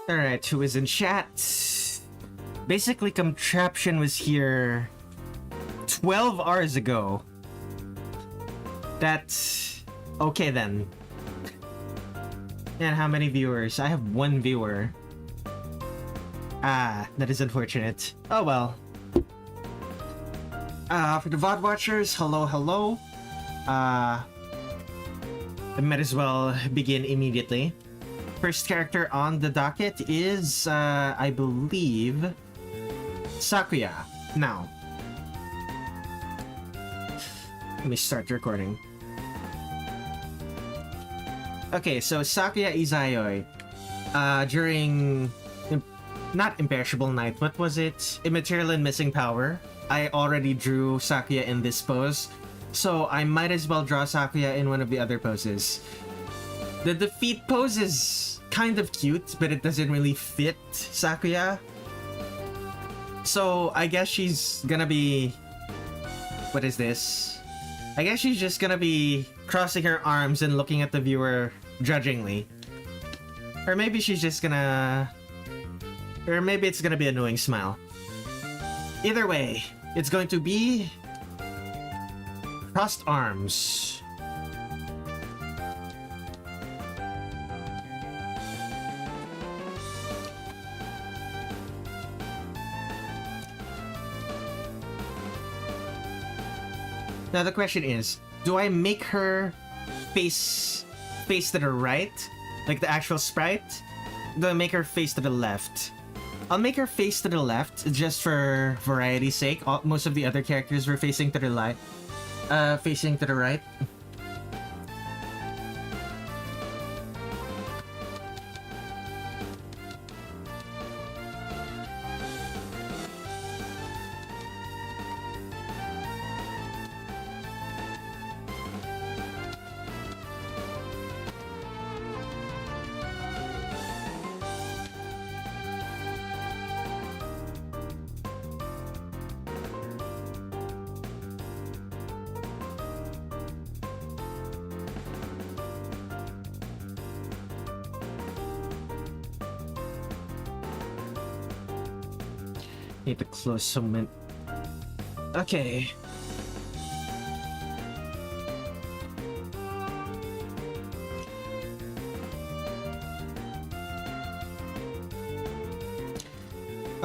Alright, who is in chat? Basically, Contraption was here 12 hours ago. That's okay then. And how many viewers? I have 1 viewer. Ah, that is unfortunate. Oh well. For the VOD watchers, hello, hello. I might as well begin immediately. First character on the docket is, I believe, Sakuya. Now, let me start recording. Okay, so Sakuya Izayoi, during, not Imperishable Night, what was it? Immaterial and Missing Power. I already drew Sakuya in this pose, so I might as well draw Sakuya in one of the other poses. The defeat pose is kind of cute, but it doesn't really fit Sakuya. So I guess she's gonna be... What is this? I guess she's just gonna be crossing her arms and looking at the viewer judgingly. Or maybe she's just gonna... Or maybe it's gonna be an annoying smile. Either way, it's going to be... crossed arms. Now the question is, do I make her face to the right, like the actual sprite? Do I make her face to the left? I'll make her face to the left just for variety's sake. Most of the other characters were facing to the right. Need to close some. Okay.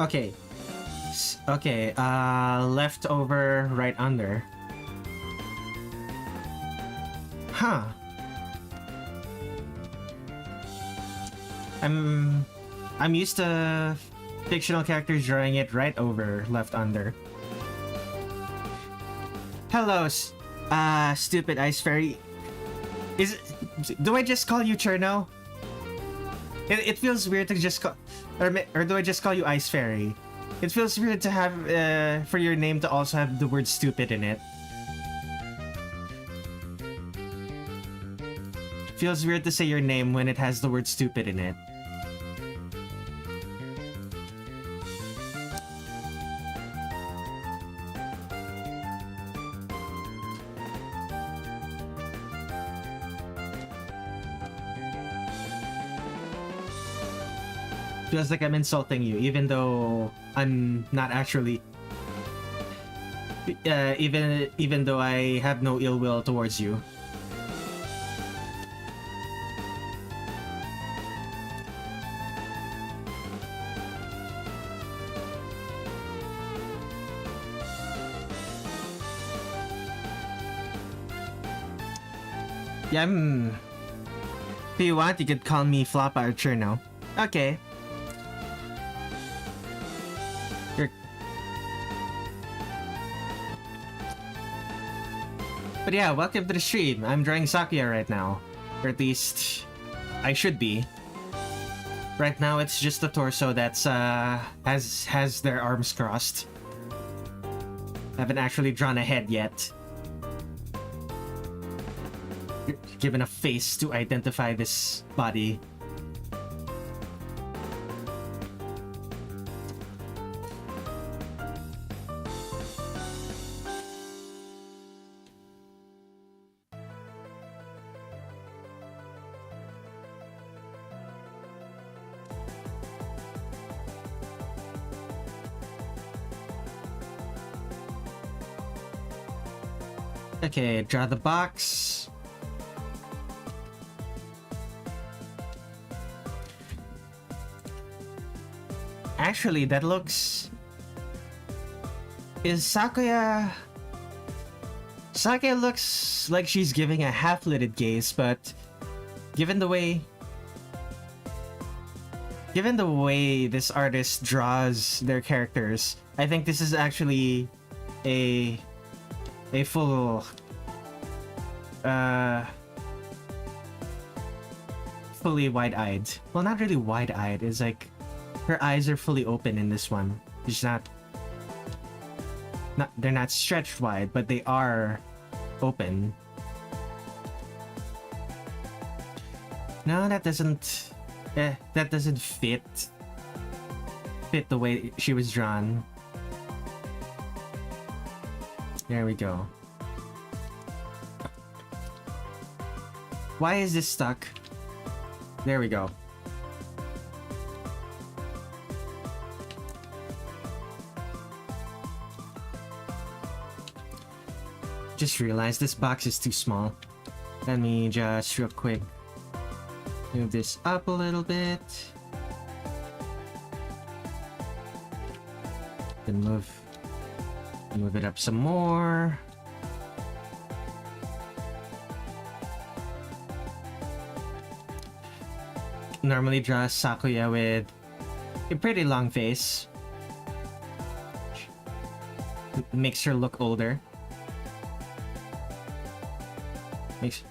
Okay. Okay, left over, right under. Huh. I'm used to fictional characters drawing it right over, left under. Hello, stupid ice fairy. Do I just call you Cherno? It feels weird to just call, or do I just call you Ice Fairy? It feels weird to have, for your name to also have the word stupid in it. Feels weird to say your name when it has the word stupid in it. Feels like I'm insulting you, even though I'm not actually. Even though I have no ill will towards you. Yeah, if you want, you could call me Flop Archer now. Okay. But yeah, welcome to the stream. I'm drawing Sakuya right now. Or at least, I should be. Right now, it's just the torso that's, has their arms crossed. I haven't actually drawn a head yet. Given a face to identify this body. Okay, draw the box. Actually, that looks... Is Sakuya... Sakuya looks like she's giving a half-lidded gaze, but given the way this artist draws their characters, I think this is actually a full fully wide-eyed. Well, not really wide-eyed. It's like her eyes are fully open in this one. It's not they're not stretched wide, but they are open. No, that doesn't fit the way she was drawn. There we go. Why is this stuck? There we go. Just realized this box is too small. Let me just real quick move this up a little bit. Then move it up some more. Normally draw Sakuya with a pretty long face. Makes her look older. Makes...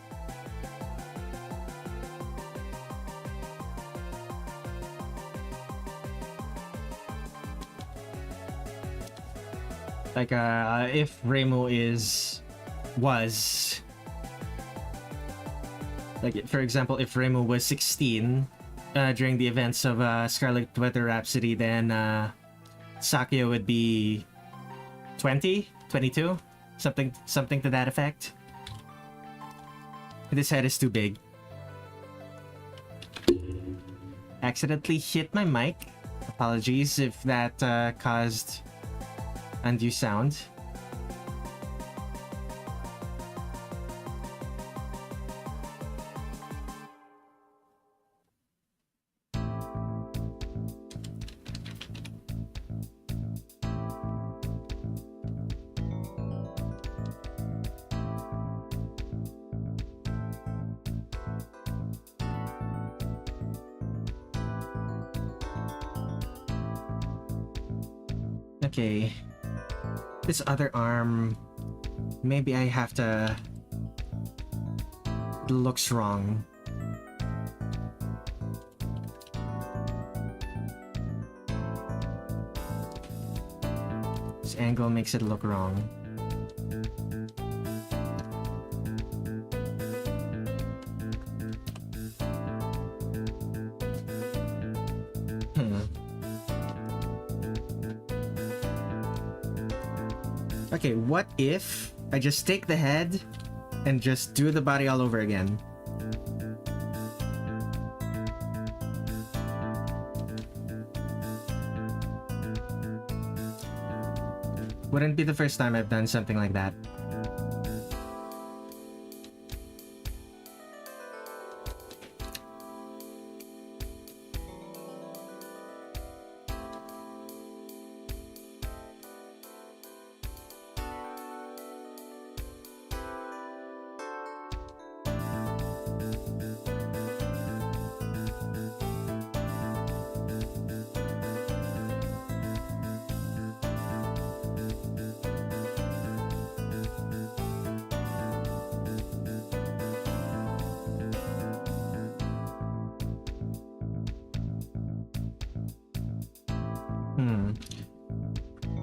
Like, if Reimu was... Like, for example, if Reimu was 16 during the events of Scarlet Weather Rhapsody, then Sakuya would be 20? 22? Something to that effect. This head is too big. Accidentally hit my mic. Apologies if that caused undue sound. Okay, this other arm, maybe I have to... It looks wrong. This angle makes it look wrong. Okay, what if I just take the head and just do the body all over again? Wouldn't be the first time I've done something like that.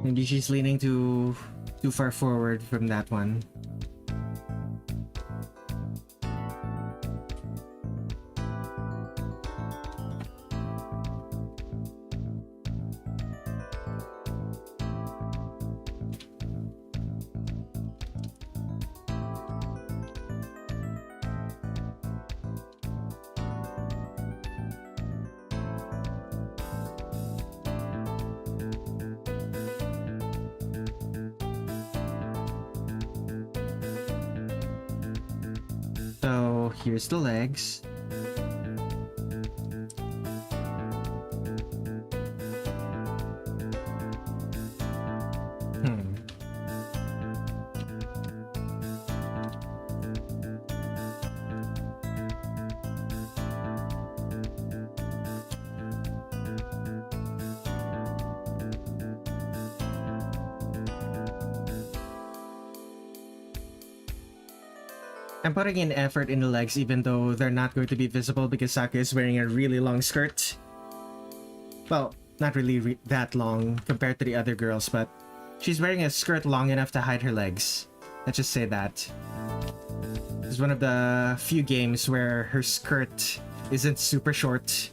Maybe she's leaning too far forward from that one. So here's the legs. I'm putting in effort in the legs even though they're not going to be visible because Sakuya is wearing a really long skirt. Well, not really that long compared to the other girls, but she's wearing a skirt long enough to hide her legs. Let's just say that. It's one of the few games where her skirt isn't super short.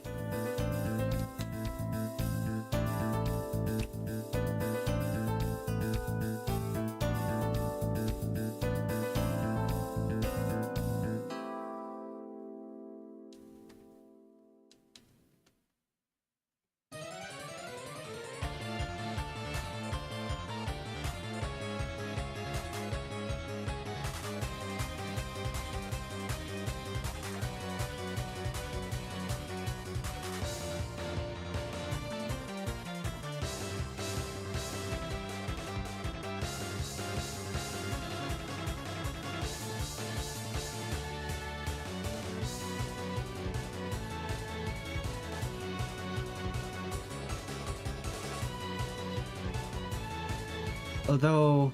Although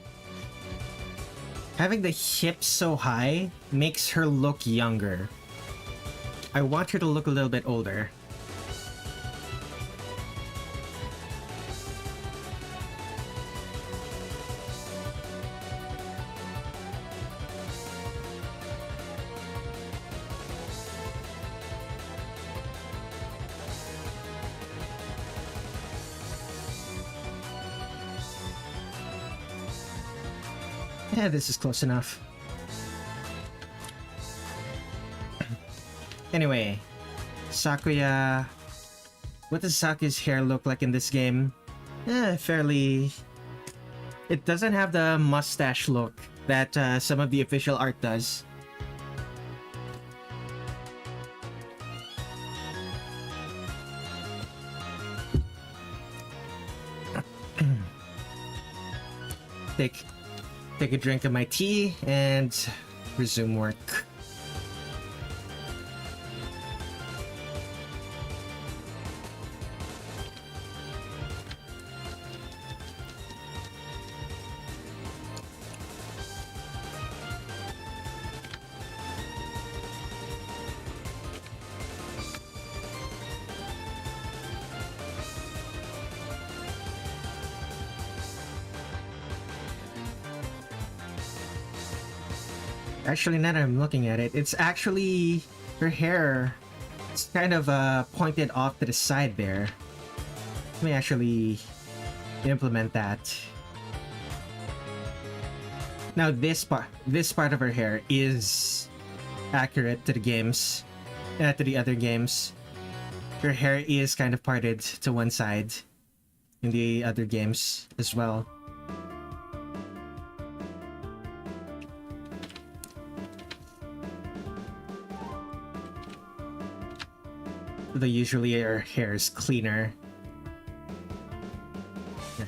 having the hips so high makes her look younger. I want her to look a little bit older. Yeah, this is close enough. Anyway, Sakuya... What does Sakuya's hair look like in this game? Fairly... It doesn't have the mustache look that some of the official art does. Take a drink of my tea and resume work. Actually, now that I'm looking at it, it's actually her hair. It's kind of pointed off to the side there. Let me actually implement that. Now this part of her hair is accurate to the games, to the other games. Her hair is kind of parted to one side in the other games as well. Though usually her hair is cleaner. Yeah.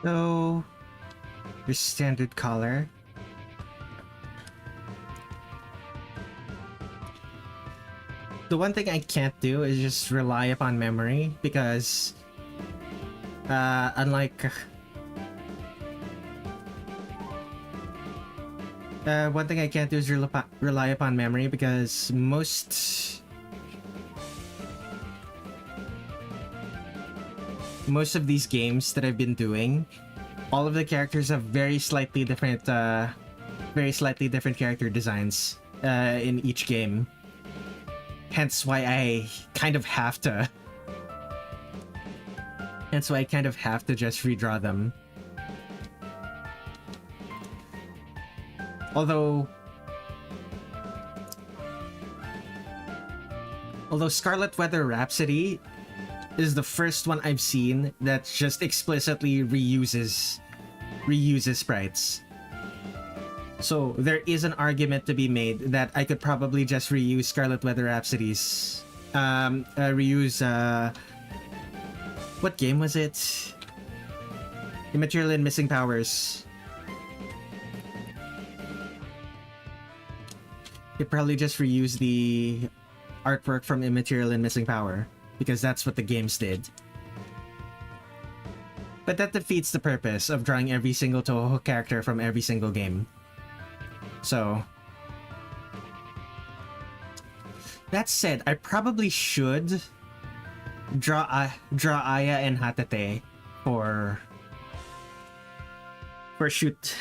So, your standard color. The one thing I can't do is just rely upon memory because, unlike one thing I can't do is rely upon memory because most of these games that I've been doing, all of the characters have very slightly different character designs in each game. Hence why I kind of have to just redraw them. Although Scarlet Weather Rhapsody is the first one I've seen that just explicitly reuses sprites. So there is an argument to be made that I could probably just reuse Scarlet Weather Rhapsodies. What game was it? Immaterial and Missing Powers. Could probably just reuse the artwork from Immaterial and Missing Power, because that's what the games did. But that defeats the purpose of drawing every single Touhou character from every single game. So, that said, I probably should draw Aya and Hatate for shoot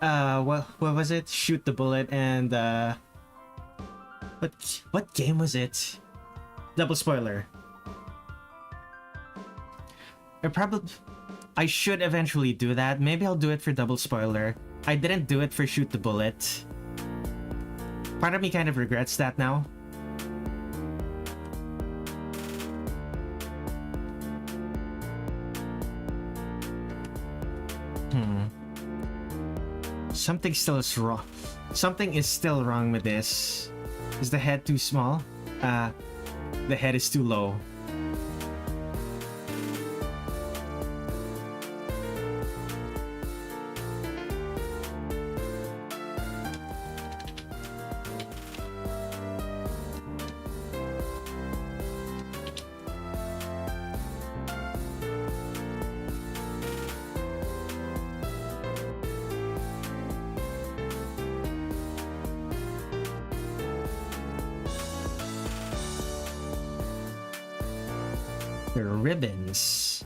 what was it? Shoot the Bullet and what game was it? Double spoiler. I should eventually do that. Maybe I'll do it for Double Spoiler. I didn't do it for Shoot the Bullet. Part of me kind of regrets that now. Something still is wrong. Something is still wrong with this. Is the head too small? The head is too low. The ribbons.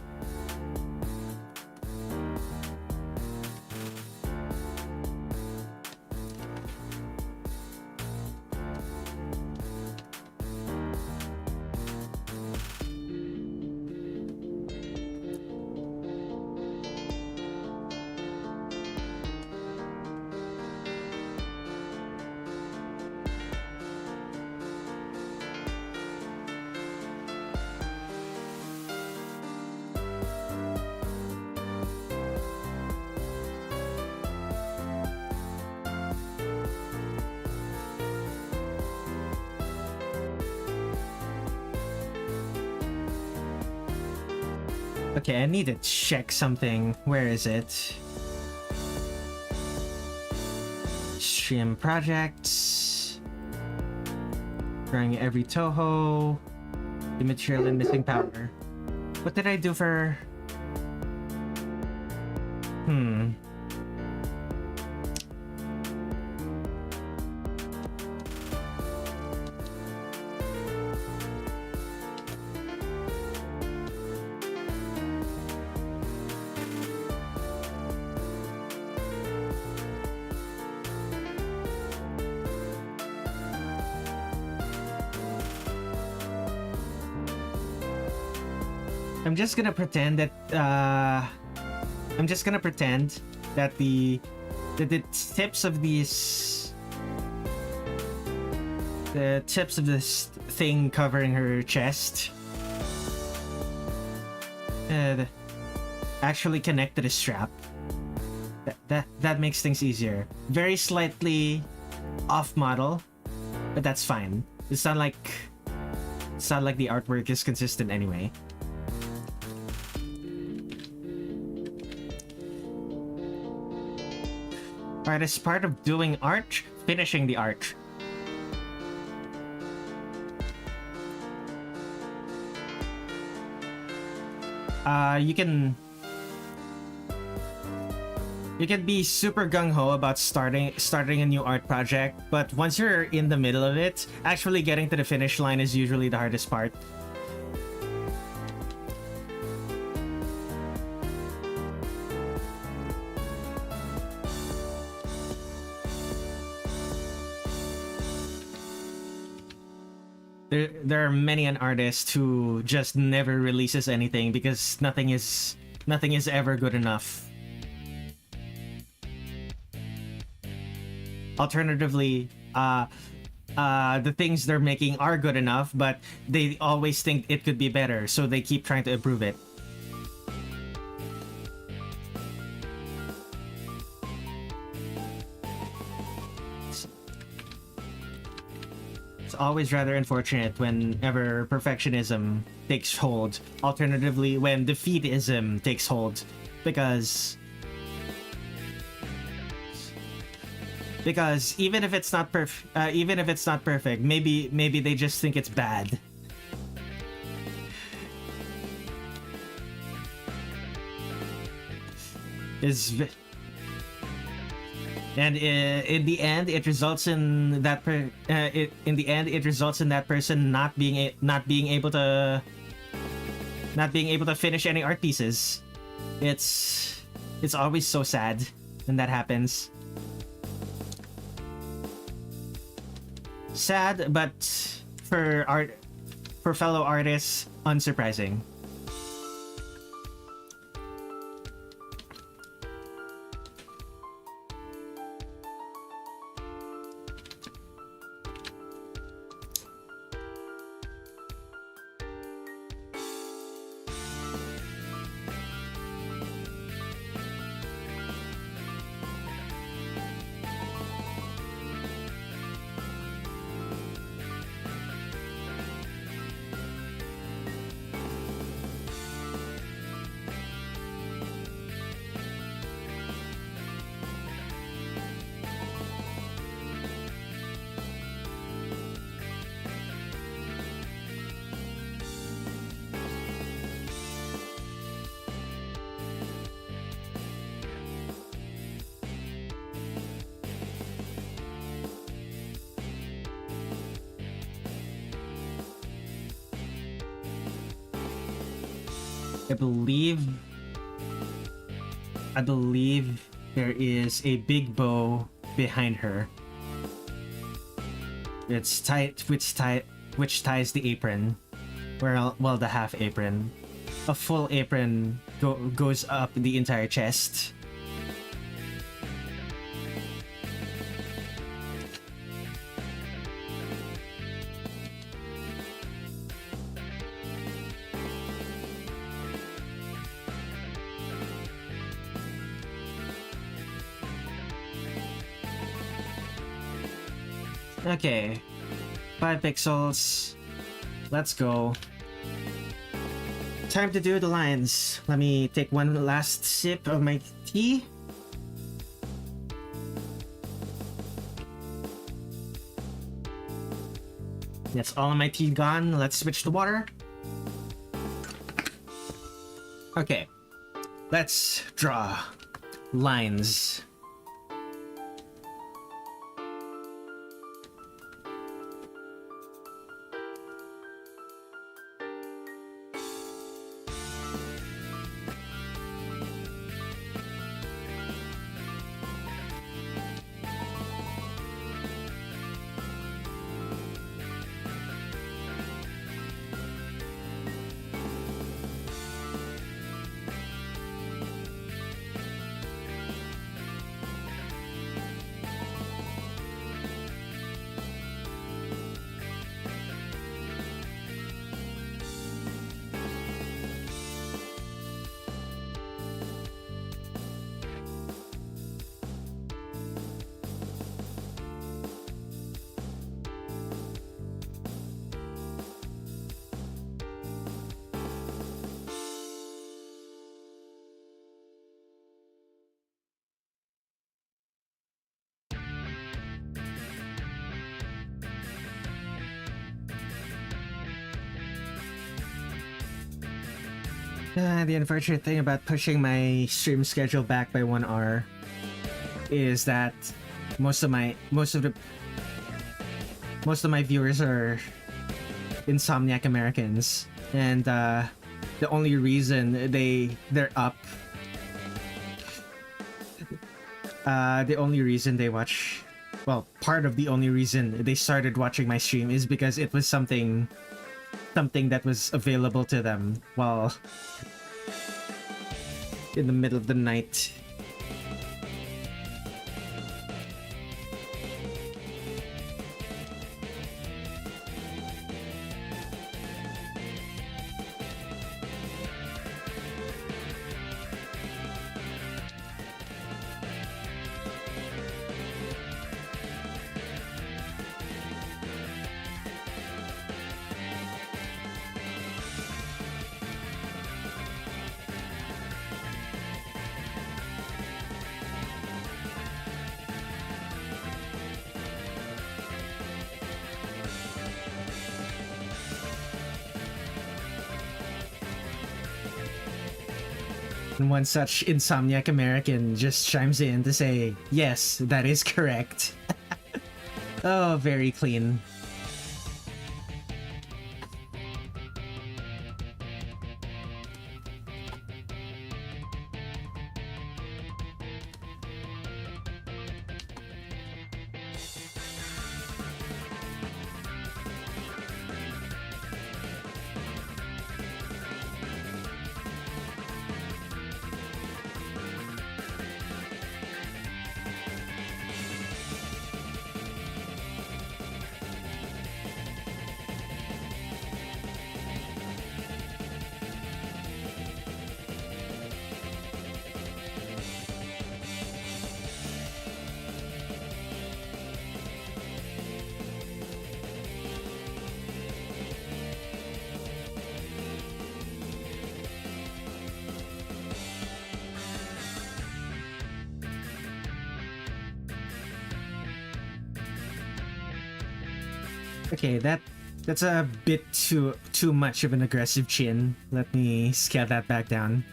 Okay, I need to check something. Where is it? Stream projects. Drawing every Touhou. Immaterial and Missing Power. What did I do for... I'm just gonna pretend that the tips of these, the tips of this thing covering her chest actually connect to the strap. That makes things easier. Very slightly off model, but that's fine. It's not like the artwork is consistent anyway. Hardest part of doing art? Finishing the art. You can be super gung-ho about starting a new art project, but once you're in the middle of it, actually getting to the finish line is usually the hardest part. There are many an artist who just never releases anything because nothing is ever good enough. Alternatively, the things they're making are good enough, but they always think it could be better, so they keep trying to improve it. It's always rather unfortunate whenever perfectionism takes hold. Alternatively, when defeatism takes hold, because even if it's not perfect, maybe they just think it's bad. And in the end, it results in that person not being able to finish any art pieces. It's always so sad when that happens. Sad, but for fellow artists, unsurprising. I believe there is a big bow behind her. It's tight, which ties the apron. Well, the half apron. A full apron goes up the entire chest. Okay, 5 pixels. Let's go. Time to do the lines. Let me take one last sip of my tea. That's all of my tea gone. Let's switch to water. Okay, let's draw lines. The unfortunate thing about pushing my stream schedule back by 1 hour is that most of my viewers are insomniac Americans, and the only reason they're up, the only reason they watch, well, part of the only reason they started watching my stream is because it was something that was available to them while in the middle of the night. And one such insomniac American just chimes in to say, yes, that is correct. Oh, very clean. Okay, that's a bit too much of an aggressive chin. Let me scale that back down.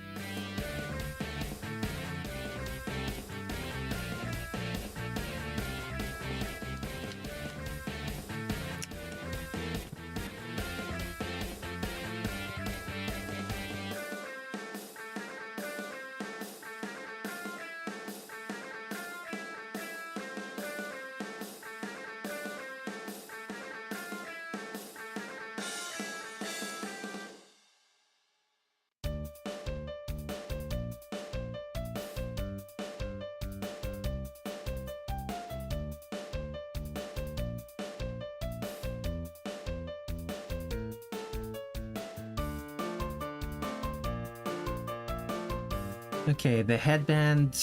Okay, the headband.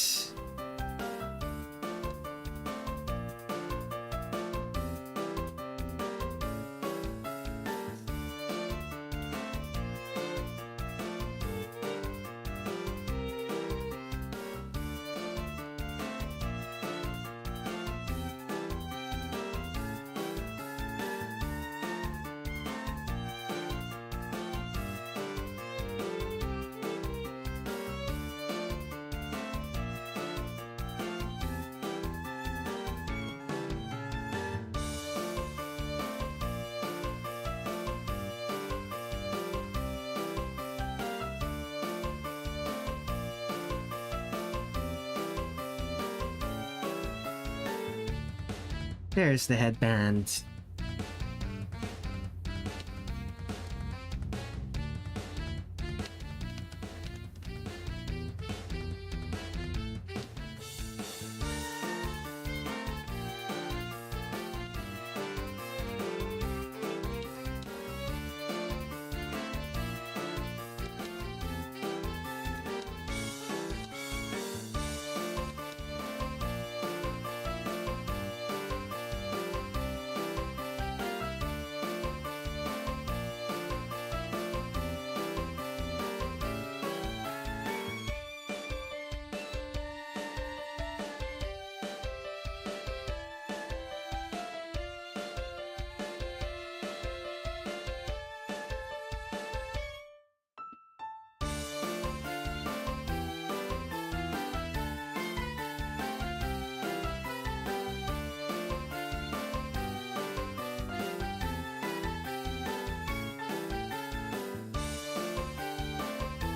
There's the headband.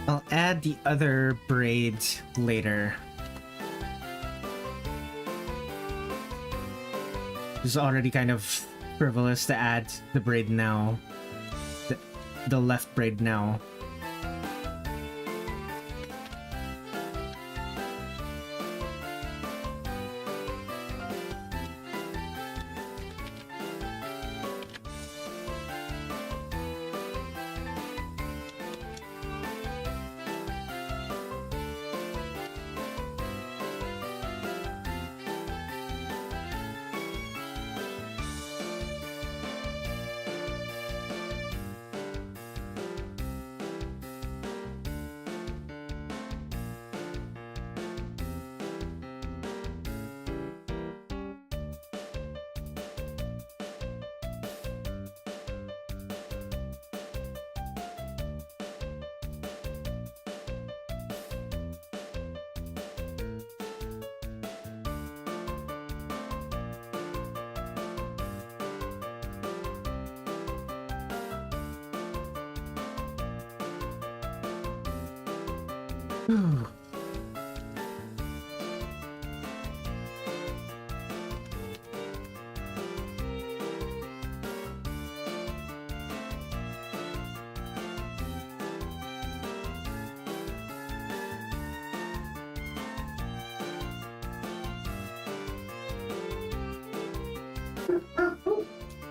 I'll add the other braid later. It's already kind of frivolous to add the braid now. The left braid now.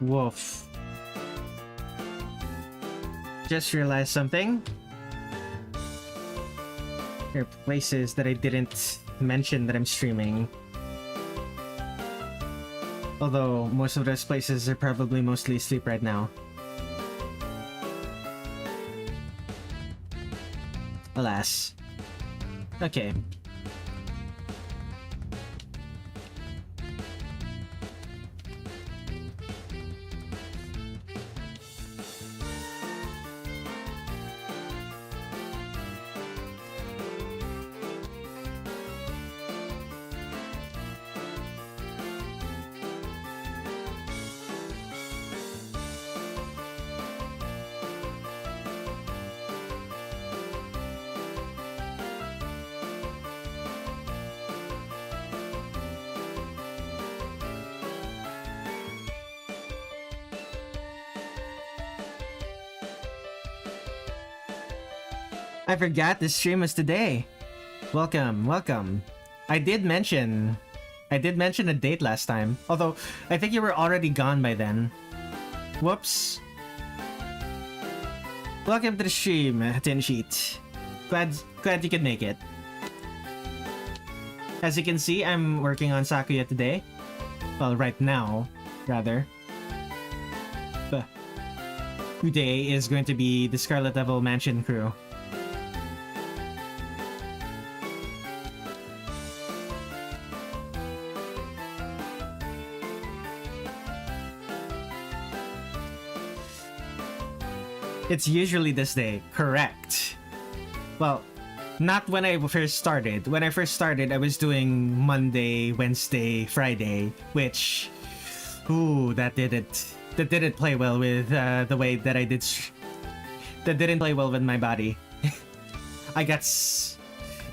Woof. Just realized something. There are places that I didn't mention that I'm streaming. Although most of those places are probably mostly asleep right now. Alas. Okay. I forgot the stream was today. Welcome, welcome. I did mention a date last time. Although I think you were already gone by then. Whoops. Welcome to the stream, Tenshi. Glad you could make it. As you can see, I'm working on Sakuya today. Well, right now, rather. But today is going to be the Scarlet Devil Mansion crew. It's usually this day, correct. Well, not when I first started. When I first started, I was doing Monday, Wednesday, Friday, which, ooh, that didn't play well with the way that I did. That didn't play well with my body. I got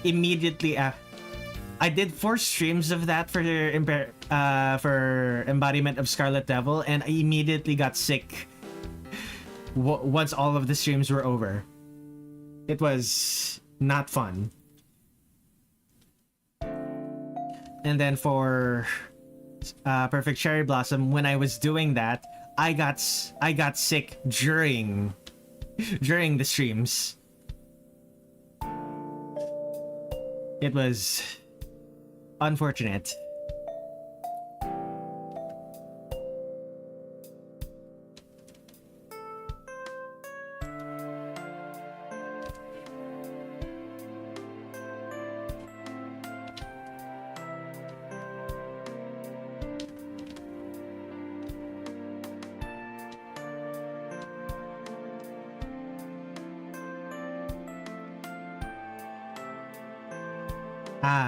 immediately. I did 4 streams of that for Embodiment of Scarlet Devil, and I immediately got sick. Once all of the streams were over. It was not fun. And then for Perfect Cherry Blossom, when I was doing that, I got sick during the streams. It was unfortunate.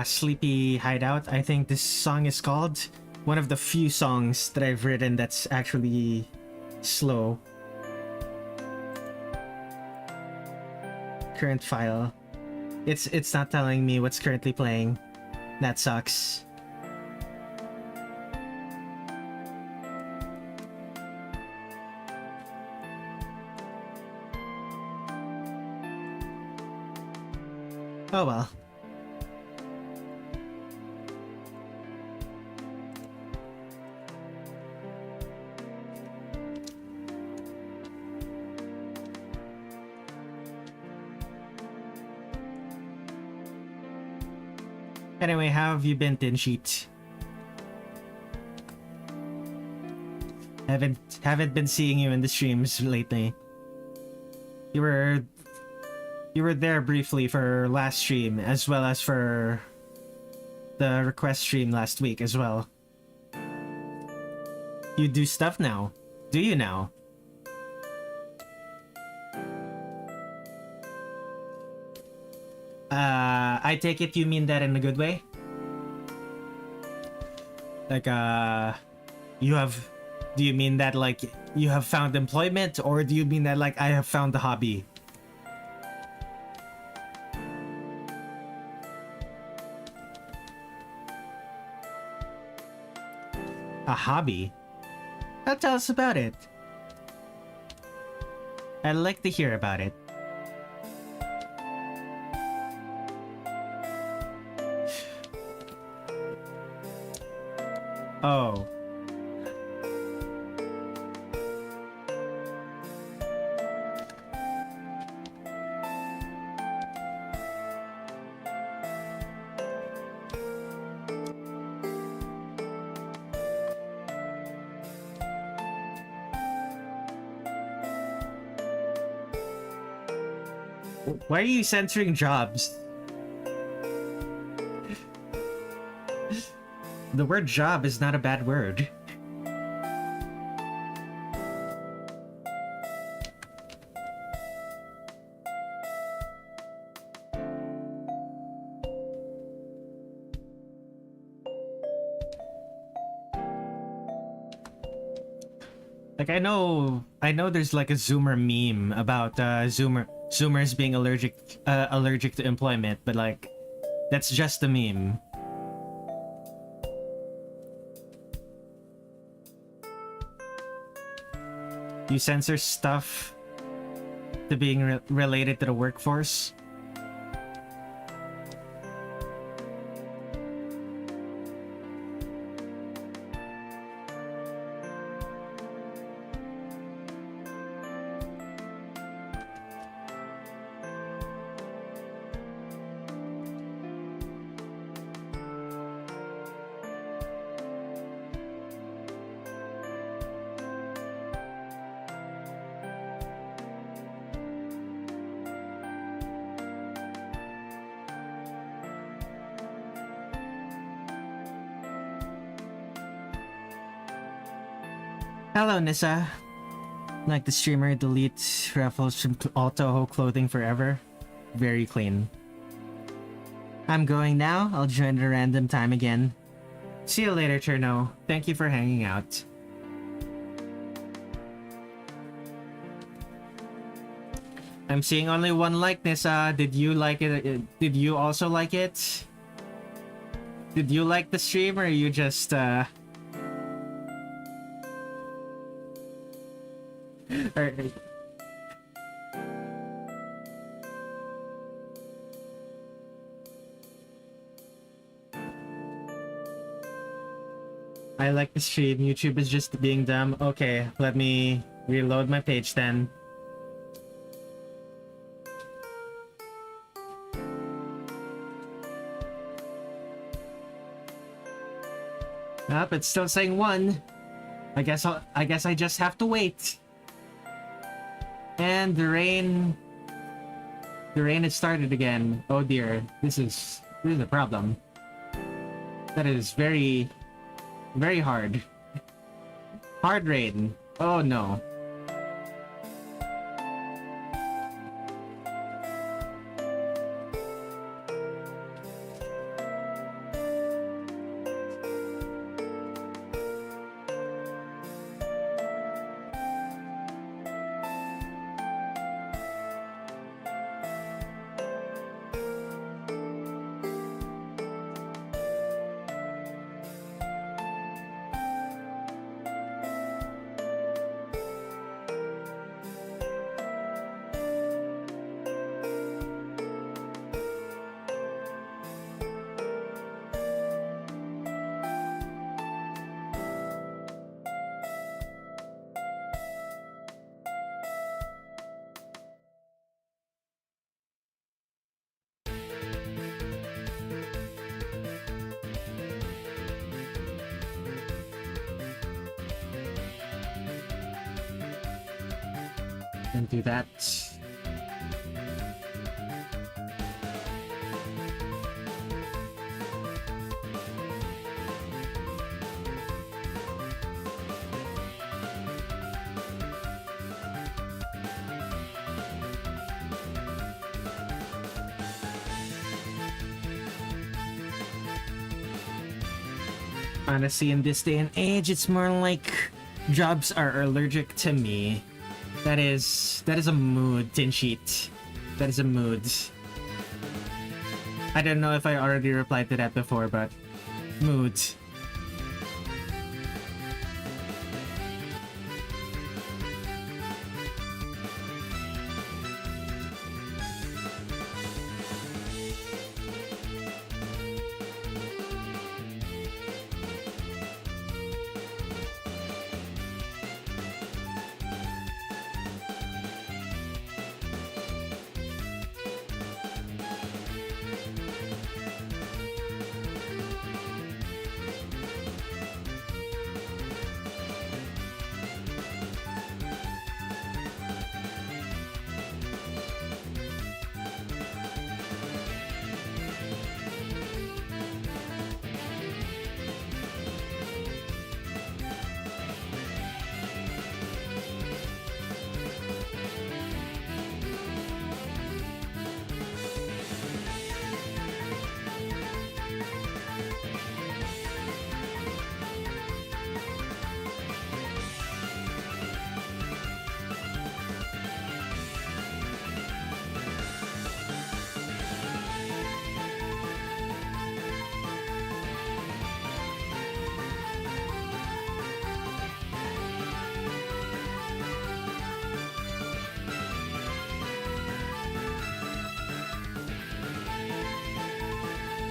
Sleepy Hideout, I think this song is called. One of the few songs that I've written that's actually slow. current file. It's not telling me what's currently playing. That sucks. Oh well. Anyway, how have you been, Tenshi? Haven't been seeing you in the streams lately. You were there briefly for last stream, as well as for the request stream last week as well. You do stuff now. Do you now? I take it you mean that in a good way? Like, do you mean that, like, you have found employment, or do you mean that, like, I have found a hobby? A hobby? Now tell us about it. I'd like to hear about it. Oh. Why are you censoring jobs? The word job is not a bad word. Like, I know there's like a Zoomer meme about Zoomers being allergic to employment, but like, that's just a meme. You censor stuff to being related to the workforce? Hello, Nissa. Like the streamer deletes raffles from all Touhou clothing forever. Very clean. I'm going now. I'll join at a random time again. See you later, Cherno. Thank you for hanging out. I'm seeing only one like, Nissa. Did you like it? Did you also like it? Did you like the stream, or you just I like the stream. YouTube is just being dumb. Okay, let me reload my page then. Nope, it's still saying 1. I guess I just have to wait. And the rain has started again. Oh dear, this is a problem. That is very hard. Hard rain. Oh no. Can't do that. Honestly, in this day and age, it's more like jobs are allergic to me. That is a mood, Tinsheet. That is a mood. I don't know if I already replied to that before, but mood.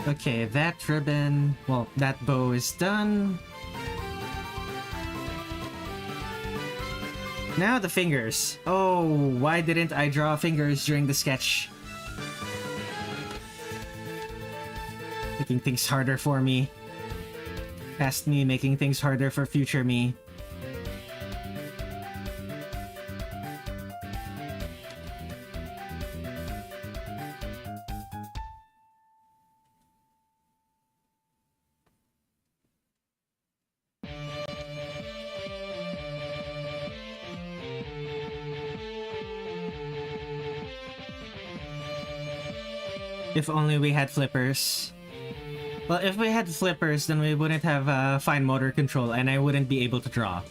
Okay, that ribbon, well, that bow is done. Now the fingers. Oh, why didn't I draw fingers during the sketch? Making things harder for me. Past me making things harder for future me. If only we had flippers. Well, if we had flippers, then we wouldn't have fine motor control and I wouldn't be able to draw.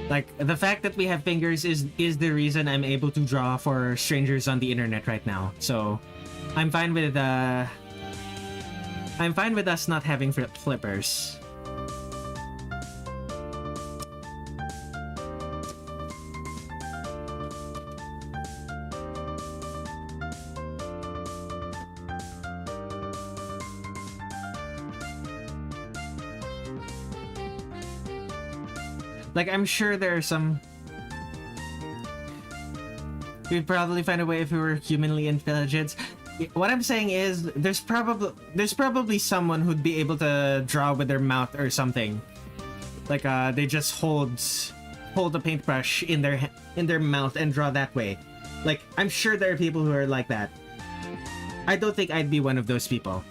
Like, the fact that we have fingers is the reason I'm able to draw for strangers on the internet right now. So, I'm fine with us not having flippers. Like, I'm sure there are some... We'd probably find a way if we were humanly intelligent. What I'm saying is, there's probably someone who'd be able to draw with their mouth or something. Like, they just hold a paintbrush in their mouth and draw that way. Like, I'm sure there are people who are like that. I don't think I'd be one of those people.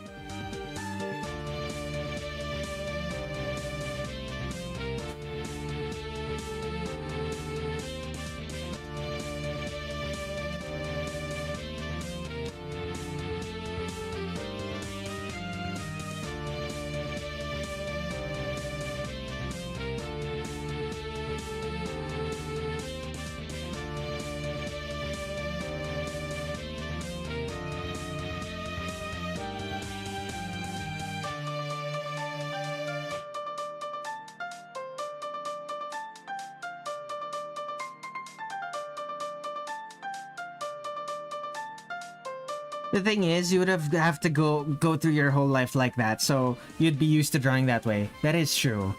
The thing is, you would have to go through your whole life like that, so you'd be used to drawing that way. That is true.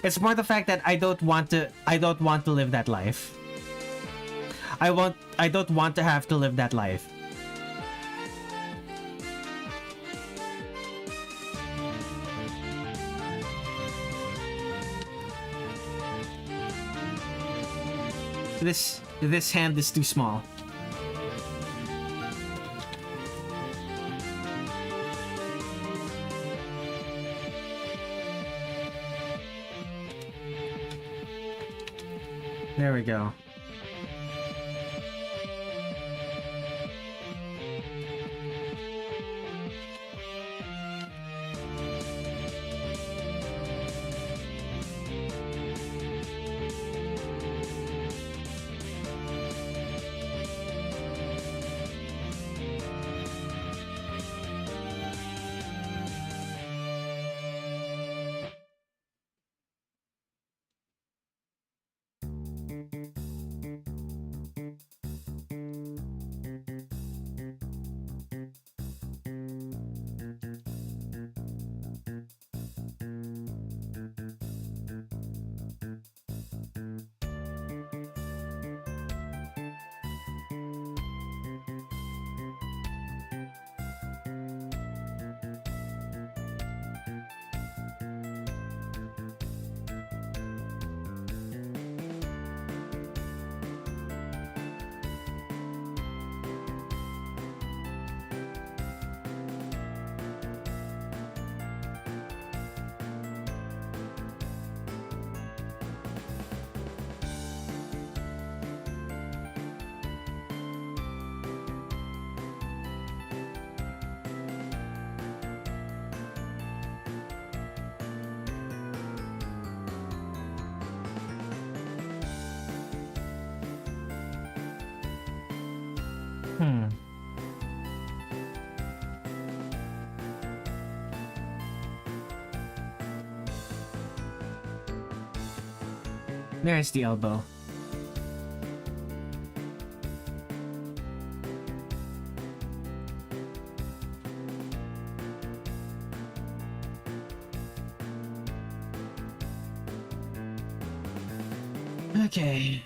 It's more the fact that I don't want to live that life. I don't want to have to live that life. This hand is too small. There we go. There's the elbow. Okay.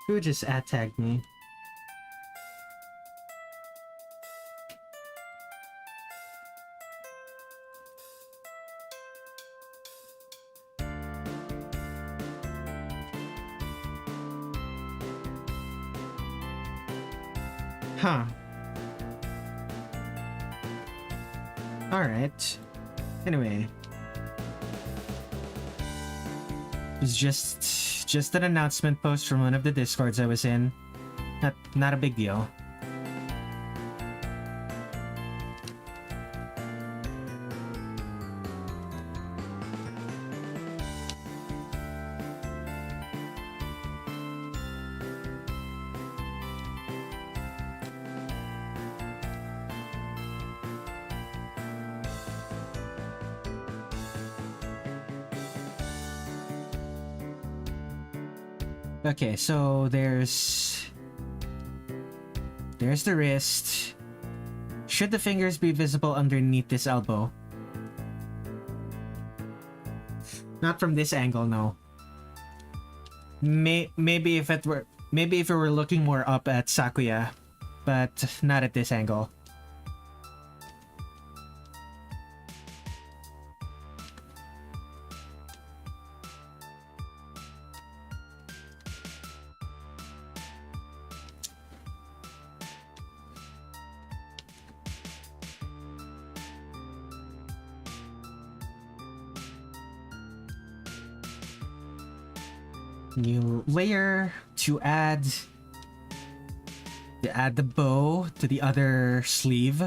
Who just attacked me? Huh. Alright. Anyway. It was just an announcement post from one of the discords I was in. Not a big deal. Okay, so there's the wrist. Should the fingers be visible underneath this elbow? Not from this angle, no. Maybe if it were looking more up at Sakuya, but not at this angle. New layer to add the bow to the other sleeve.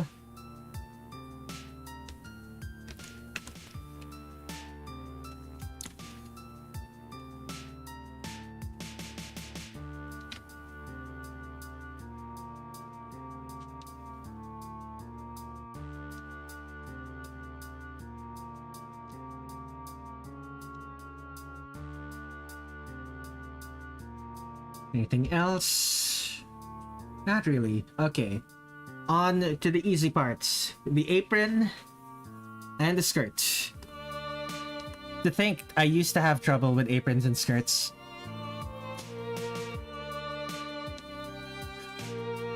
Anything else? Not really. Okay. On to the easy parts. The apron and the skirt. To think, I used to have trouble with aprons and skirts.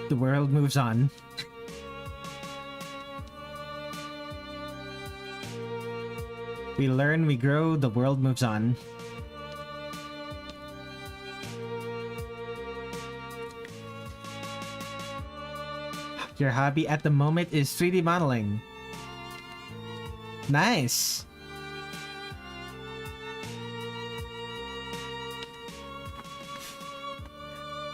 The world moves on. We learn, we grow, the world moves on. Your hobby at the moment is 3D modeling. Nice.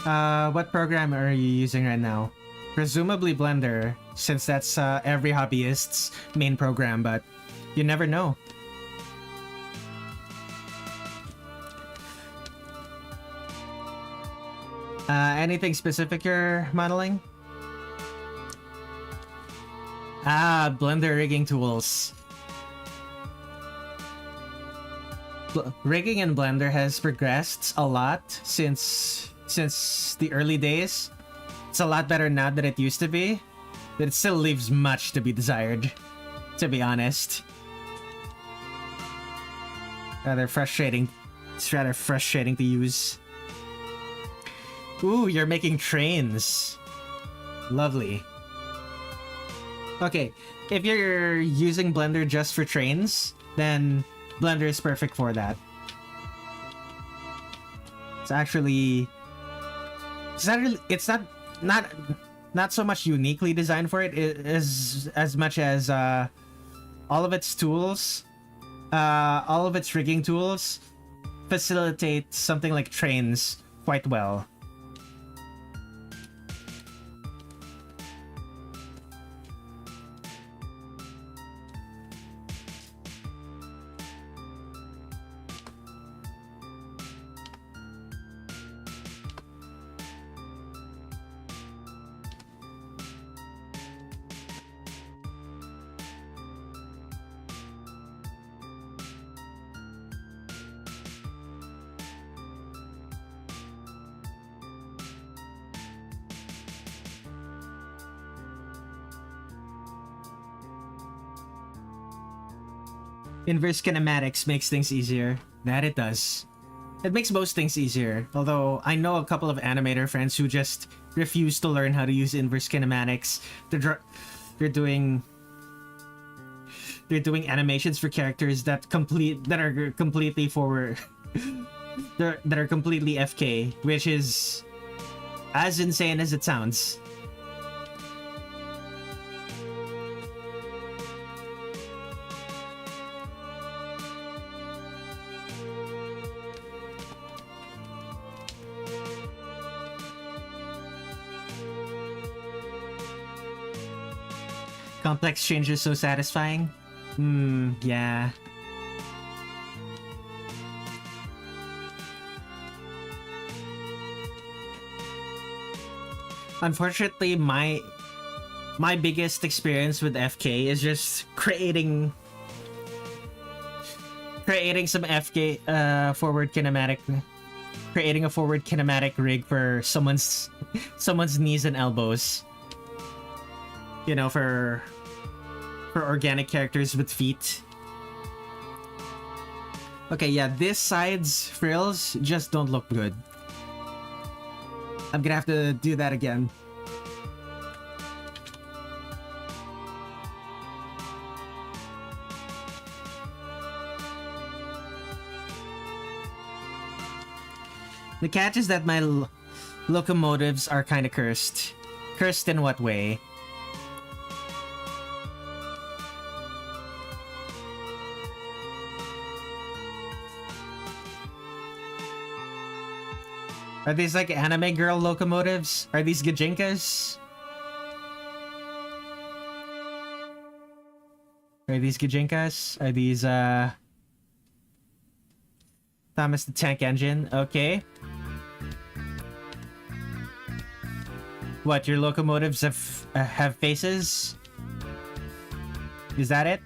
What program are you using right now? Presumably Blender, since that's every hobbyist's main program, but you never know. Anything specific you're modeling? Blender rigging tools. Rigging in Blender has progressed a lot since the early days. It's a lot better now than it used to be, but it still leaves much to be desired, to be honest. Rather frustrating. It's rather frustrating to use. Ooh, you're making trains. Lovely. Okay, if you're using Blender just for trains, then Blender is perfect for that. It's not so much uniquely designed for it. It is as much as all of its tools, all of its rigging tools facilitate something like trains quite well. Inverse kinematics makes things easier. That it does. It makes most things easier, although I know a couple of animator friends who just refuse to learn how to use inverse kinematics. They're doing animations for characters that are completely forward that are completely FK, which is as insane as it sounds. Complex changes so satisfying. Yeah. Unfortunately, my biggest experience with FK is just creating some FK forward kinematic, creating a forward kinematic rig for someone's knees and elbows. You know, for organic characters with feet. Okay, yeah, this side's frills just don't look good. I'm gonna have to do that again. The catch is that my locomotives are kind of cursed. Cursed in what way? Are these like anime girl locomotives? Are these Gajinkas? Are these Gajinkas? Are these Thomas the Tank Engine? Okay. What, your locomotives have faces? Is that it?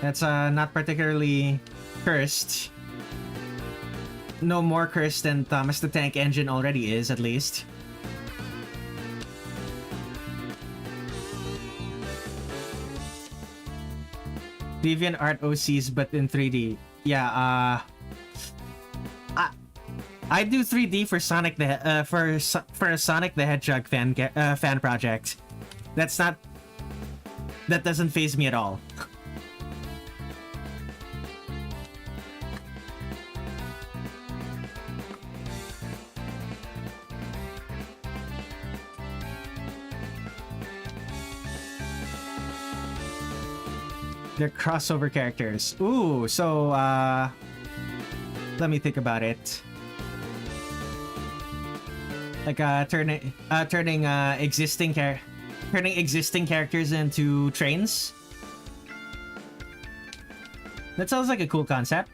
That's not particularly cursed. No more cursed than Thomas the Tank Engine already is, at least. Deviant Art OCs, but in 3D. Yeah, I do 3D for Sonic the for a Sonic the Hedgehog fan project. That doesn't faze me at all. They're crossover characters. Ooh, so let me think about it. Like turning existing characters into trains. That sounds like a cool concept.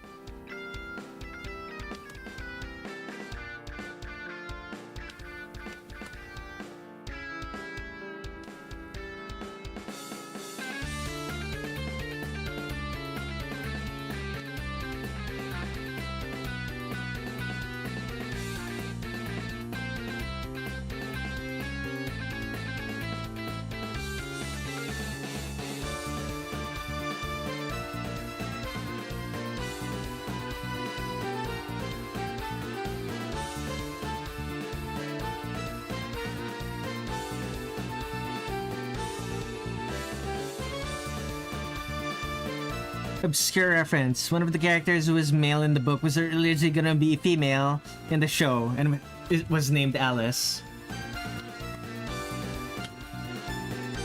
Obscure reference. One of the characters who was male in the book was originally gonna be female in the show, and it was named Alice.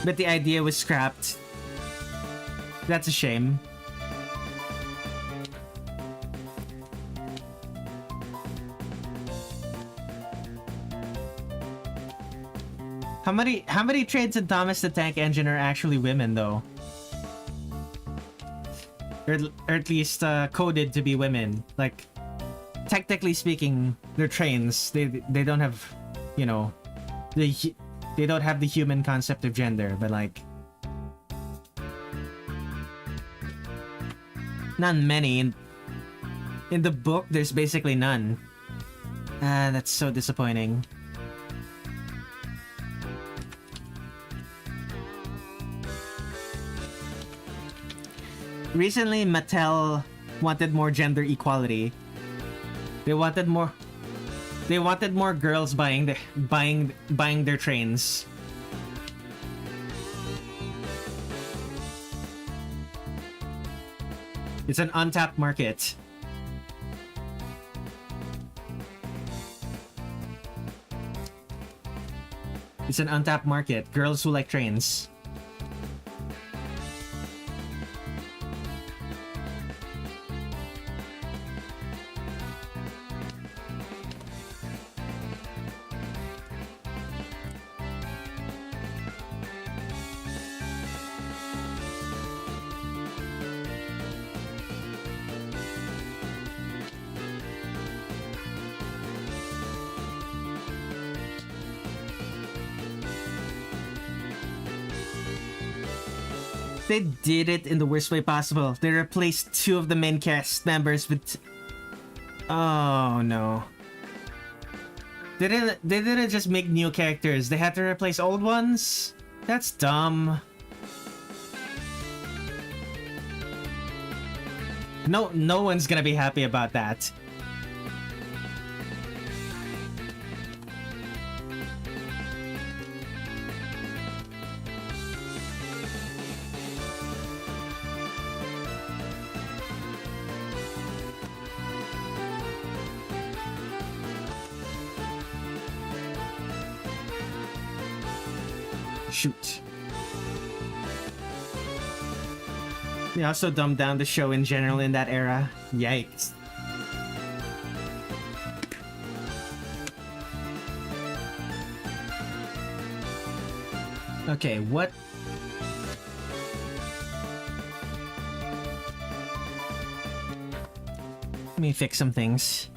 But the idea was scrapped. That's a shame. How many trains in Thomas the Tank Engine are actually women though? Or at least coded to be women. Like, technically speaking, they're trains. They don't have, you know, they don't have the human concept of gender, but like, not many. In the book, there's basically none. That's so disappointing. Recently, Mattel wanted more gender equality. They wanted more girls buying their trains. It's an untapped market. It's an untapped market. Girls who like trains. They did it in the worst way possible. They replaced 2 of the main cast members with... Oh no. They didn't just make new characters. They had to replace old ones? That's dumb. No one's gonna be happy about that. Shoot. They also dumbed down the show in general in that era. Yikes. Okay, what? Let me fix some things.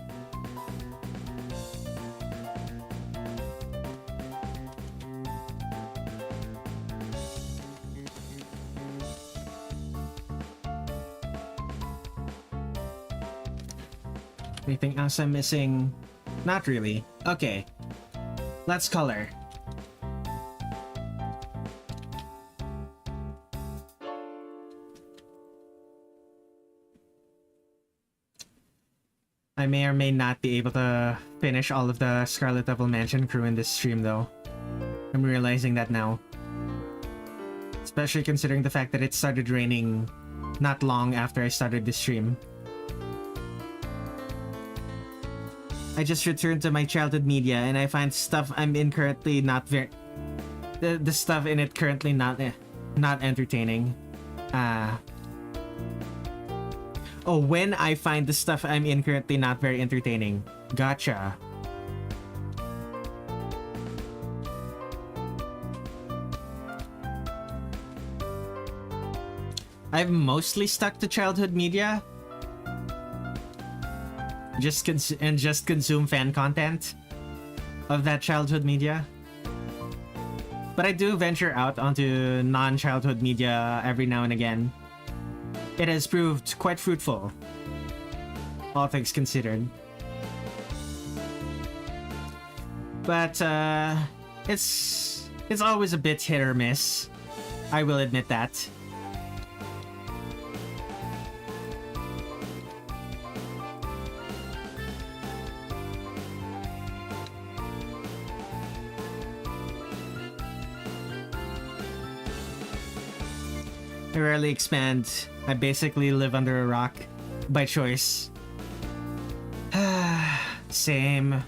Anything else I'm missing? Not really. Okay. Let's color. I may or may not be able to finish all of the Scarlet Devil Mansion crew in this stream though. I'm realizing that now. Especially considering the fact that it started raining not long after I started this stream. I just returned to my childhood media and I find stuff I'm in currently not very... The stuff in it currently not entertaining. Oh, when I find the stuff I'm in currently not very entertaining. Gotcha. I've mostly stuck to childhood media. Just consume fan content of that childhood media. But I do venture out onto non-childhood media every now and again. It has proved quite fruitful, all things considered. But it's always a bit hit or miss. I will admit that. I rarely expand. I basically live under a rock by choice. Same.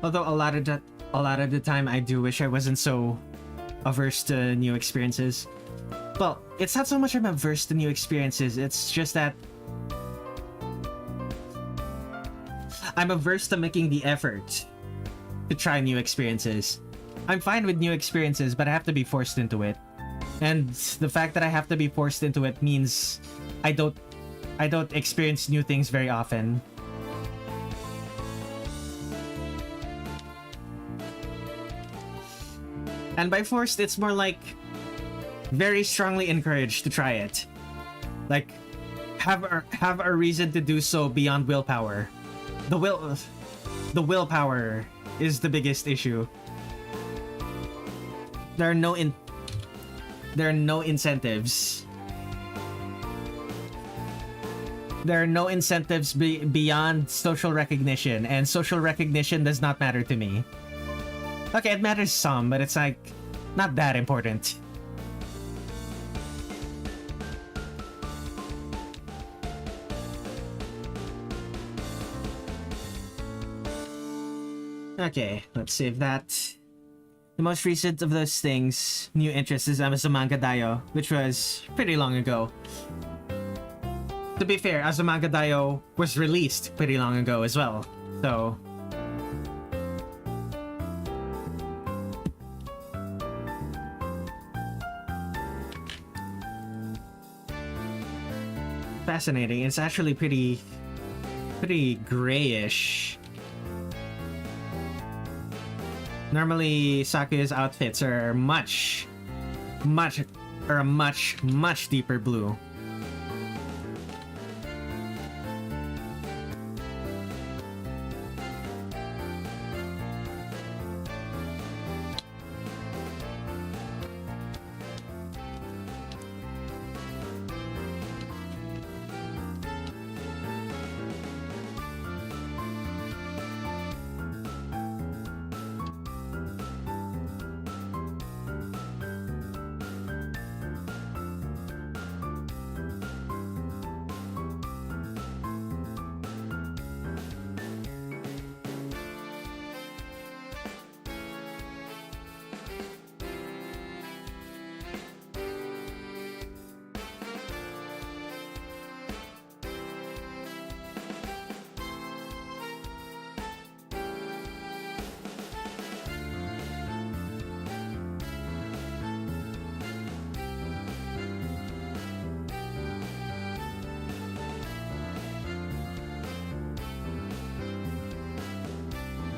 Although a lot of the time I do wish I wasn't so averse to new experiences. Well, it's not so much I'm averse to new experiences, it's just that I'm averse to making the effort to try new experiences. I'm fine with new experiences, but I have to be forced into it. And the fact that I have to be forced into it means I don't experience new things very often. And by forced, it's more like very strongly encouraged to try it. Like, have a reason to do so beyond willpower. The willpower is the biggest issue. There are no incentives. There are no incentives beyond social recognition, and social recognition does not matter to me. Okay, it matters some, but it's like not that important. Okay, let's save that. The most recent of those things, new interest, is Azumanga Daioh, which was pretty long ago. To be fair, Azumanga Daioh was released pretty long ago as well, so... Fascinating. It's actually pretty grayish. Normally, Sakuya's outfits are a much deeper blue.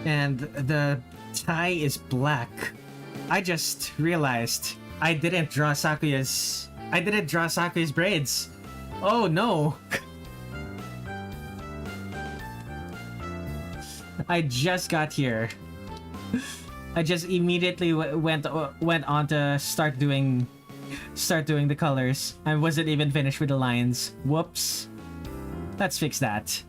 And the tie is black. I just realized I didn't draw Sakuya's braids. Oh no. I just got here. I just immediately went on to start doing the colors. I wasn't even finished with the lines. Whoops. Let's fix that.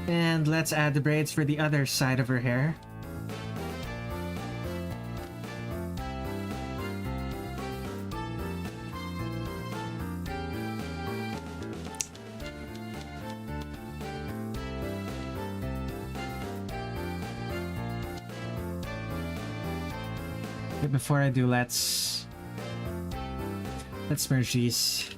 And let's add the braids for the other side of her hair. But before I do, let's merge these.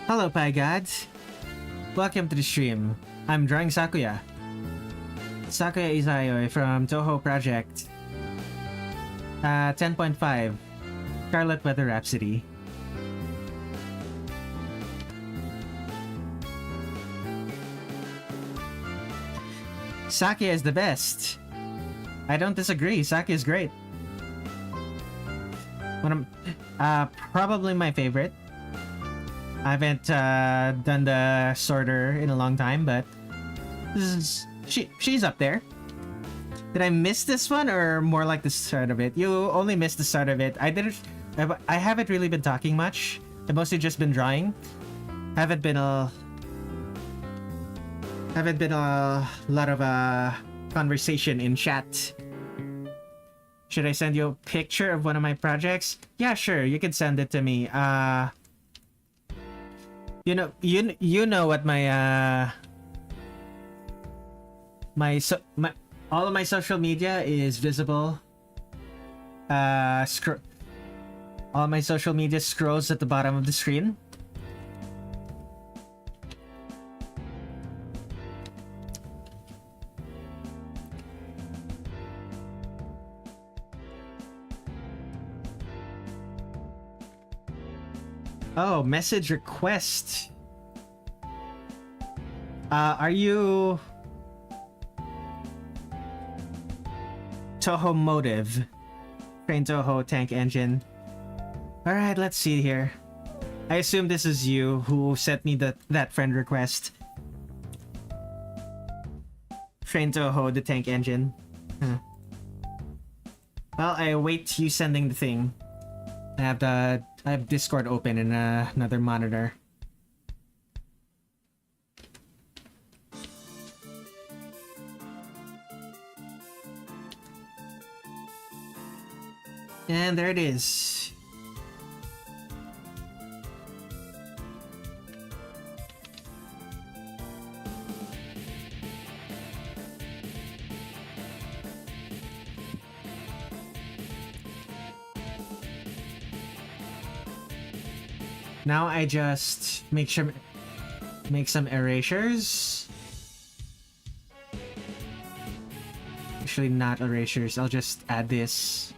Hello, Pie Gods. Welcome to the stream. I'm drawing Sakuya. Sakuya Izayoi from Touhou Project. 10.5. Scarlet Weather Rhapsody. Sakuya is the best. I don't disagree. Sakuya is great. Probably my favorite. I haven't done the sorter in a long time, but she's up there. Did I miss this one, or more like the start of it? You only missed the start of it. I haven't really been talking much. I've mostly just been drawing. Haven't been a lot of conversation in chat. Should I send you a picture of one of my projects? Yeah, sure. You can send it to me. You know what my all of my social media is visible. All my social media scrolls at the bottom of the screen. Oh, message request. Are you Touhou Motive? Train Touhou Tank Engine. Alright, let's see here. I assume this is you who sent me that friend request. Train Touhou the Tank Engine. Huh. Well, I await you sending the thing. I have Discord open in another monitor. And there it is. Now I just make some erasures. Actually, not erasures. I'll just add this.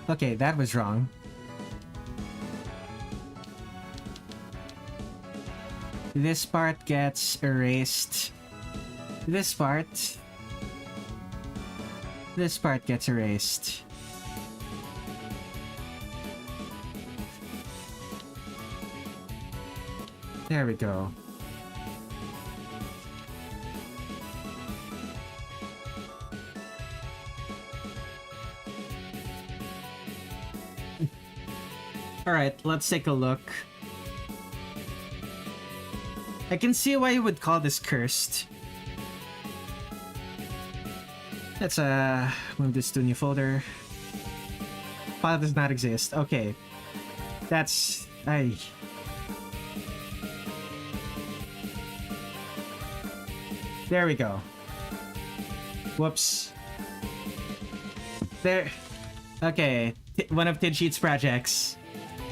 Okay, that was wrong. This part gets erased. This part gets erased. There we go. Alright, let's take a look. I can see why you would call this cursed. Let's move this to a new folder. File does not exist. Okay. That's... There we go. Whoops. There. Okay. One of Tenshi's projects.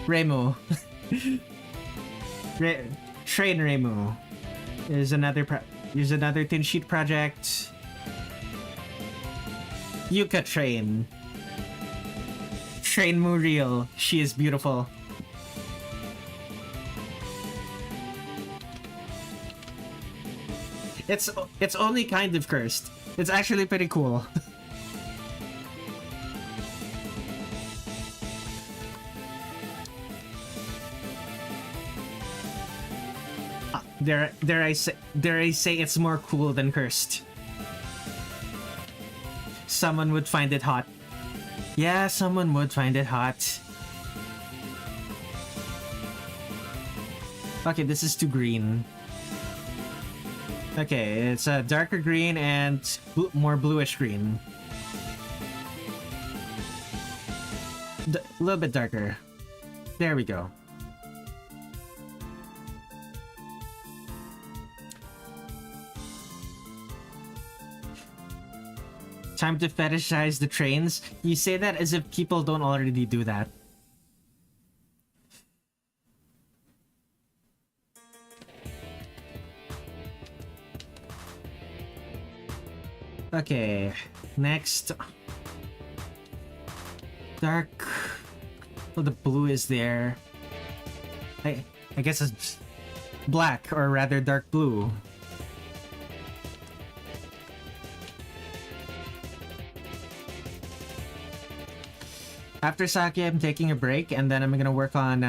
Reimu. Train Reimu. There's another Tenshi project. Yuka Train. Train Muriel. She is beautiful. It's only kind of cursed. It's actually pretty cool. Dare I say it's more cool than cursed. Someone would find it hot. Yeah, someone would find it hot. Okay, this is too green. Okay, it's a darker green and more bluish green. A little bit darker. There we go. Time to fetishize the trains? You say that as if people don't already do that. Okay, next. Dark. Well, the blue is there. I guess it's black, or rather dark blue. After Sakuya, I'm taking a break, and then I'm gonna work on,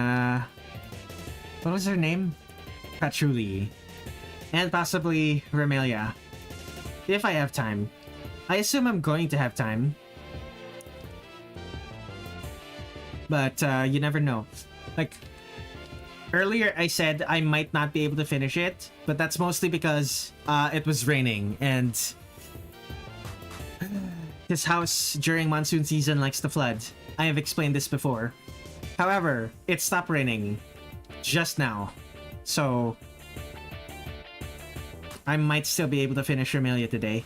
what was her name? Patchouli. And possibly Remilia. If I have time. I assume I'm going to have time. But, you never know. Like, earlier I said I might not be able to finish it, but that's mostly because, it was raining, and... this house during monsoon season likes to flood. I have explained this before. However, it stopped raining just now, so I might still be able to finish Remilia today.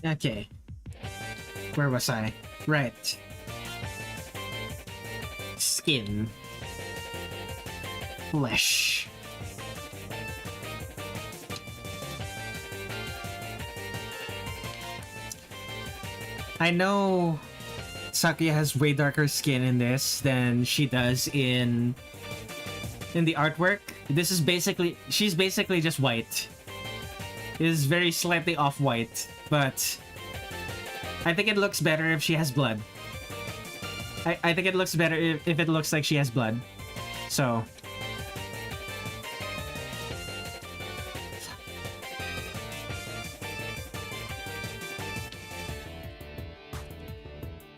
Okay. Where was I? Right. Skin. Flesh. I know Sakuya has way darker skin in this than she does in the artwork. This is basically, she's basically just white. It is very slightly off-white, but I think it looks better if she has blood. I think it looks better if it looks like she has blood. So...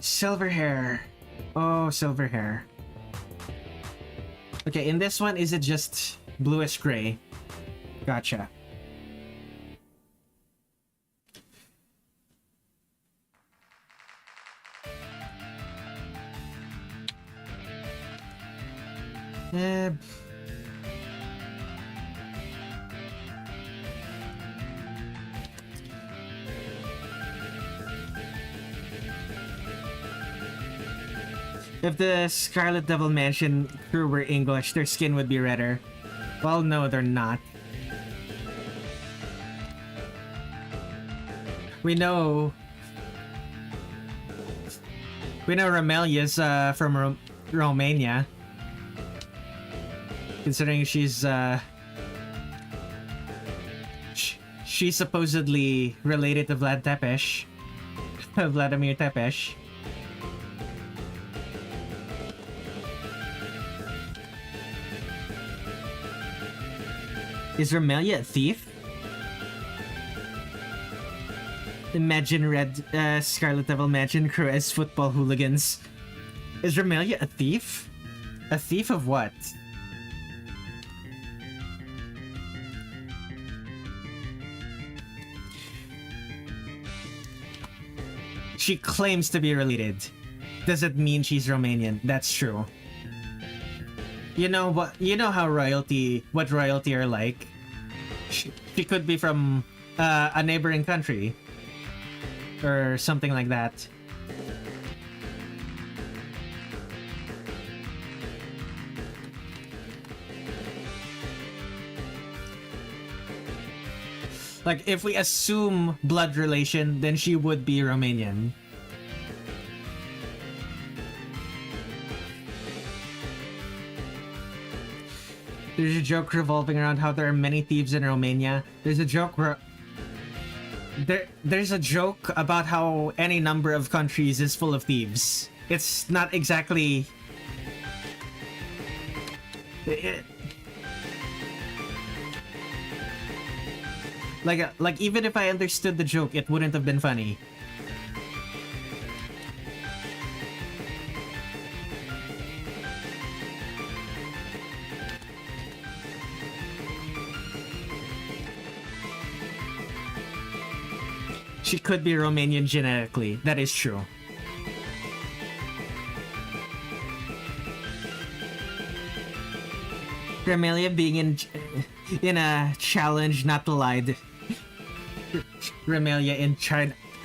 silver hair. Oh, silver hair. Okay, in this one, is it just bluish gray? Gotcha. If the Scarlet Devil Mansion crew were English, their skin would be redder. Well, no, they're not. We know Remilia's from Romania. Considering she's she's supposedly related to Vlad Tepes. Vladimir Tepes. Is Remilia a thief? Imagine Scarlet Devil Mansion crew as football hooligans. Is Remilia a thief? A thief of what? She claims to be related. Does it mean she's Romanian? That's true. You know what? You know how what royalty are like. She could be from a neighboring country, or something like that. Like, if we assume blood relation, then she would be Romanian. There's a joke revolving around how there are many thieves in Romania. There's a joke where there's a joke about how any number of countries is full of thieves. It's not exactly... Like even if I understood the joke, it wouldn't have been funny. She could be Romanian genetically. That is true. Remilia being in a challenge not to lie. Remilia in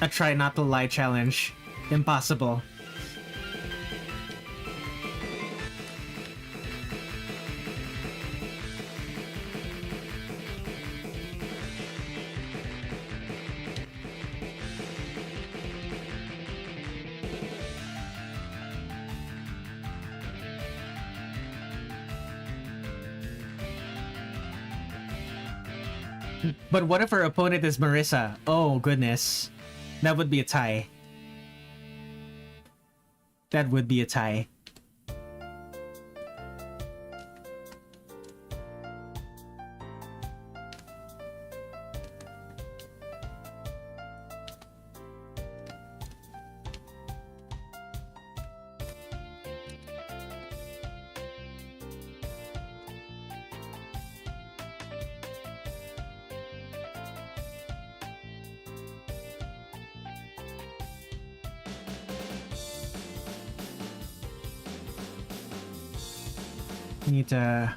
a try not to lie challenge. Impossible. But what if her opponent is Marisa? Oh, goodness. That would be a tie. That would be a tie. Need to...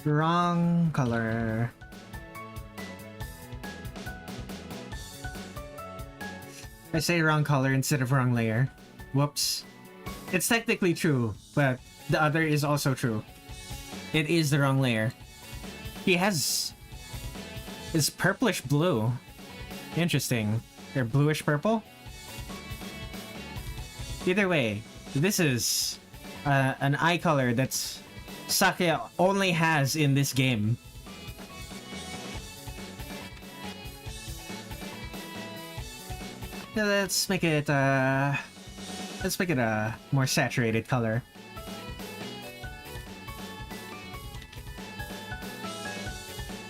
Wrong color. I say wrong color instead of wrong layer. Whoops. It's technically true, but the other is also true. It is the wrong layer. He has... is purplish blue. Interesting. Or bluish purple? Either way, this is an eye color that's Sakuya only has in this game. Let's make it a more saturated color.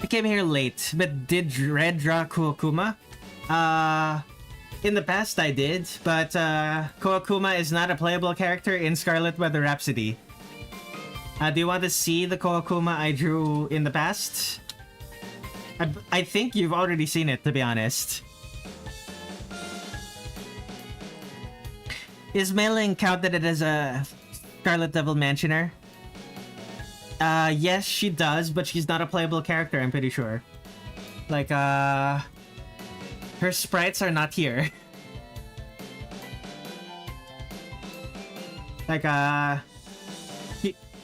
I came here late, but did Red draw Koakuma? In the past I did, but Koakuma is not a playable character in Scarlet Weather Rhapsody. Do you want to see the Koakuma I drew in the past? I think you've already seen it, to be honest. Is Mei-Ling counted as a Scarlet Devil Mansioner? Yes, she does, but she's not a playable character, I'm pretty sure. Like, her sprites are not here. Like,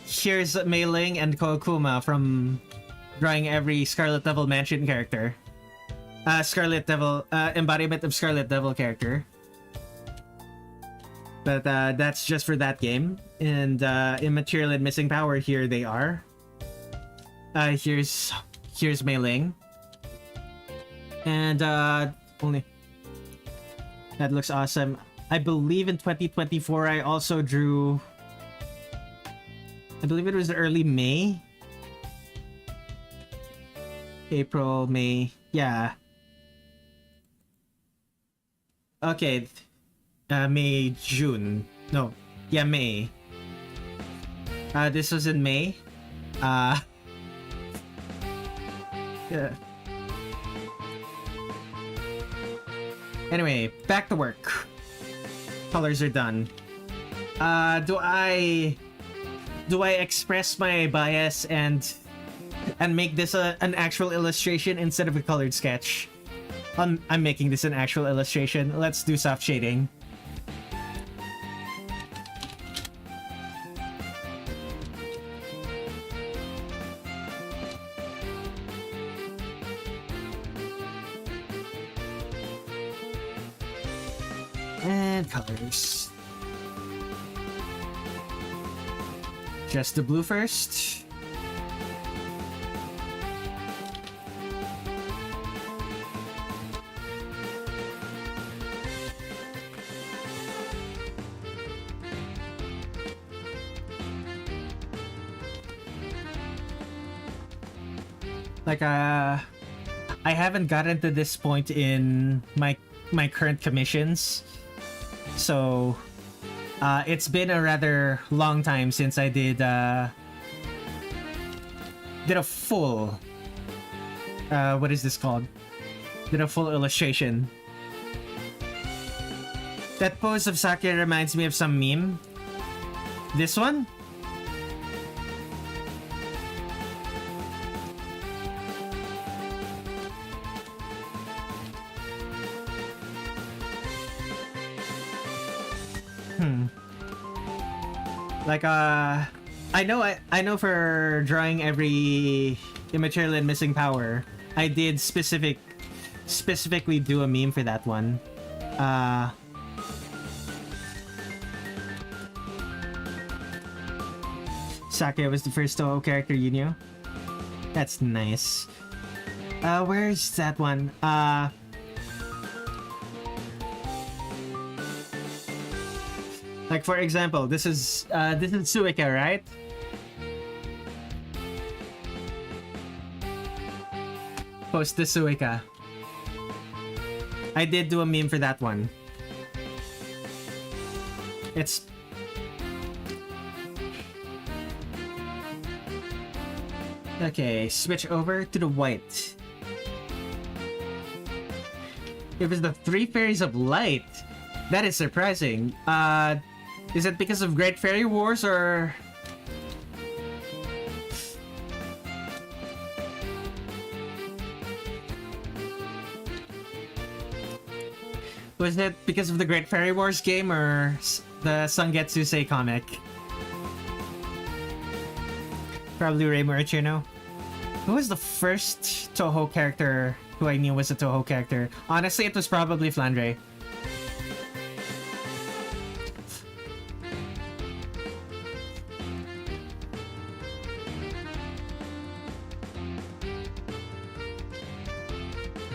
here's Mei-Ling and Kokuma from drawing every Scarlet Devil Mansion character. Scarlet Devil, embodiment of Scarlet Devil character. But that's just for that game. And Immaterial and Missing Power, here they are. Here's Mei-Ling. And only that looks awesome. I believe in 2024 I also drew, I believe it was early May. April, May, yeah. Okay. May, June. No. Yeah, May. This was in May. Yeah. Anyway, back to work. Colors are done. Do I express my bias and make this an actual illustration instead of a colored sketch? I'm making this an actual illustration. Let's do soft shading. And colors. Just the blue first. Like, I haven't gotten to this point in my current commissions. So, it's been a rather long time since I did a full, what is this called? Did a full illustration. That pose of Sakuya reminds me of some meme. This one? Like, I know for drawing every Immaterial and Missing Power, I did specifically do a meme for that one. Sakuya was the first Touhou character you knew? That's nice. Where's that one? Like, for example, this is Suika, right? Post the Suika. I did do a meme for that one. It's... Okay, switch over to the white. It was the Three Fairies of Light. That is surprising. Is it because of Great Fairy Wars, or... Was it because of the Great Fairy Wars game, or the Sangetsusei comic? Probably Reimu Hakurei. Who was the first Touhou character who I knew was a Touhou character? Honestly, it was probably Flandre.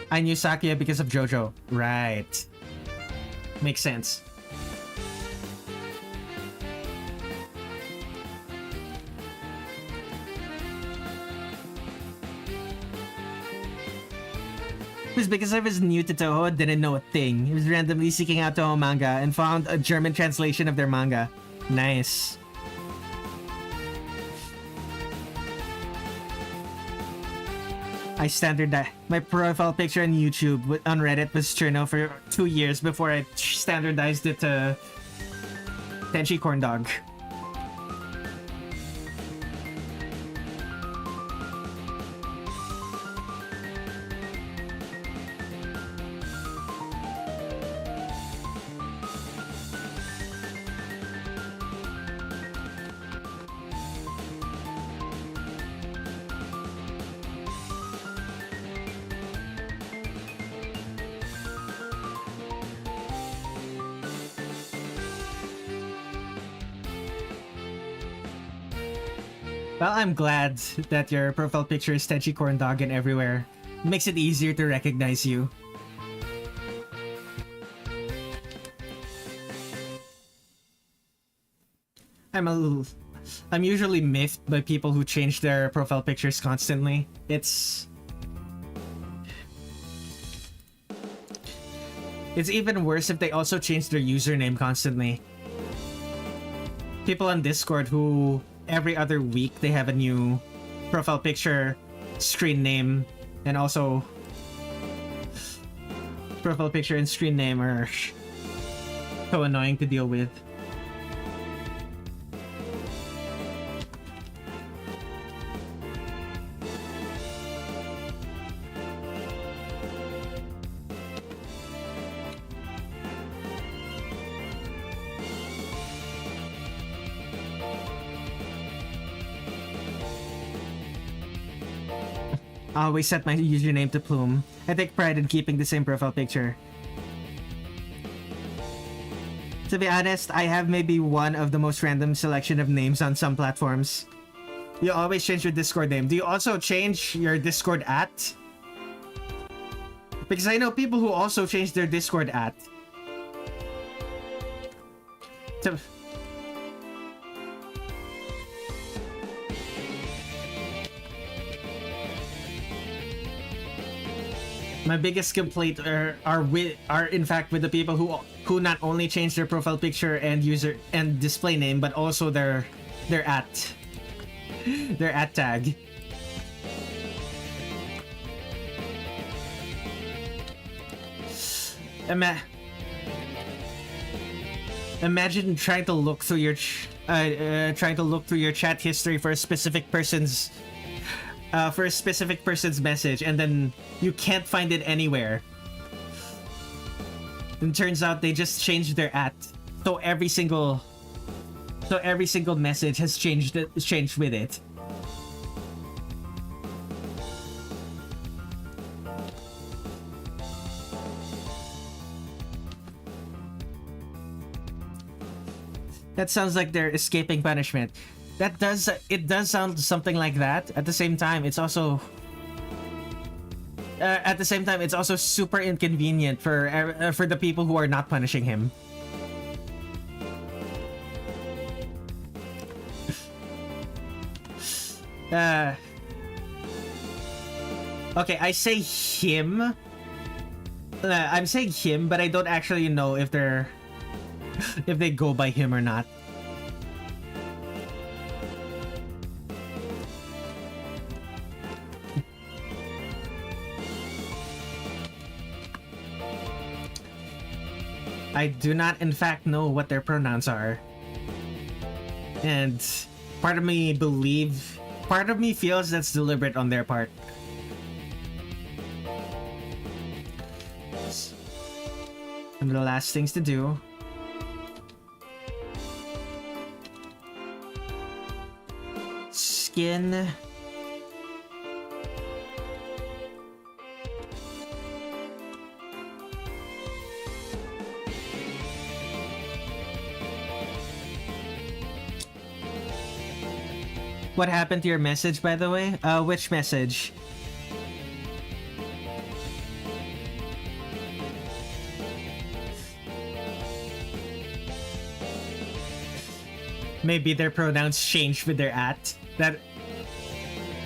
I knew Sakuya because of JoJo. Right. Makes sense. It was because I was new to Touhou and didn't know a thing. He was randomly seeking out Touhou manga and found a German translation of their manga. Nice. I standardized my profile picture on YouTube on Reddit was Cherno for 2 years before I standardized it to Tenshi Corn Dog. Well, I'm glad that your profile picture is Tenshi Corn Dog and everywhere. It makes it easier to recognize you. I'm usually miffed by people who change their profile pictures constantly. It's even worse if they also change their username constantly. People on Discord who every other week they have a new profile picture, screen name, and also profile picture and screen name are so annoying to deal with. I always set my username to Plume. I take pride in keeping the same profile picture. To be honest, I have maybe one of the most random selection of names on some platforms. You always change your Discord name. Do you also change your Discord @? Because I know people who also change their Discord @. My biggest complaint are in fact with the people who not only change their profile picture and user and display name, but also their @ tag. Imagine trying to look through your chat history for a specific person's message, and then you can't find it anywhere. And turns out they just changed their @, so every single message has changed with it. That sounds like they're escaping punishment. It does sound something like that. At the same time, it's also super inconvenient for the people who are not punishing him. Okay, I say him. I'm saying him, but I don't actually know if they go by him or not. I do not, in fact, know what their pronouns are. And part of me feels that's deliberate on their part. One of the last things to do. Skin. What happened to your message, by the way? Which message? Maybe their pronouns changed with their @. That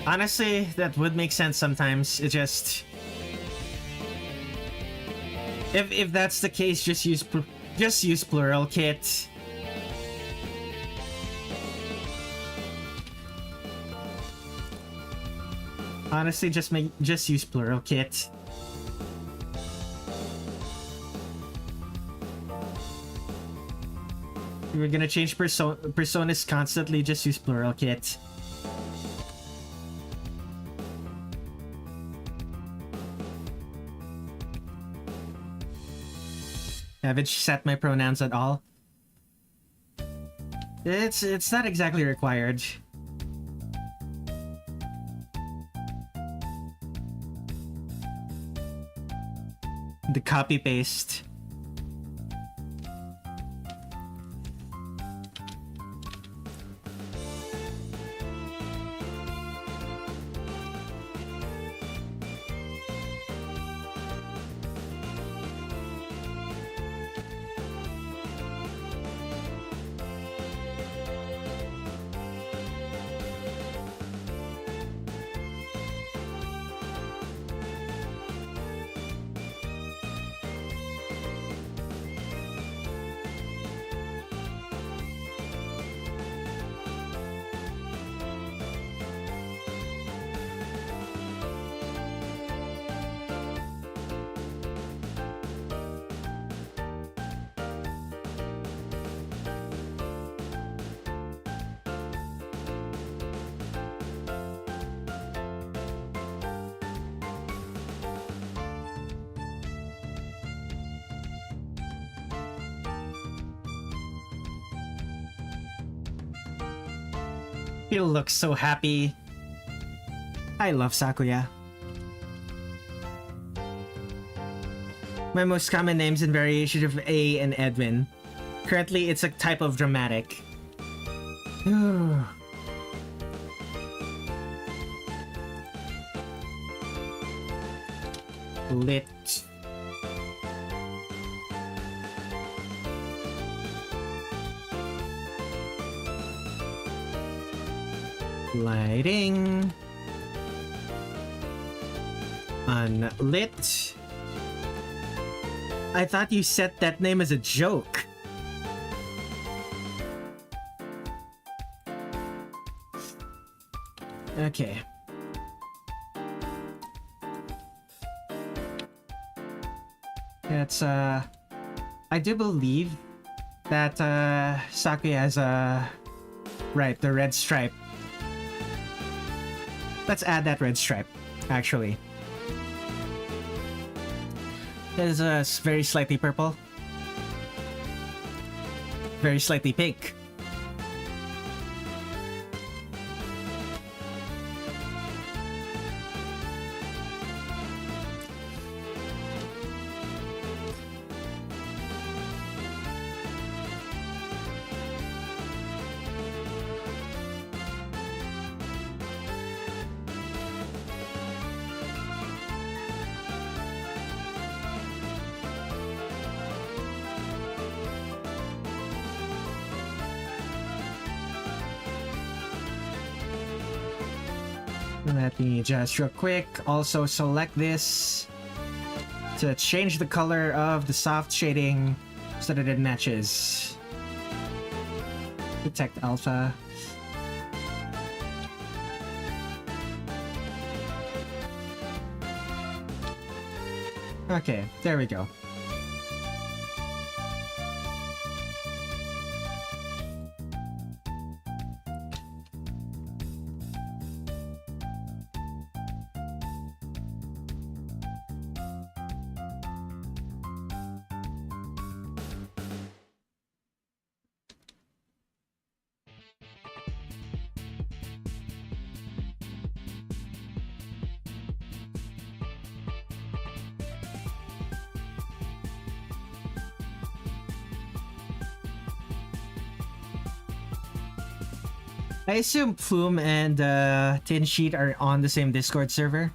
honestly, that would make sense sometimes. It just if that's the case, just use plural, Kit. Honestly, just use plural kit. If we're gonna change personas constantly, just use plural kit. Haven't set my pronouns at all. It's not exactly required. The copy paste. He looks so happy. I love Sakuya. My most common names and variation of A and Edwin. Currently, it's a type of dramatic. Lit. Lighting. Unlit. I thought you set that name as a joke. Okay. That's I do believe that Sakuya has right, the red stripe. Let's add that red stripe, actually. It is very slightly purple. Very slightly pink. Let me just real quick also select this to change the color of the soft shading so that it matches. Detect alpha. Okay, there we go. I assume Plume and Tenshi are on the same Discord server.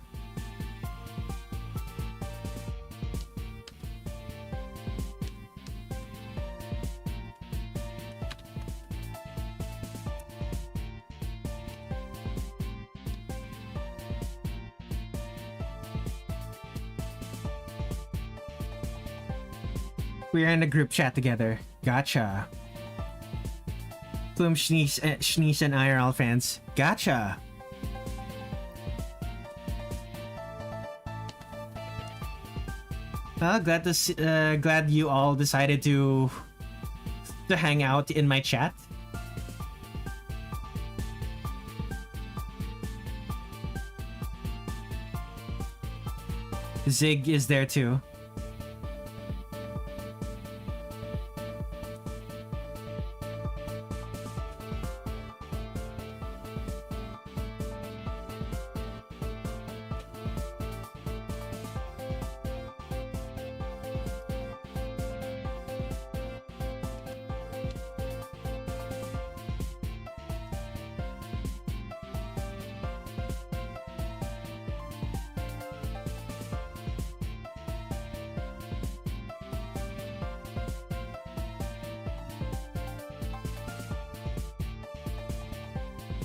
We're in a group chat together. Gotcha. Plume, Shnice, and I are all fans. Gotcha. Glad you all decided to hang out in my chat. Zig is there too.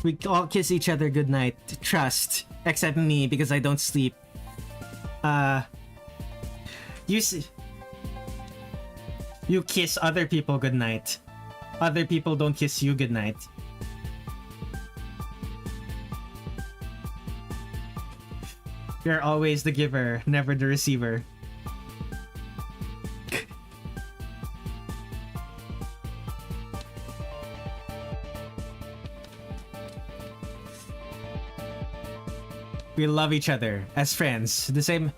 We all kiss each other goodnight. Trust. Except me, because I don't sleep. You kiss other people goodnight. Other people don't kiss you goodnight. You're always the giver, never the receiver. We love each other as friends. The same.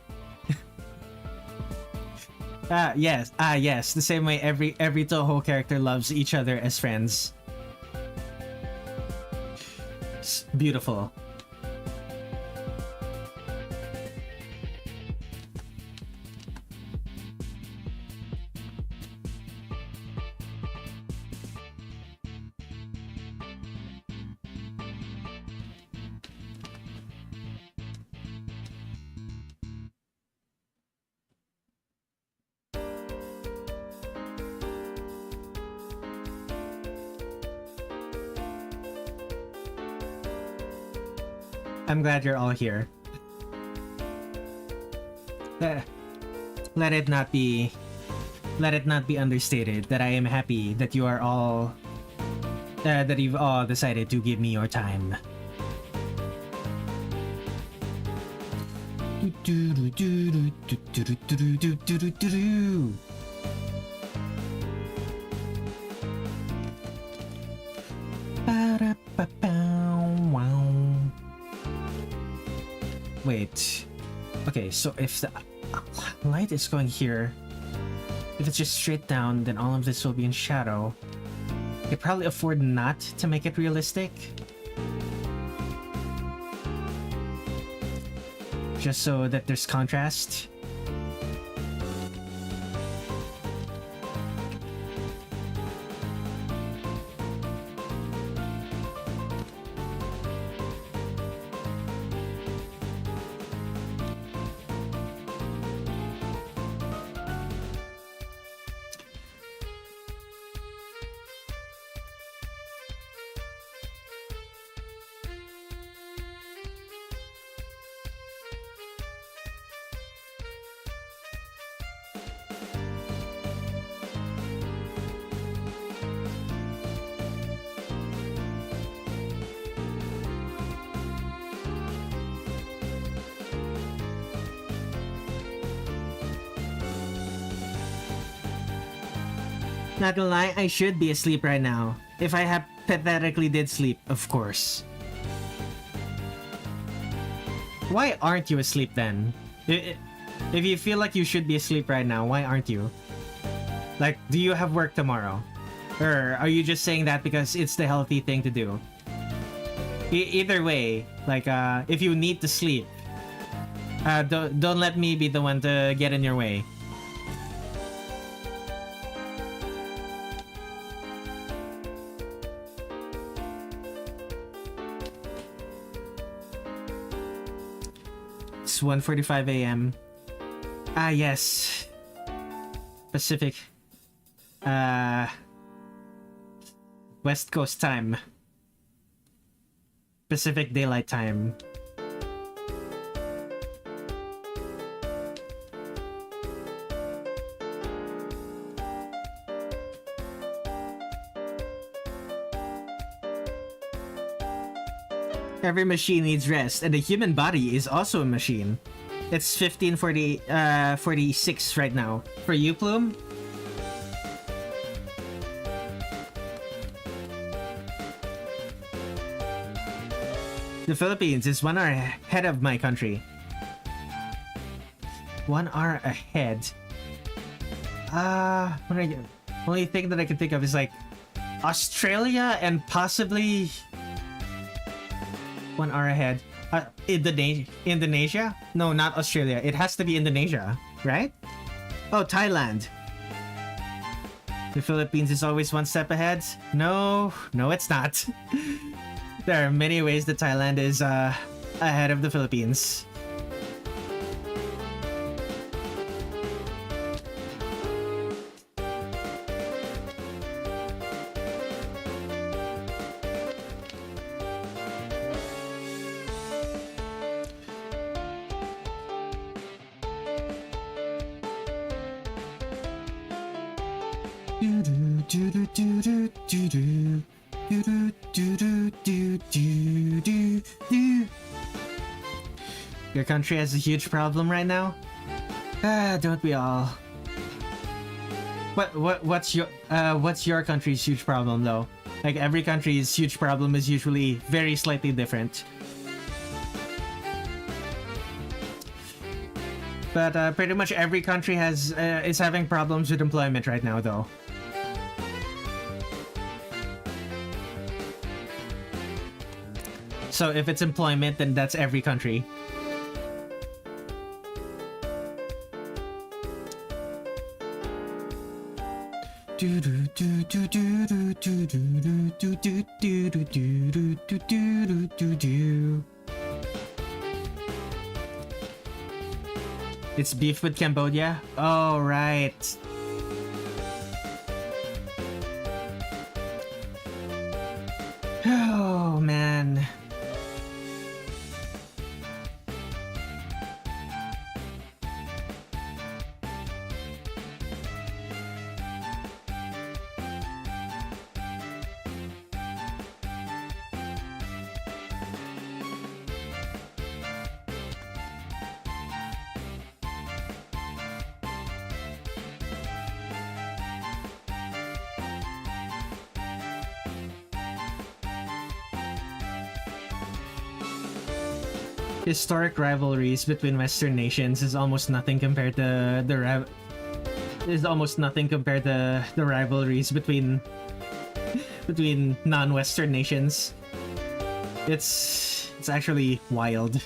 Yes. Yes. The same way every Touhou character loves each other as friends. It's beautiful. I'm glad you're all here. Let it not be understated that I am happy that you are all that you've all decided to give me your time. Wait. Okay, so if the light is going here, if it's just straight down, then all of this will be in shadow. I could probably afford not to make it realistic. Just so that there's contrast. Not gonna lie, I should be asleep right now. If I hypothetically did sleep, of course. Why aren't you asleep then? If you feel like you should be asleep right now, why aren't you? Like, do you have work tomorrow? Or are you just saying that because it's the healthy thing to do? Either way, like, if you need to sleep, don't let me be the one to get in your way. It's 1:45 a.m. Ah, yes. Pacific. West Coast time. Pacific Daylight Time. Every machine needs rest, and the human body is also a machine. It's 15:46 right now. For you, Plume? The Philippines is 1 hour ahead of my country. 1 hour ahead. Only thing that I can think of is like Australia and possibly 1 hour ahead. Indonesia? No, not Australia. It has to be Indonesia, right? Oh, Thailand. The Philippines is always 1 step ahead. No, it's not. There are many ways that Thailand is ahead of the Philippines. Your country has a huge problem right now? Don't we all? What's your country's huge problem though? Like every country's huge problem is usually very slightly different. But pretty much every country is having problems with employment right now though. So if it's employment, then that's every country. It's beef with Cambodia? Oh, right. Oh, man. Historic rivalries between Western nations is almost nothing compared to the rivalries between non-Western nations. It's actually wild.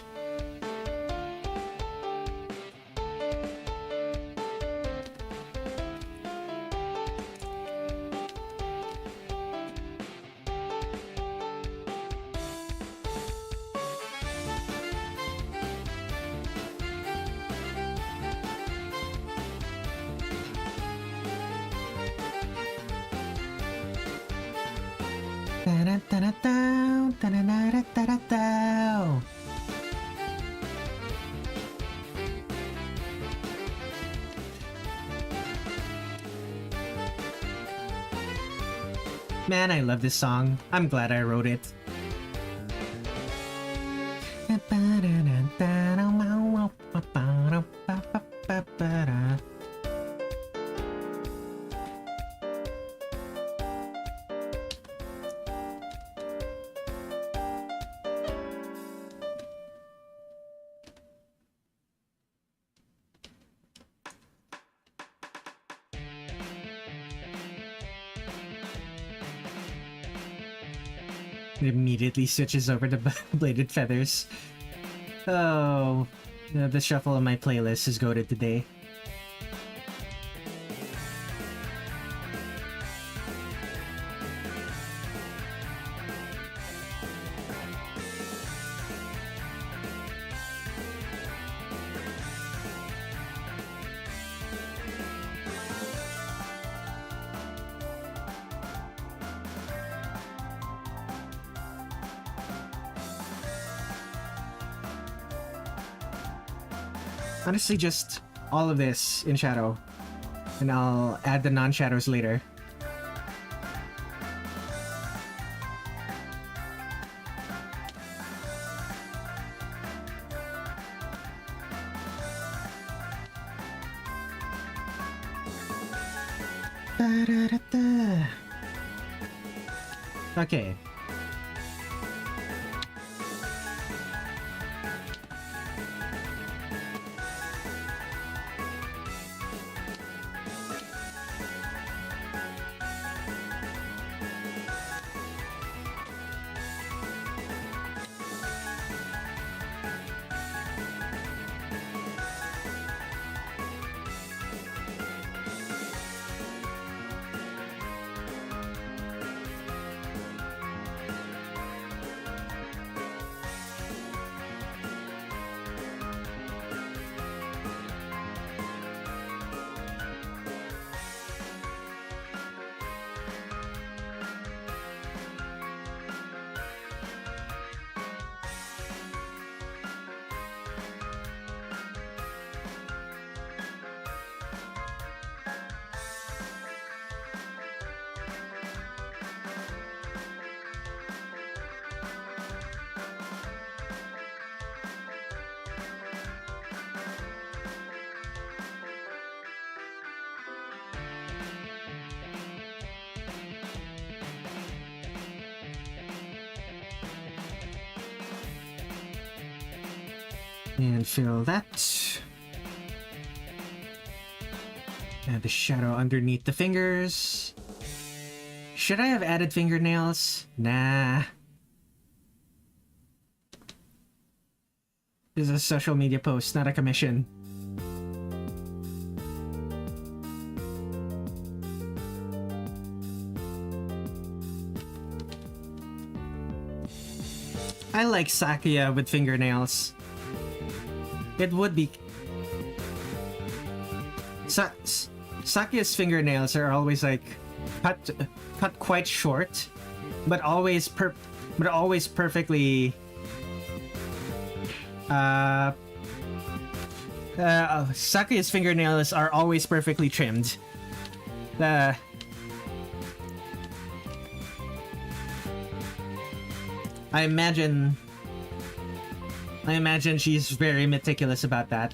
Man, I love this song. I'm glad I wrote it. It immediately switches over to bladed feathers. Oh, the shuffle of my playlist is goated today. Honestly, just all of this in shadow, and I'll add the non-shadows later. Da-da-da-da. Okay. And fill that. Add the shadow underneath the fingers. Should I have added fingernails? Nah. This is a social media post, not a commission. I like Sakuya with fingernails. It would be... Sakuya's fingernails are always like cut quite short, but always perfectly Sakuya's fingernails are always perfectly trimmed. I imagine she's very meticulous about that.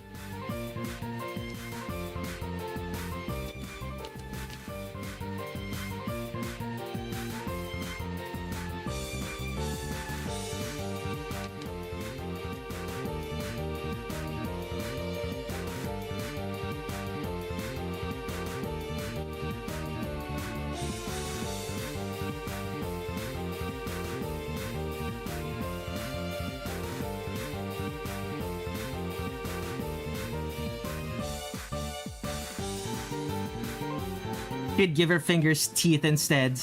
She'd give her fingers teeth instead.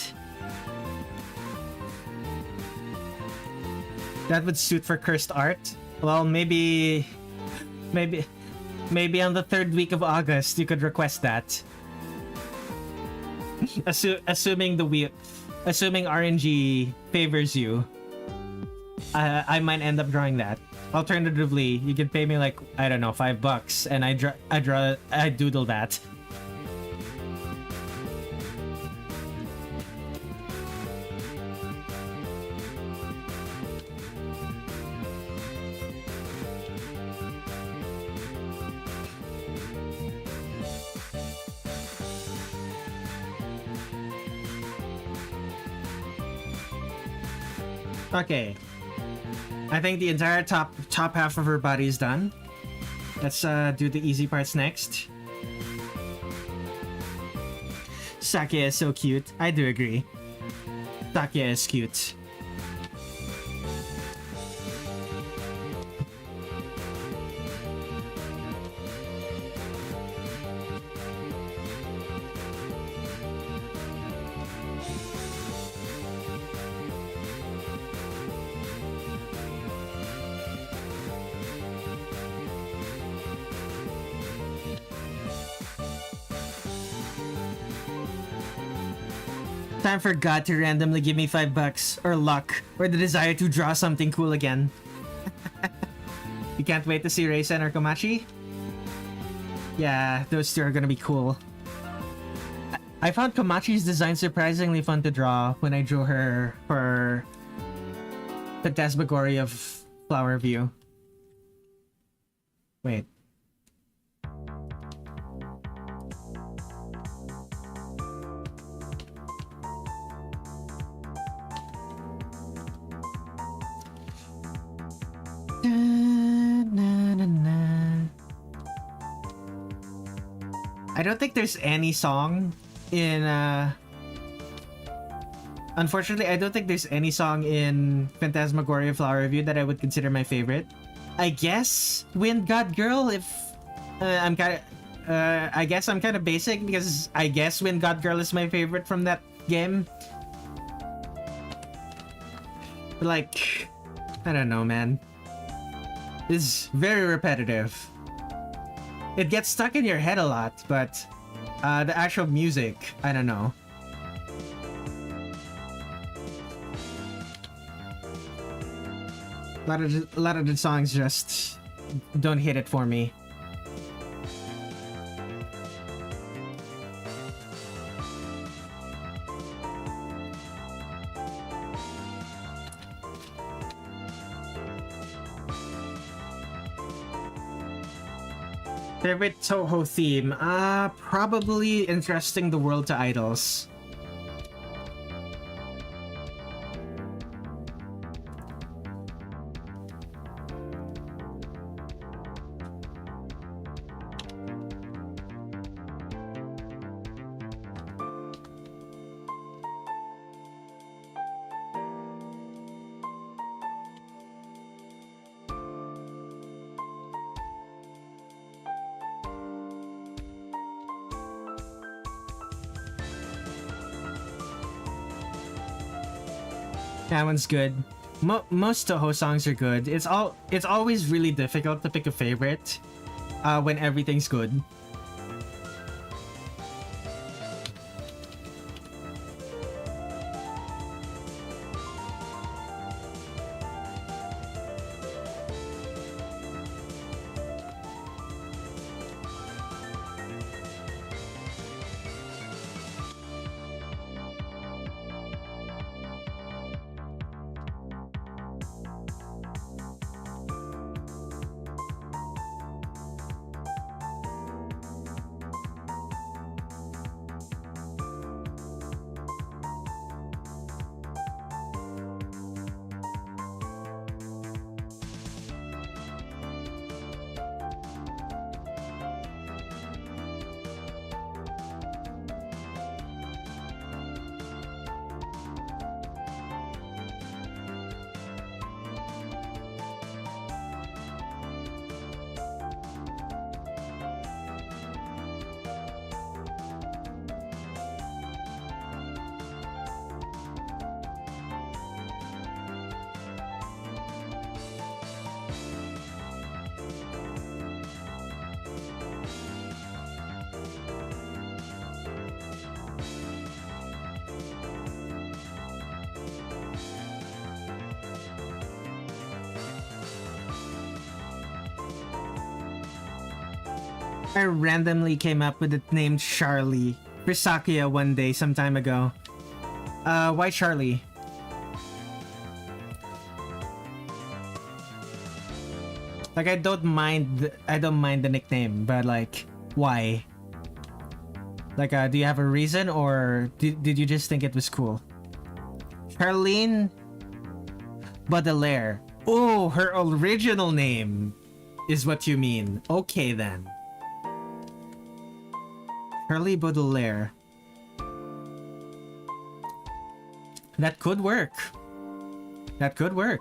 That would suit for cursed art. Well, maybe on the third week of August you could request that. Assuming RNG favors you, I might end up drawing that. Alternatively, you could pay me like, I don't know, $5, and I doodle that. Okay, I think the entire top half of her body is done. Let's do the easy parts next. Sakuya is so cute. I do agree. Sakuya is cute. Time for God to randomly give me $5, or luck, or the desire to draw something cool again. You can't wait to see Reisen or Komachi? Yeah, those two are gonna be cool. I found Komachi's design surprisingly fun to draw when I drew her for Phantasmagoria of Flower View. Wait. I don't think there's any song in unfortunately, I don't think there's any song in Phantasmagoria Flower Review that I would consider my favorite. I guess Wind God Girl if I'm kind of I guess I'm kind of basic because I guess Wind God Girl is my favorite from that game. But like, I don't know, man. It's very repetitive. It gets stuck in your head a lot, but the actual music, I don't know. A lot of the songs just don't hit it for me. Favorite Touhou theme? Probably Entrusting the World to Idols. That one's good. Most Touhou songs are good. It's always really difficult to pick a favorite when everything's good. I randomly came up with the name Charlie for Sakuya one day some time ago. Why Charlie? Like I don't mind the nickname, but like why? Like do you have a reason or did you just think it was cool? Charlene Baudelaire. Oh, her original name is what you mean. Okay then. Charlie Baudelaire. That could work. That could work.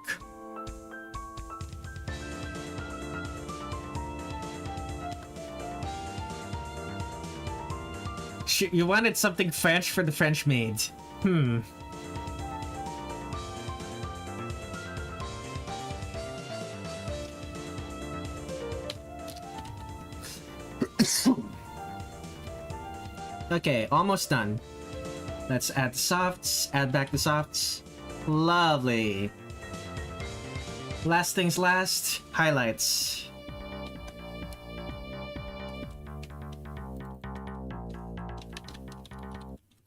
You wanted something French for the French maid. Okay, almost done. Let's add the softs, add back the softs. Lovely. Last things last, highlights.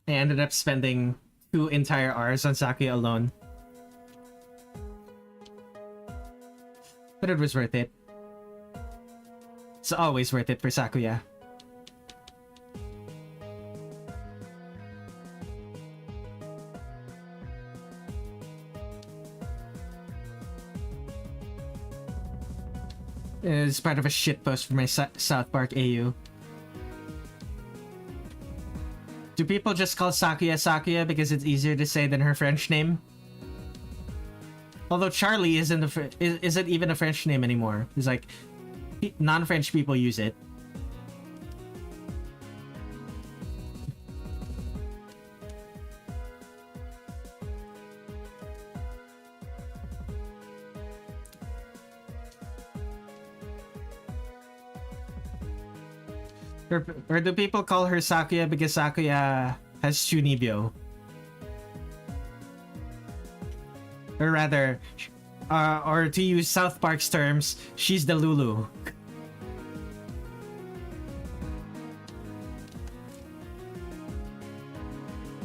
I ended up spending 2 entire hours on Sakuya alone. But it was worth it. It's always worth it for Sakuya. It's part of a shitpost for my South Park AU. Do people just call Sakuya Sakuya because it's easier to say than her French name? Although Charlie isn't even a French name anymore. It's like non-French people use it. Or do people call her Sakuya because Sakuya has Chunibyo? Or rather, or to use South Park's terms, she's the Lulu.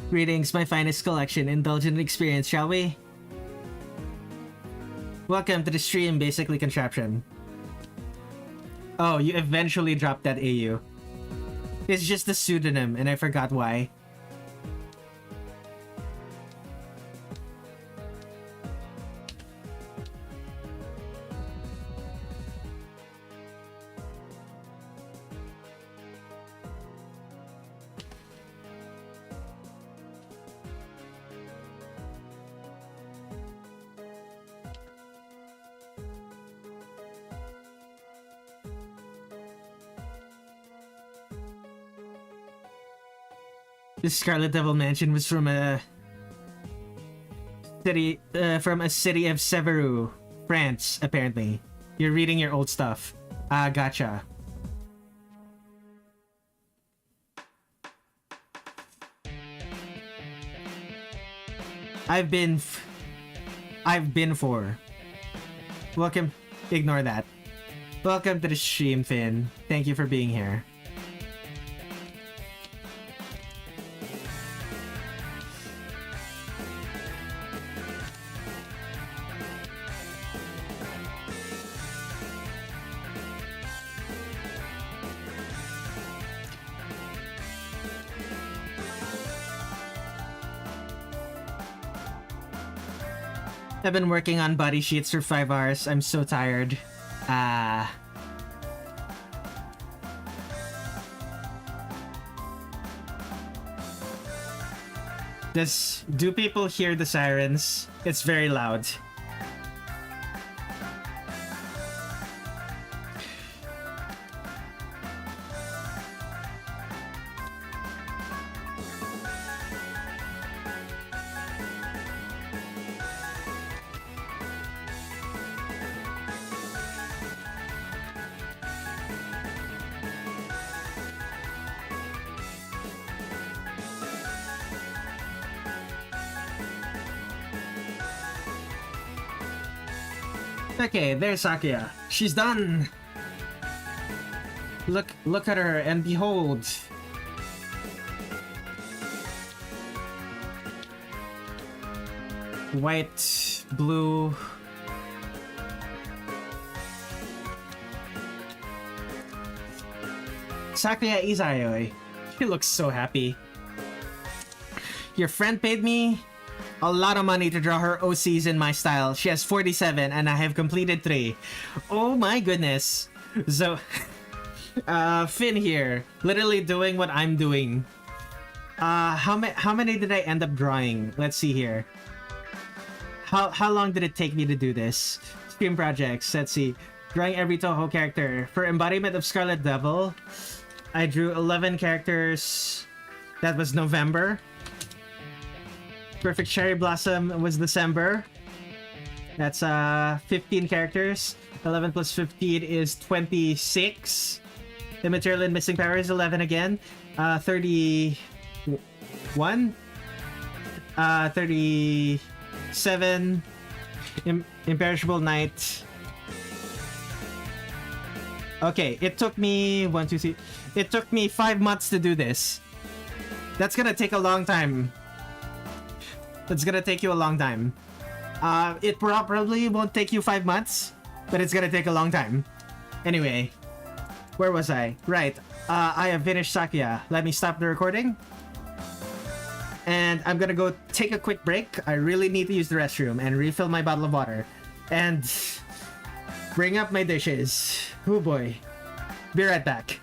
Greetings, my finest collection. Indulge in an experience, shall we? Welcome to the stream, basically contraption. Oh, you eventually dropped that AU. It's just a pseudonym, and I forgot why. The Scarlet Devil Mansion was from a city of Severu, France, apparently. You're reading your old stuff. Ah, gotcha. I've been for. Welcome. Ignore that. Welcome to the stream, Finn. Thank you for being here. I've been working on body sheets for 5 hours. I'm so tired. Do people hear the sirens? It's very loud. Okay, there's Sakuya. She's done. Look at her and behold. White, blue. Sakuya Izayoi. She looks so happy. Your friend paid me a lot of money to draw her OCs in my style. She has 47 and I have completed 3. Oh my goodness. So, Finn here, literally doing what I'm doing. How many did I end up drawing? Let's see here. How long did it take me to do this? Stream projects, let's see. Drawing every Touhou character. For embodiment of Scarlet Devil, I drew 11 characters. That was November. Perfect Cherry Blossom was December. That's 15 characters. 11 plus 15 is 26. Immaterial and Missing Power is 11 again. 31. 37. Imperishable Night. Okay, it took me 1, 2, 3. It took me 5 months to do this. That's gonna take a long time. That's gonna take you a long time. It probably won't take you 5 months, but it's gonna take a long time. Anyway, where was I? Right, I have finished Sakuya. Let me stop the recording. And I'm gonna go take a quick break. I really need to use the restroom and refill my bottle of water. And bring up my dishes. Oh boy. Be right back.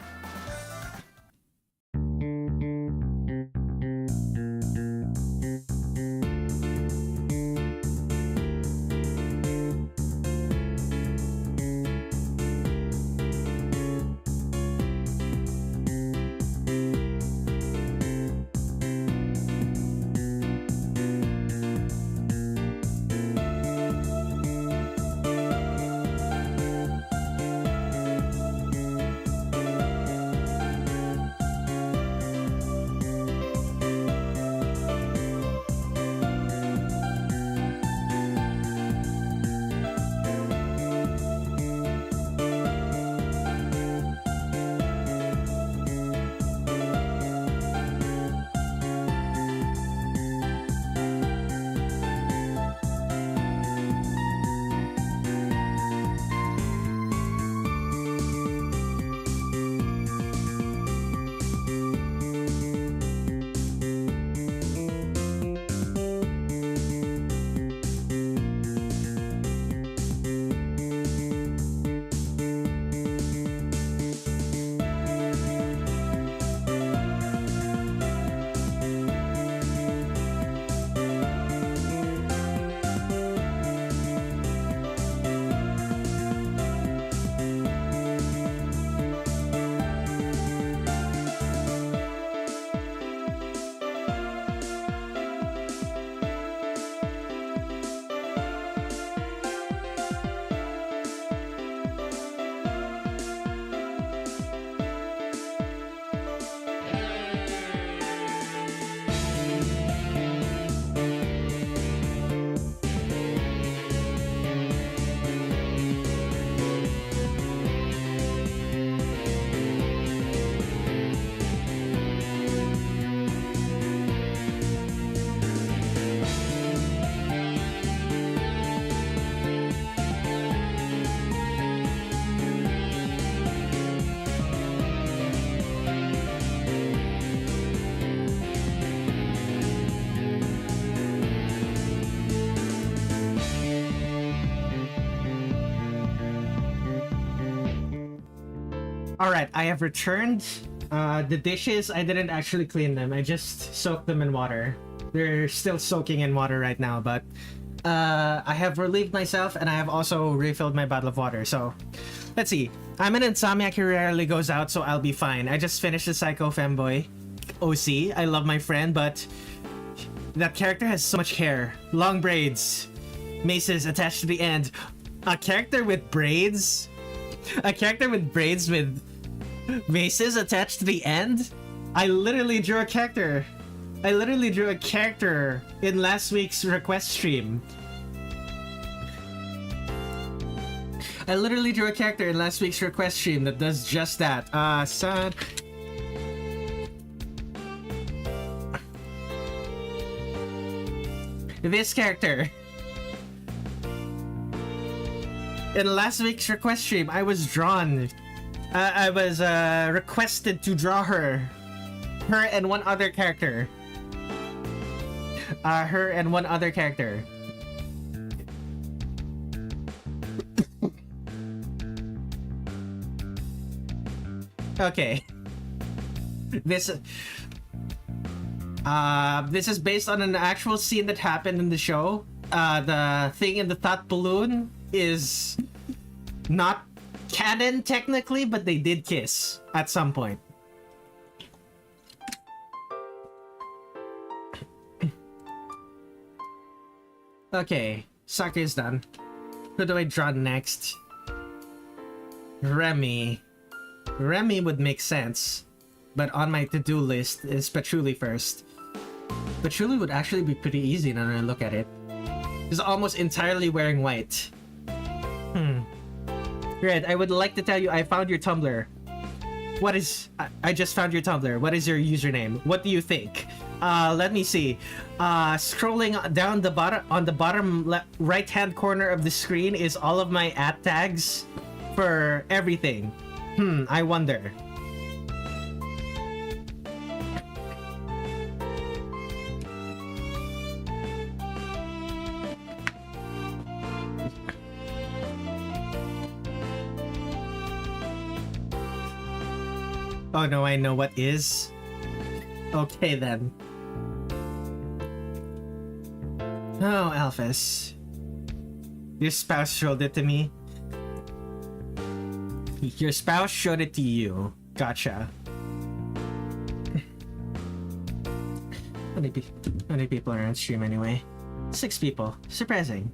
Alright, I have returned. The dishes, I didn't actually clean them. I just soaked them in water. They're still soaking in water right now, but I have relieved myself and I have also refilled my bottle of water. So, let's see. I'm an insomniac who rarely goes out, so I'll be fine. I just finished the Psycho Femboy OC. I love my friend, but that character has so much hair. Long braids. Maces attached to the end. A character with braids? A character with braids with maces attached to the end? I literally drew a character. I literally drew a character in last week's request stream. I literally drew a character in last week's request stream that does just that. Sad. This character. In last week's request stream, I was drawn. I was requested to draw her. Her and one other character. Her and one other character. Okay. This is based on an actual scene that happened in the show. The thing in the thought balloon is not canon technically, but they did kiss at some point. Okay, Sake is done. Who do I draw next? Remy. Remy would make sense, but on my to-do list is Patchouli first. Patchouli would actually be pretty easy now that I look at it. He's almost entirely wearing white. Red, I would like to tell you I found your Tumblr. What is... I just found your Tumblr. What is your username? What do you think? Let me see. Scrolling down the bottom... On the bottom right-hand corner of the screen is all of my @ tags for everything. I wonder. Oh no, I know what is. Okay then. Oh, Alphys. Your spouse showed it to me. Your spouse showed it to you. Gotcha. How many people are on stream anyway? 6 people. Surprising.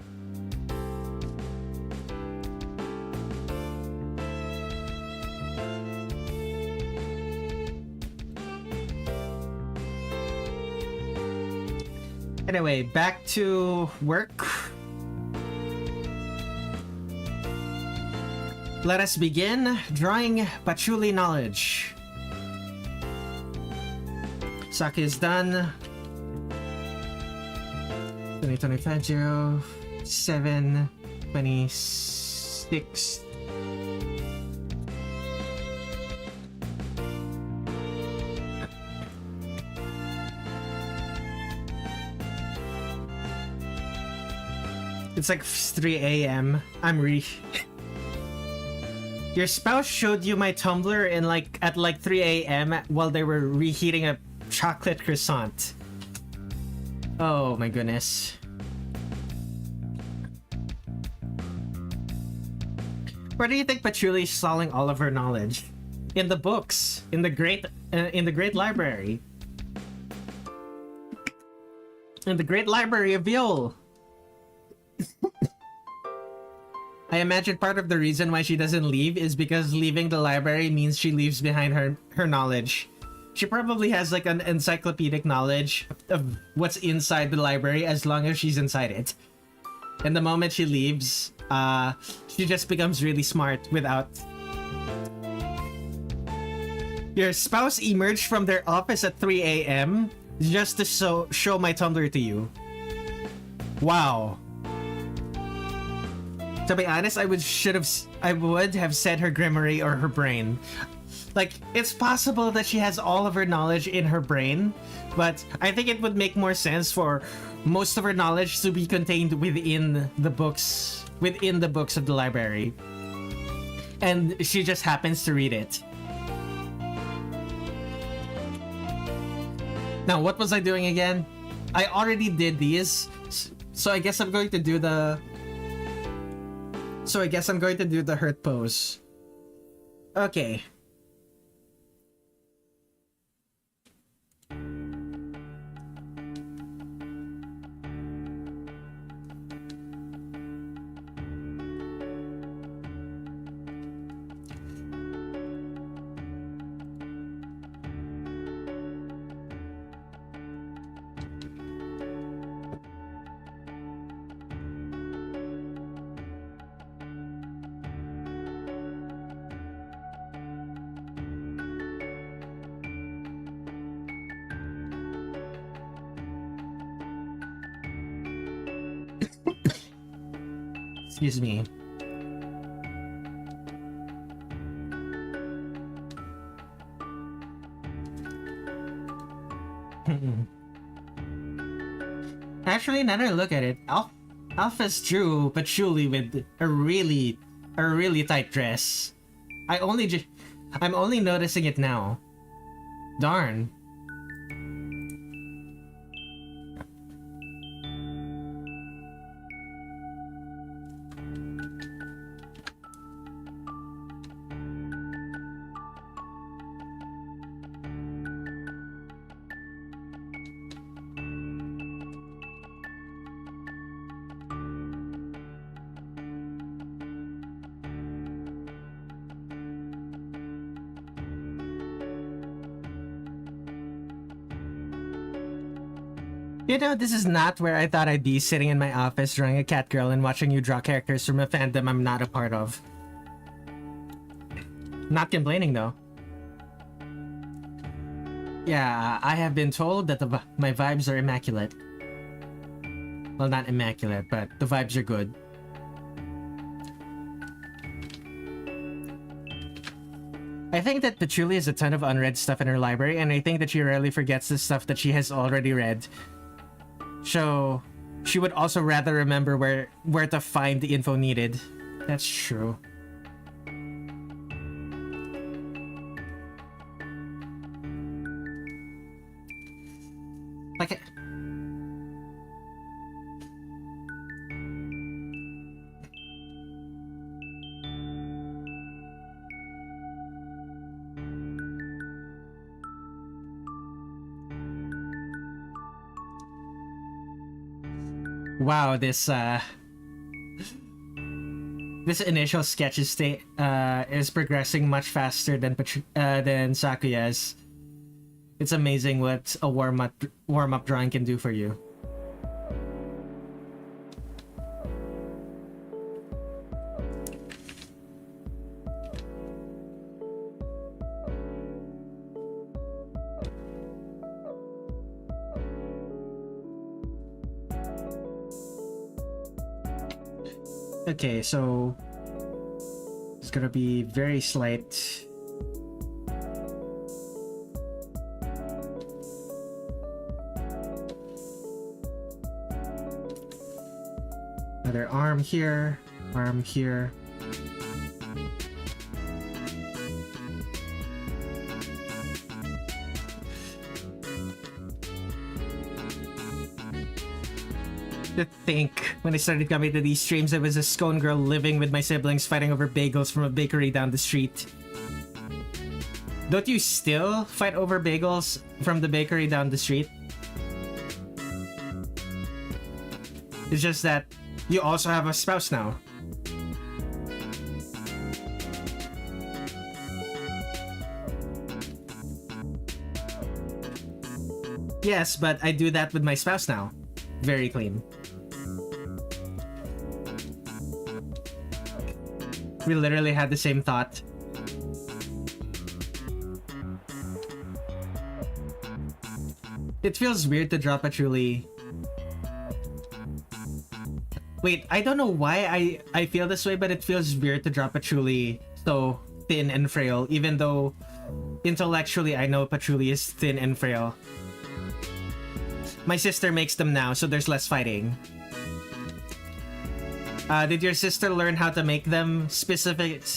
Anyway, back to work. Let us begin drawing Patchouli Knowledge. Sake is done. 2025 07 26. It's like 3 a.m. Your spouse showed you my Tumblr in at 3 a.m. while they were reheating a chocolate croissant. Oh my goodness. Where do you think Patchouli is stalling all of her knowledge? In the books, in the great library. In the great library of Viol. I imagine part of the reason why she doesn't leave is because leaving the library means she leaves behind her knowledge. She probably has like an encyclopedic knowledge of what's inside the library as long as she's inside it. And the moment she leaves, she just becomes really smart without... Your spouse emerged from their office at 3 a.m. just to show my Tumblr to you. Wow. To be honest, I would have said her grimoire or her brain. Like, it's possible that she has all of her knowledge in her brain, but I think it would make more sense for most of her knowledge to be contained within the books of the library. And she just happens to read it. Now, what was I doing again? I already did these, so I guess I'm going to do the... hurt pose. Okay. Excuse me. Actually, now that I look at it, Alphys drew Patchouli with a really tight dress. I'm only noticing it now. Darn. You know, this is not where I thought I'd be, sitting in my office drawing a cat girl and watching you draw characters from a fandom I'm not a part of. Not complaining though. Yeah, I have been told that my vibes are immaculate. Well, not immaculate, but the vibes are good. I think that Patchouli has a ton of unread stuff in her library, and I think that she rarely forgets the stuff that she has already read. So, she would also rather remember where to find the info needed. That's true. Okay. Wow, this initial sketch is progressing much faster than Sakuya's. It's amazing what a warm-up drawing can do for you. Okay, so it's gonna be very slight. Another arm here, arm here. To think, when I started coming to these streams, I was a scone girl living with my siblings fighting over bagels from a bakery down the street. Don't you still fight over bagels from the bakery down the street? It's just that you also have a spouse now. Yes, but I do that with my spouse now. Very clean. We literally had the same thought. It feels weird to drop Patchouli. Wait, I don't know why I feel this way, but it feels weird to drop Patchouli so thin and frail, even though intellectually I know Patchouli is thin and frail. My sister makes them now, so there's less fighting. Did your sister learn how to make them specifically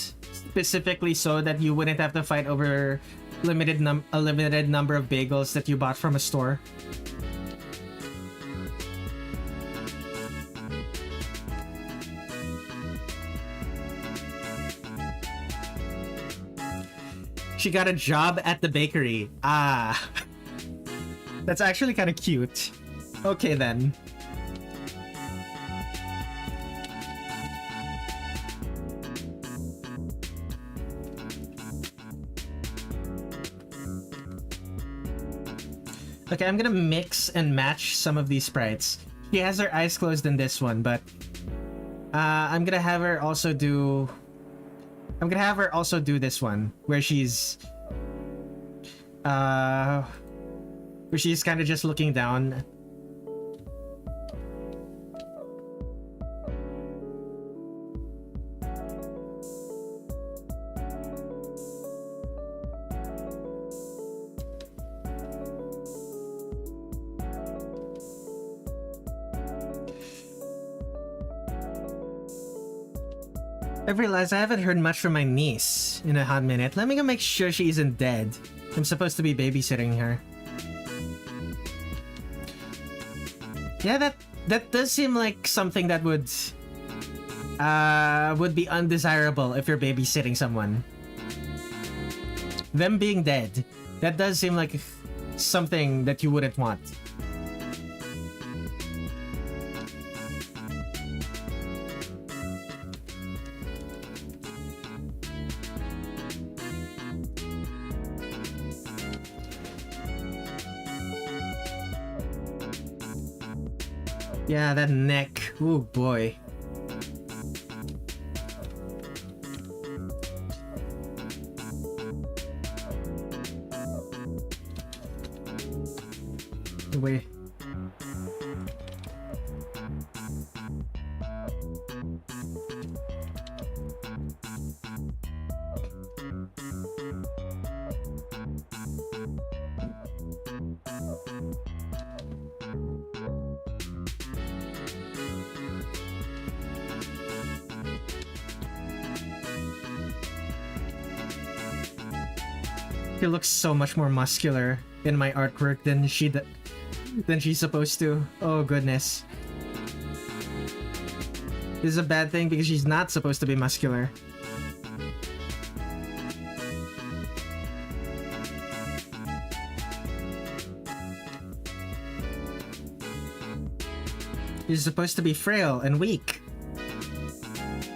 so that you wouldn't have to fight over a limited number of bagels that you bought from a store? She got a job at the bakery. Ah. That's actually kind of cute. Okay then. Okay, I'm gonna mix and match some of these sprites. She has her eyes closed in this one, but I'm gonna have her also do this one where she's kind of just looking down. I've realized I haven't heard much from my niece in a hot minute. Let me go make sure she isn't dead. I'm supposed to be babysitting her. Yeah, that does seem like something that would be undesirable if you're babysitting someone. Them being dead, that does seem like something that you wouldn't want. Yeah, that neck. Ooh, boy. Wait. She looks so much more muscular in my artwork than she than she's supposed to. Oh goodness. This is a bad thing because she's not supposed to be muscular. She's supposed to be frail and weak.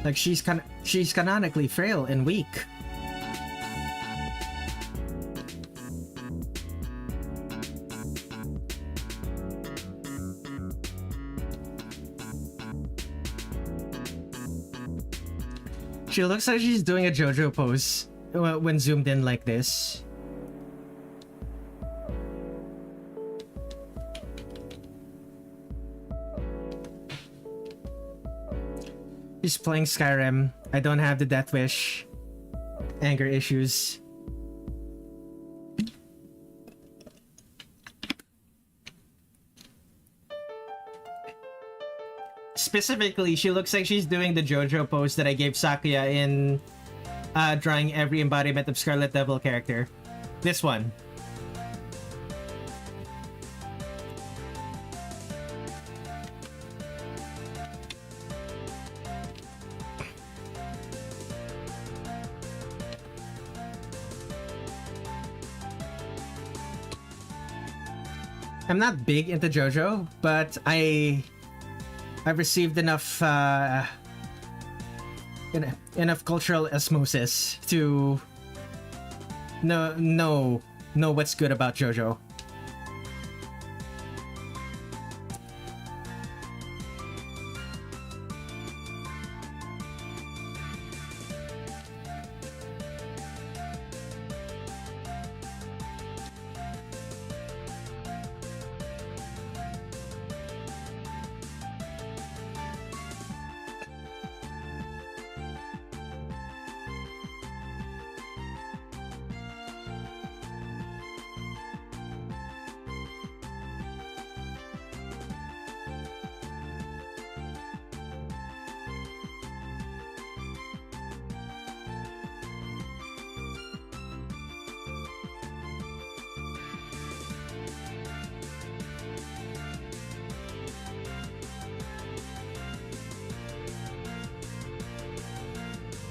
Like she's canonically frail and weak. She looks like she's doing a JoJo pose when zoomed in like this. She's playing Skyrim. I don't have the death wish. Anger issues. Specifically, she looks like she's doing the JoJo pose that I gave Sakuya in drawing every embodiment of Scarlet Devil character. This one. I'm not big into JoJo, but I've received enough enough cultural osmosis to know what's good about JoJo.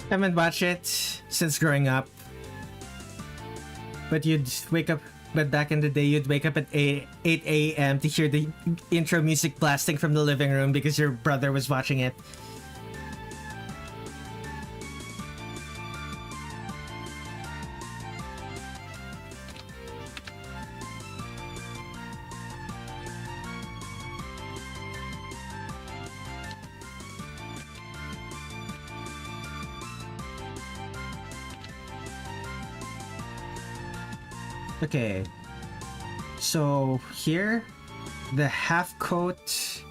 Haven't watched it since growing up. But back in the day, you'd wake up at 8 a.m. to hear the intro music blasting from the living room because your brother was watching it. Okay, so here, the half coat.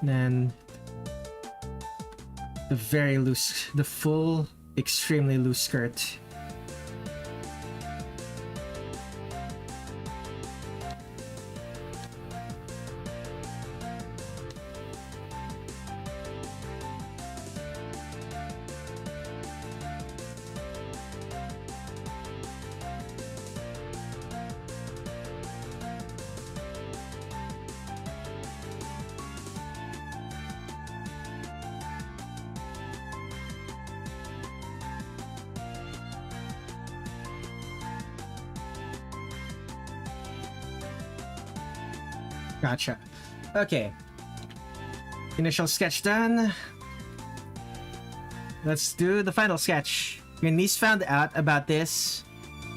Then the full, extremely loose skirt. Gotcha. Okay. Initial sketch done. Let's do the final sketch. Your niece found out about this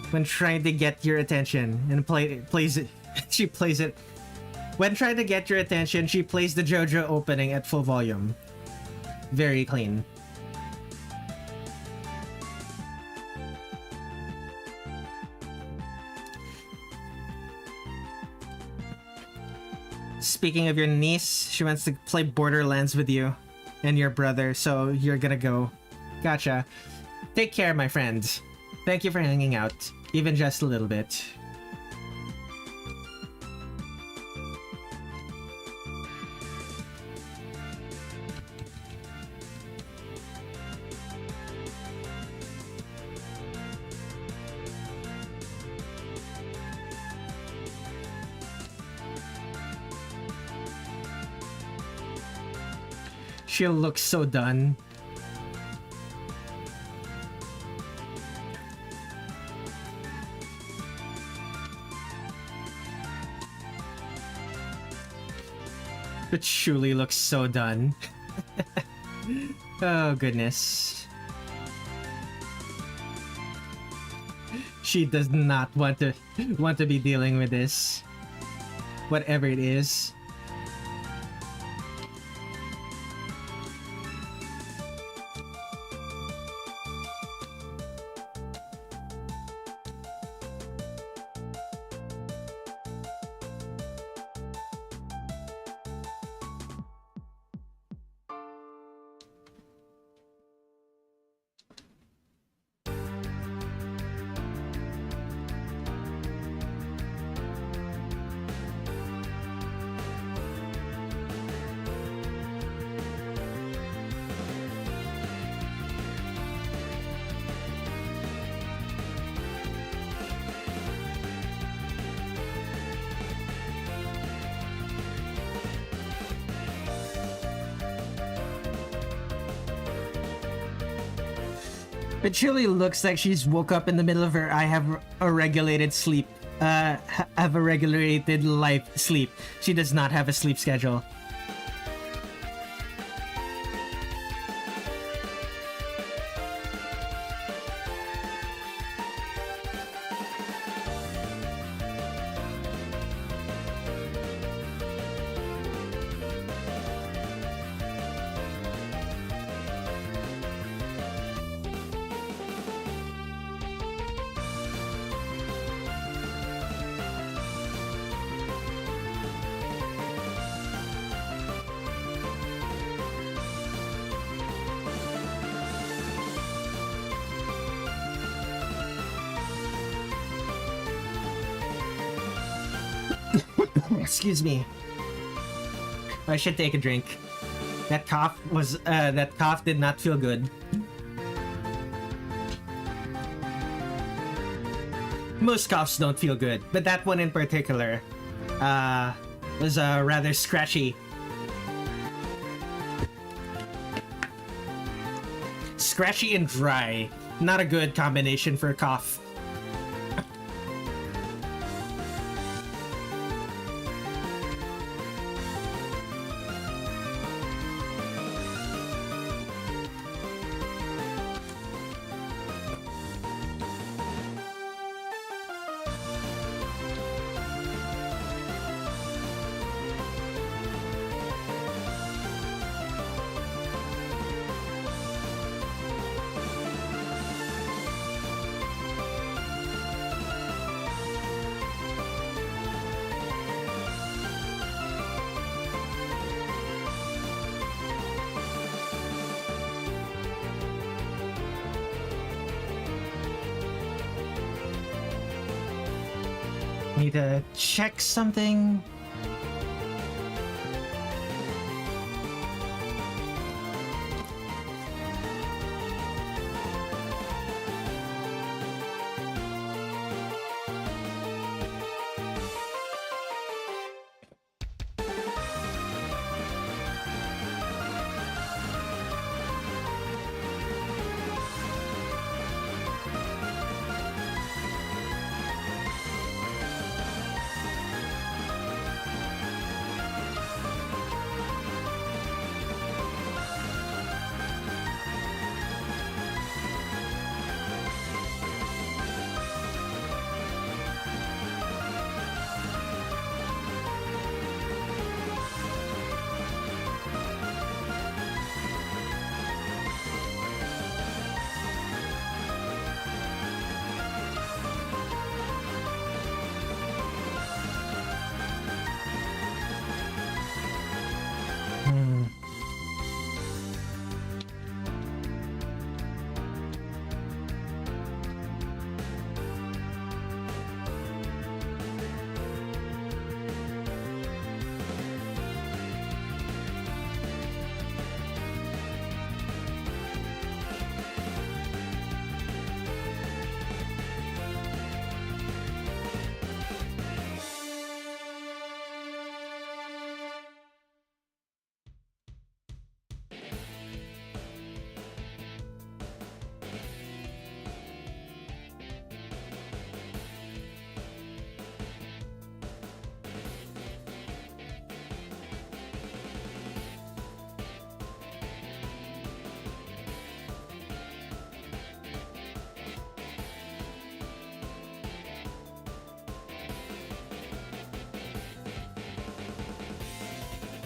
when trying to get your attention and plays it. She plays it. When trying to get your attention, she plays the JoJo opening at full volume. Very clean. Speaking of your niece, she wants to play Borderlands with you and your brother, so you're gonna go. Gotcha. Take care, my friend. Thank you for hanging out, even just a little bit. She looks so done. Patchouli looks so done. Oh goodness. She does not want to be dealing with this. Whatever it is. Patchouli looks like she's woke up in the middle of her I have a regulated sleep. Have a regulated life sleep. She does not have a sleep schedule. Excuse me. I should take a drink. That cough did not feel good. Most coughs don't feel good, but that one in particular was rather scratchy. Scratchy and dry. Not a good combination for a cough. Need to check something.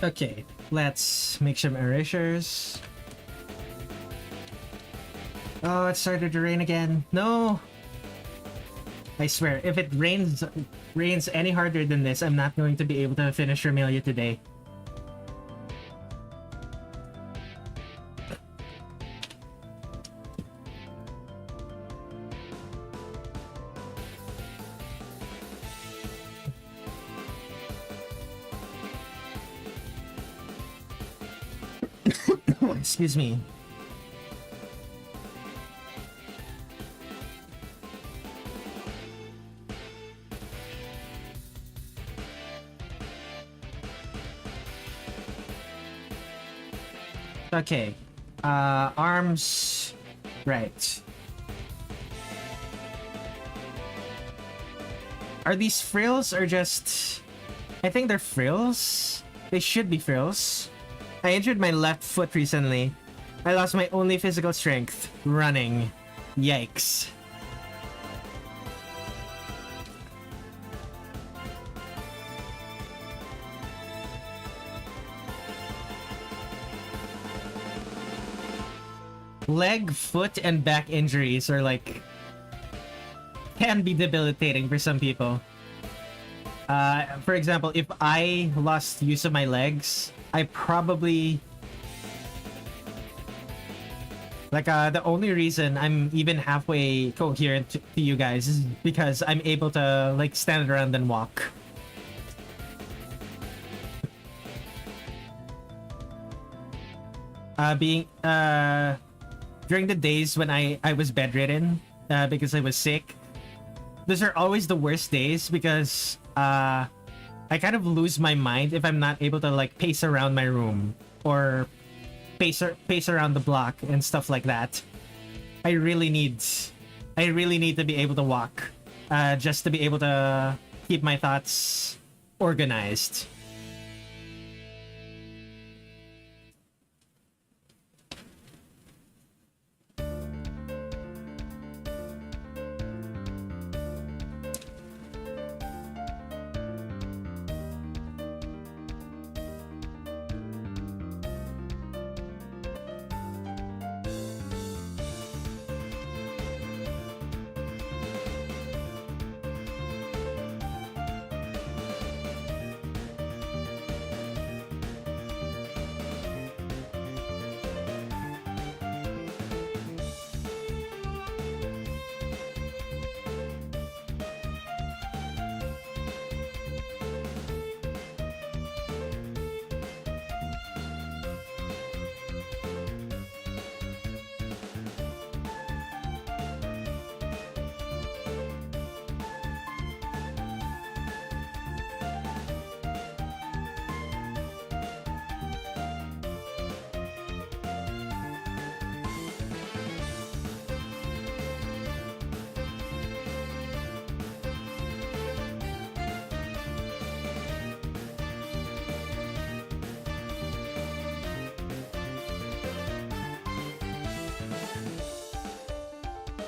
Okay, let's make some erasures. Oh, it started to rain again. No! I swear, if it rains any harder than this, I'm not going to be able to finish Remilia today. Excuse me. Okay. Arms. Right. Are these frills or just... I think they're frills. They should be frills. I injured my left foot recently. I lost my only physical strength. Running. Yikes. Leg, foot, and back injuries are like... can be debilitating for some people. For example, if I lost use of my legs, I probably... like, the only reason I'm even halfway coherent to you guys is because I'm able to, like, stand around and walk. During the days when I was bedridden, because I was sick, those are always the worst days because, I kind of lose my mind if I'm not able to, like, pace around my room or pace around the block and stuff like that. I really need to be able to walk, just to be able to keep my thoughts organized.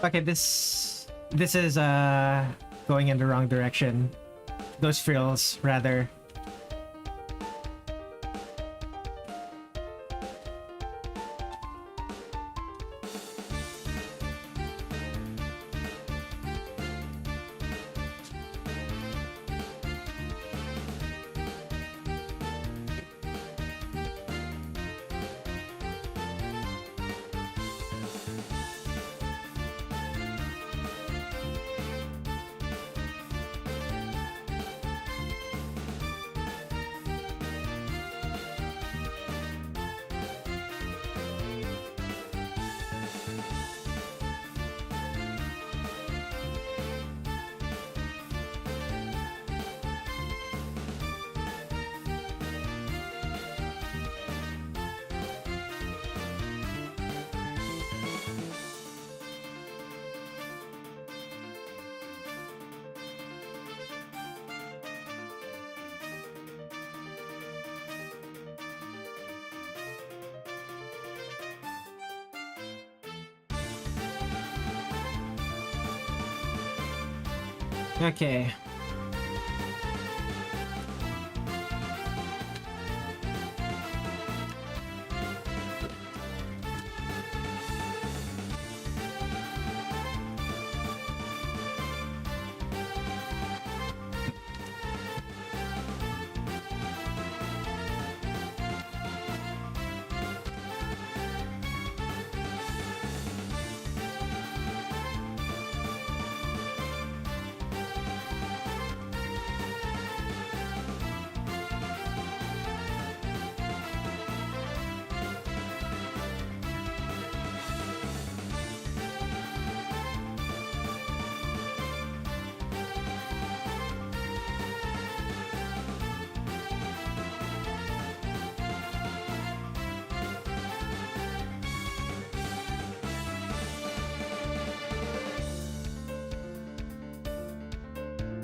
Okay, this is going in the wrong direction. Those frills, rather. Okay.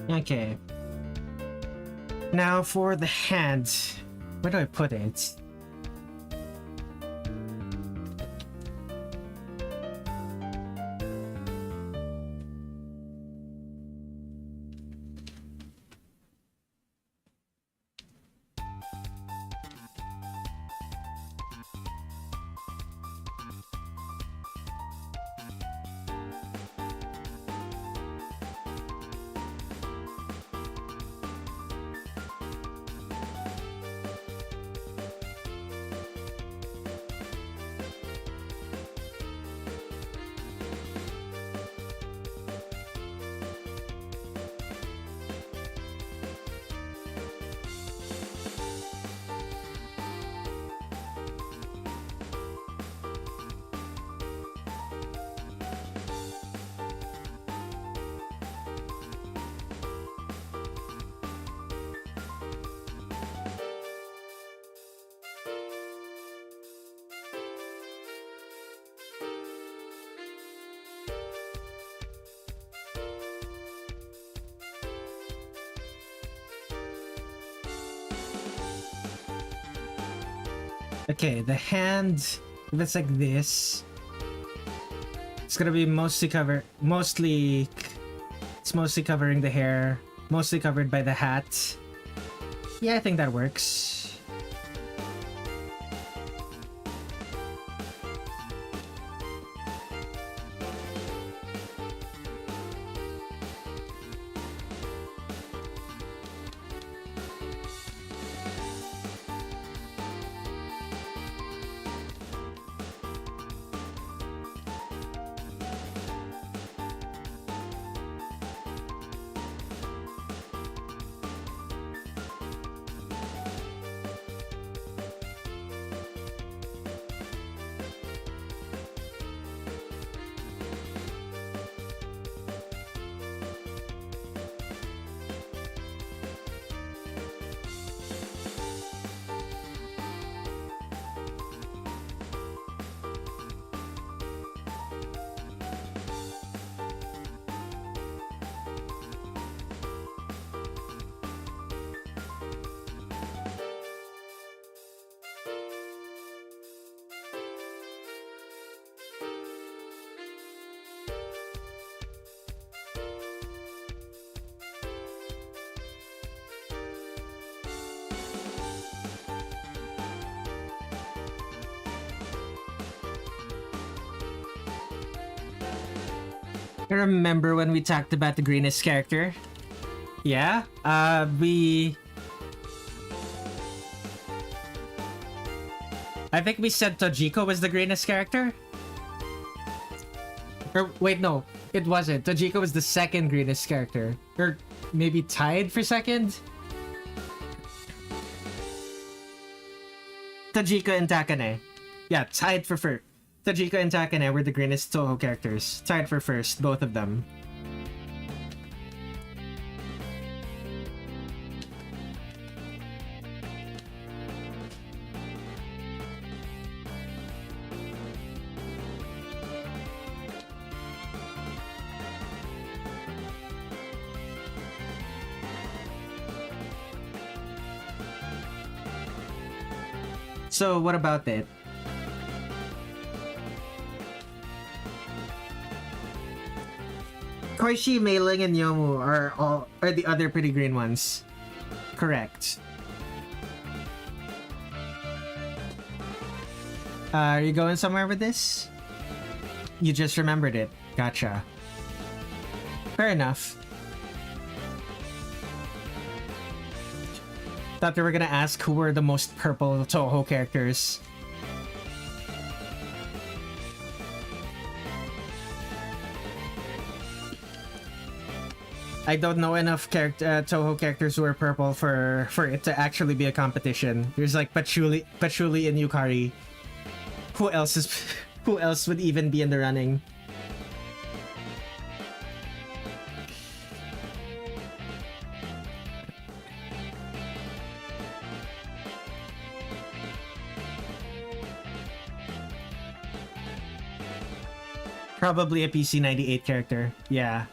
Okay. Now for the hand. Where do I put it? Okay, the hand, if it's like this, it's gonna be mostly covering the hair, mostly covered by the hat. Yeah, I think that works. I remember when we talked about the greenest character. Yeah, I think we said Tojiko was the greenest character. Or wait, no, it wasn't. Tojiko was the second greenest character. Or maybe tied for second? Tojiko and Takane. Yeah, tied for first. Tojiko and Takane were the greenest Touhou characters. Tied for first, both of them. So what about it? Koishi, Meiling, and Youmu are the other pretty green ones. Correct. Are you going somewhere with this? You just remembered it. Gotcha. Fair enough. Thought they were gonna ask who were the most purple Touhou characters. I don't know enough Touhou characters who are purple for it to actually be a competition. There's like Patchouli and Yukari. Who else would even be in the running? Probably a PC 98 character. Yeah.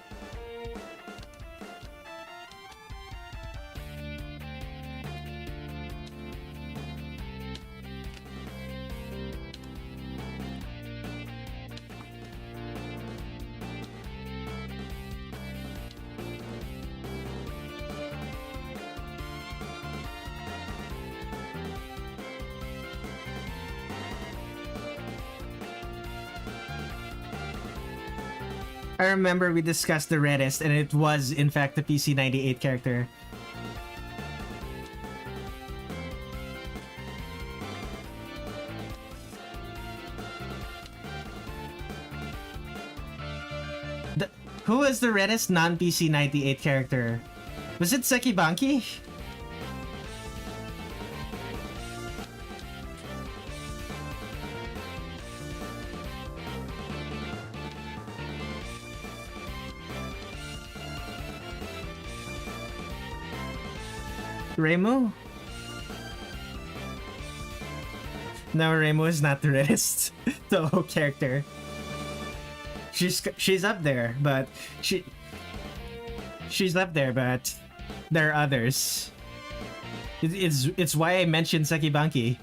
I remember we discussed the reddest, and it was in fact the PC98 character. Who was the reddest non-PC98 character? Was it Sekibanki? Reimu? No, Reimu is not the reddest Touhou character. She's up there, but she's up there, but there are others. It's why I mentioned Sekibanki.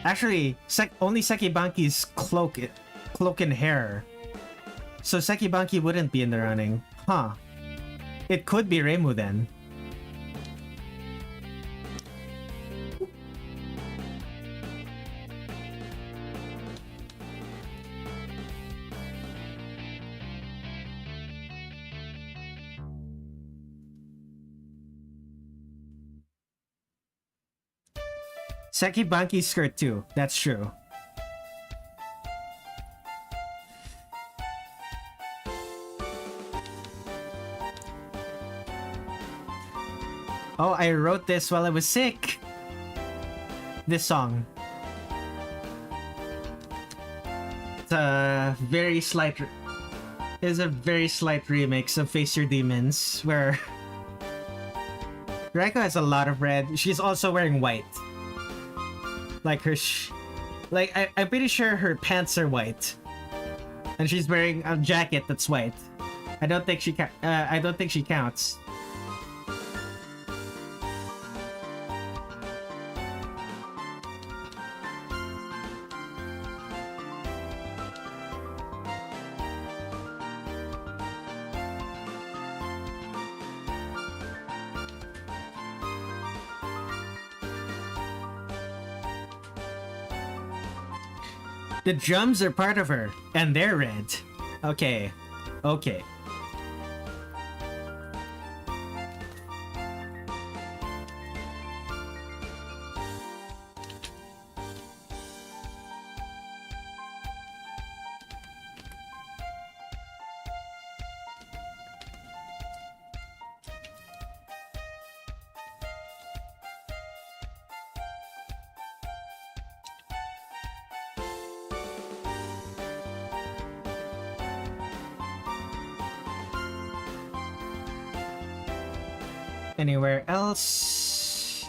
Actually, only Sekibanki's cloak and hair. So Sekibanki wouldn't be in the running. Huh. It could be Reimu then. Sekibanki's skirt too, that's true. Oh, I wrote this while I was sick. This song. It's a very slight remix of Face Your Demons, where Reiko has a lot of red. She's also wearing white. Like her I'm pretty sure her pants are white. And she's wearing a jacket that's white. I don't think she counts. The drums are part of her, and they're red. Okay. Okay. Anywhere else?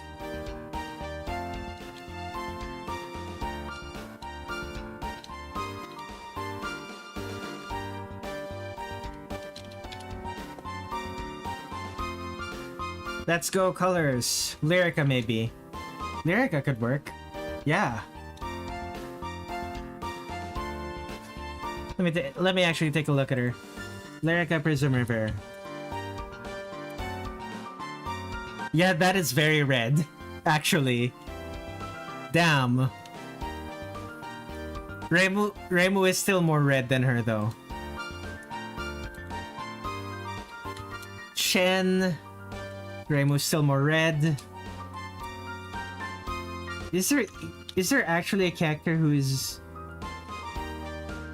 Let's go colors. Lyrica maybe. Lyrica could work. Yeah. Let me actually take a look at her. Lyrica Prism River. Yeah, that is very red, actually. Damn. Reimu is still more red than her, though. Chen. Reimu's still more red. Is there actually a character who is...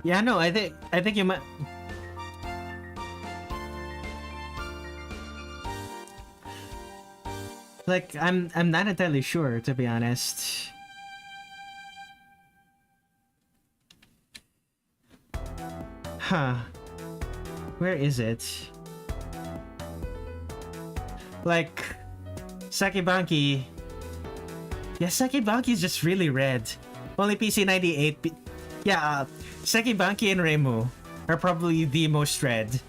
Yeah, no, I think you might... Like, I'm not entirely sure, to be honest. Huh. Where is it? Like, Sekibanki. Yeah, Sekibanki is just really red. Only PC98. Yeah, Sekibanki and Reimu are probably the most red.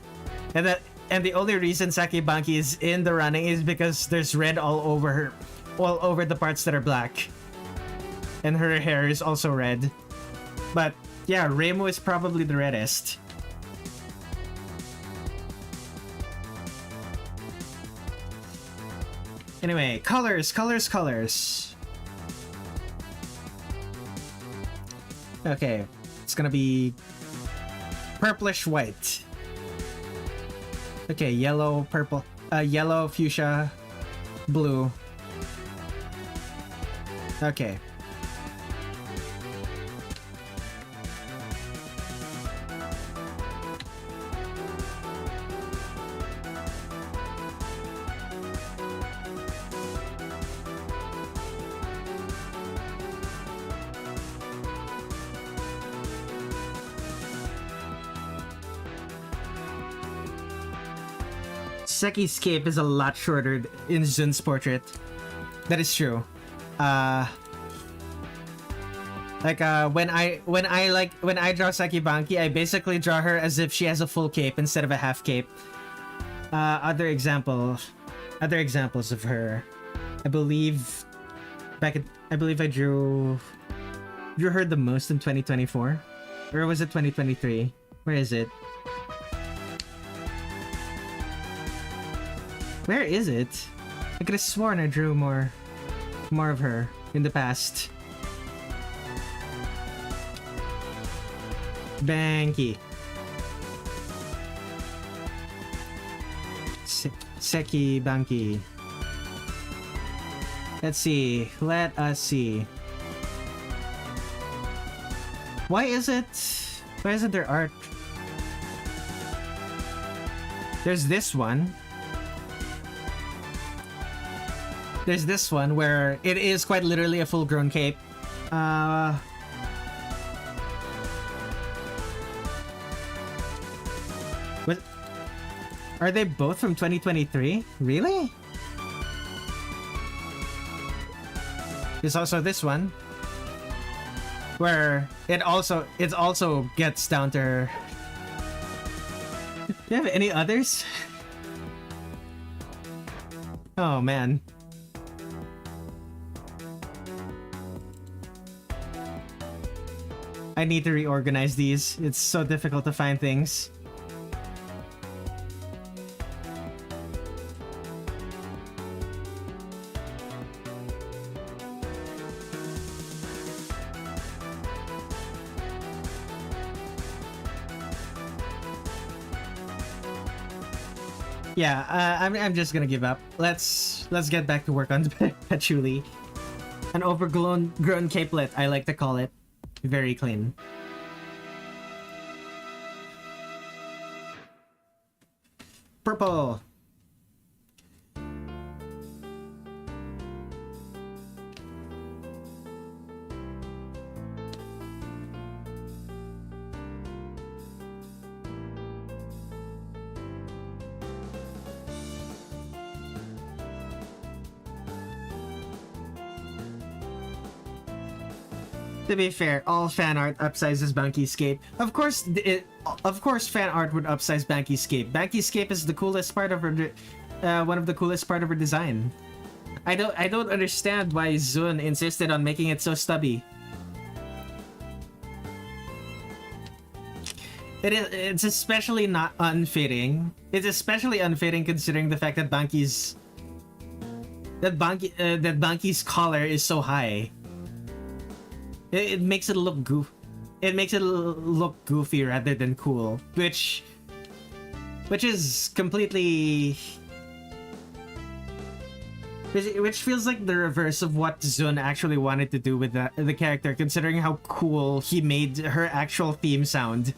And the only reason Sekibanki is in the running is because there's red all over her, all over the parts that are black. And her hair is also red. But yeah, Reimu is probably the reddest. Anyway, colors, colors, colors. Okay, it's gonna be purplish white. Okay, yellow, purple, yellow, fuchsia, blue. Okay. Seki's cape is a lot shorter in Zun's portrait. That is true. When I draw Seki Banki, I basically draw her as if she has a full cape instead of a half cape. Other examples of her. I believe I drew her the most in 2024, or was it 2023? Where is it? Where is it? I could have sworn I drew more of her in the past. Banki. Seki Banki. Let's see. Let us see. Why isn't there art? There's this one. There's this one where it is quite literally a full-grown cape. What? Are they both from 2023? Really? There's also this one where it also gets down to her. Do you have any others? Oh man. I need to reorganize these. It's so difficult to find things. Yeah, I'm just gonna give up. Let's get back to work on Patchouli. An overgrown capelet, I like to call it. Very clean. Purple. To be fair, all fan art upsizes Banki's cape. Of course, fan art would upsize Banki's cape. Banki's cape is the coolest part of her, one of the coolest part of her design. I don't understand why Zun insisted on making it so stubby. It's especially not unfitting. It's especially unfitting considering the fact that Banki's collar is so high. It makes it look goofy rather than cool, which is completely, which feels like the reverse of what Zun actually wanted to do with the character, considering how cool he made her actual theme sound.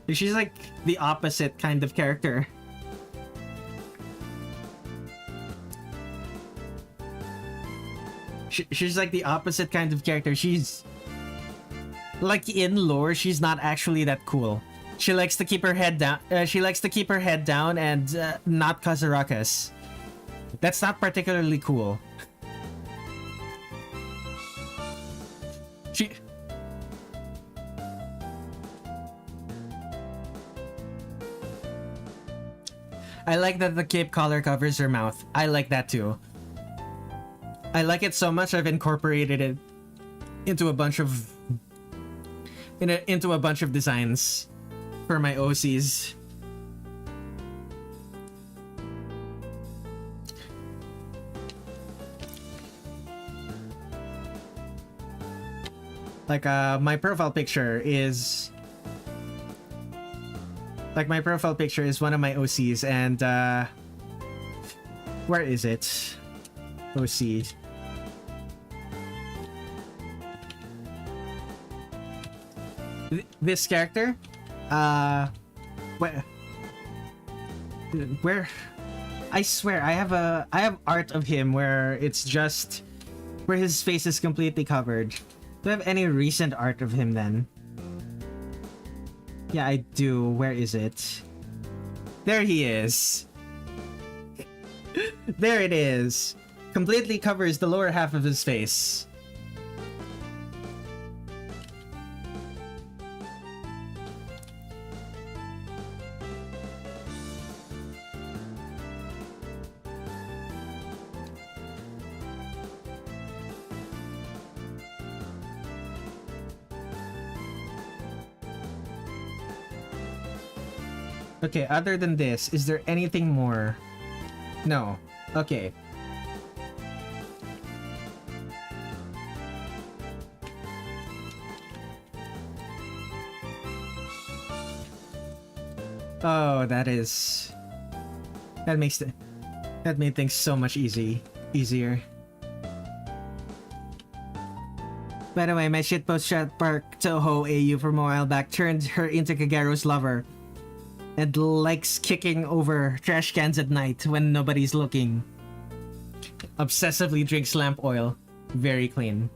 She's like the opposite kind of character. She's like the opposite kind of character. She's like, in lore, she's not actually that cool. She likes to keep her head down. And not cause a ruckus. That's not particularly cool. I like that the cape collar covers her mouth. I like that too. I like it so much I've incorporated it into a bunch of designs for my OCs. Like my profile picture is one of my OCs, and where is it? OC. This character? Where? I swear, I have art of him where it's just where his face is completely covered. Do I have any recent art of him then? Yeah, I do. Where is it? There he is. There it is. Completely covers the lower half of his face. Okay, other than this, is there anything more? No. Okay. Oh, that made things so much easier. By the way, my shitpost chat park Touhou AU from a while back turned her into Kageru's lover. And likes kicking over trash cans at night when nobody's looking. Obsessively drinks lamp oil. Very clean.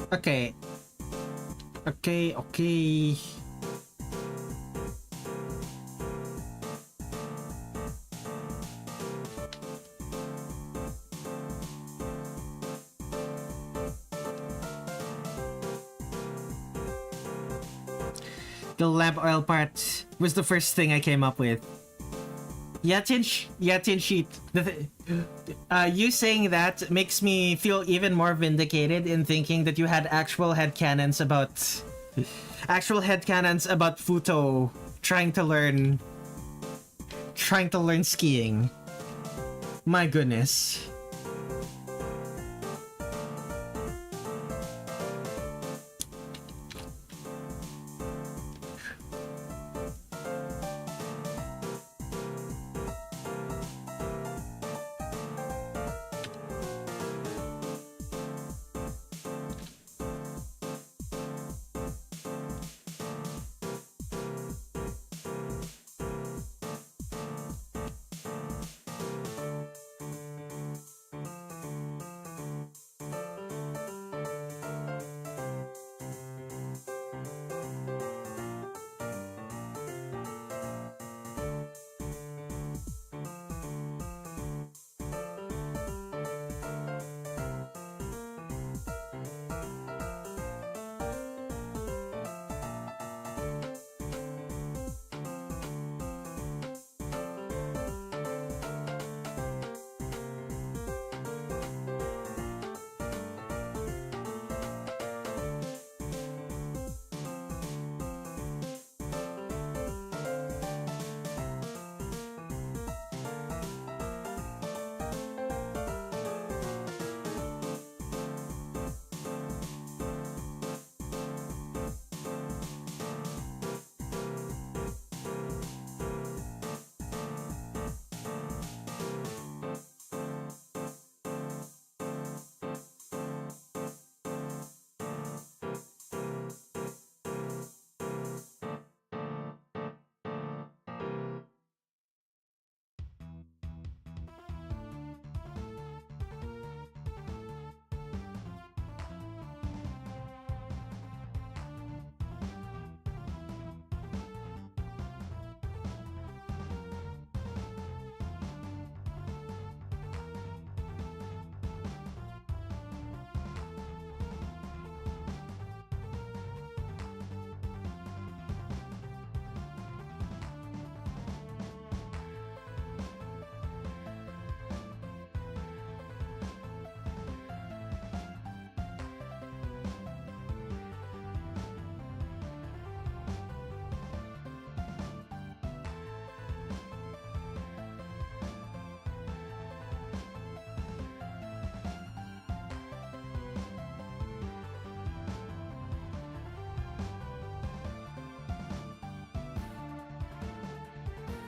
Okay. The lamp oil part was the first thing I came up with. Yatin sheet. You saying that makes me feel even more vindicated in thinking that you had actual headcanons about Futo trying to learn skiing. My goodness.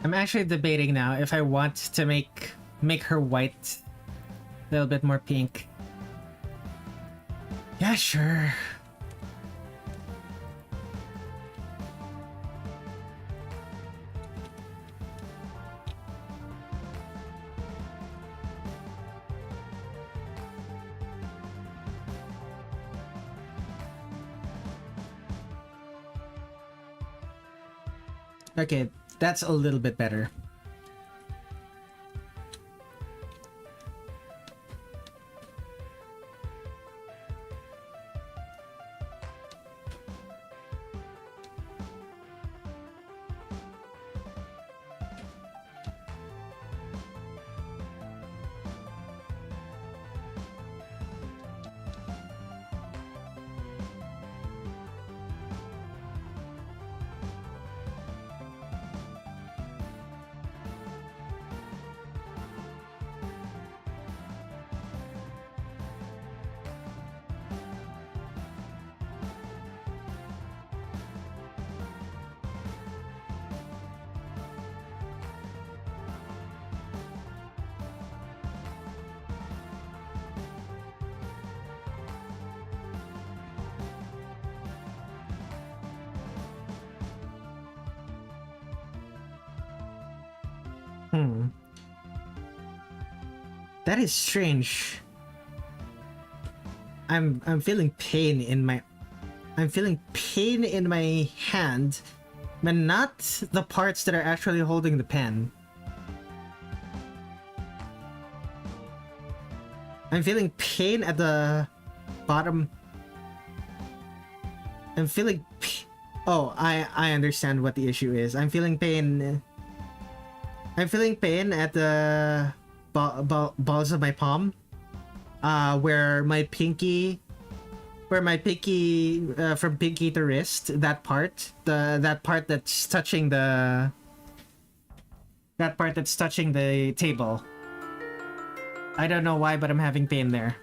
I'm actually debating now if I want to make her white, a little bit more pink. Yeah, sure. Okay, that's a little bit better. That is strange. I'm feeling pain in my hand, but not the parts that are actually holding the pen. I'm feeling pain at the bottom. I'm feeling oh, I understand what the issue is. I'm feeling pain at the balls of my palm, where my pinky from pinky to wrist, that part that's touching the table. I don't know why, but I'm having pain there.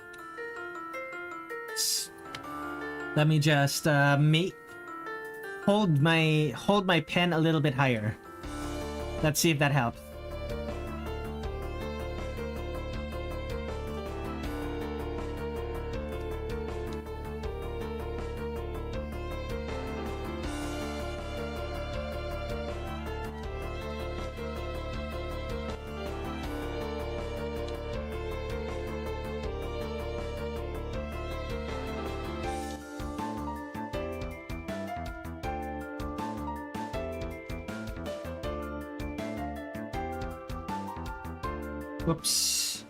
Let me just hold my pen a little bit higher. Let's see if that helps. Whoops.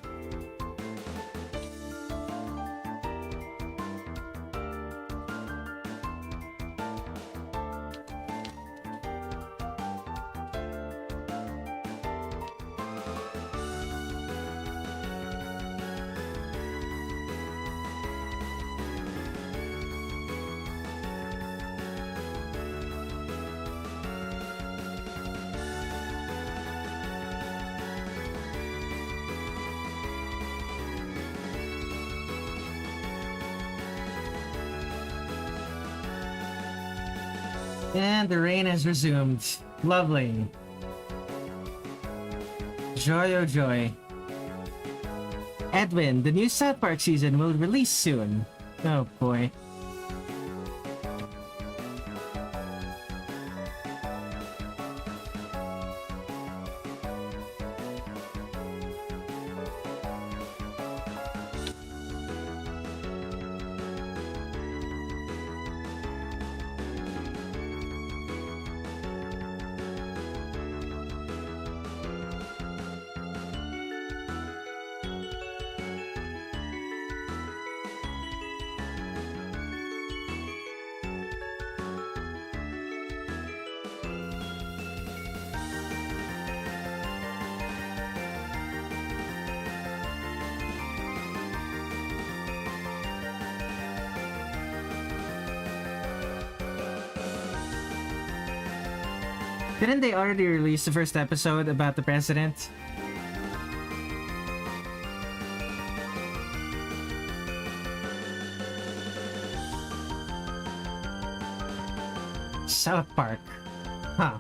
And the rain has resumed. Lovely. Joy oh joy. Edwin, the new South Park season will release soon. Oh boy. Didn't they already release the first episode about the president? South Park. Huh.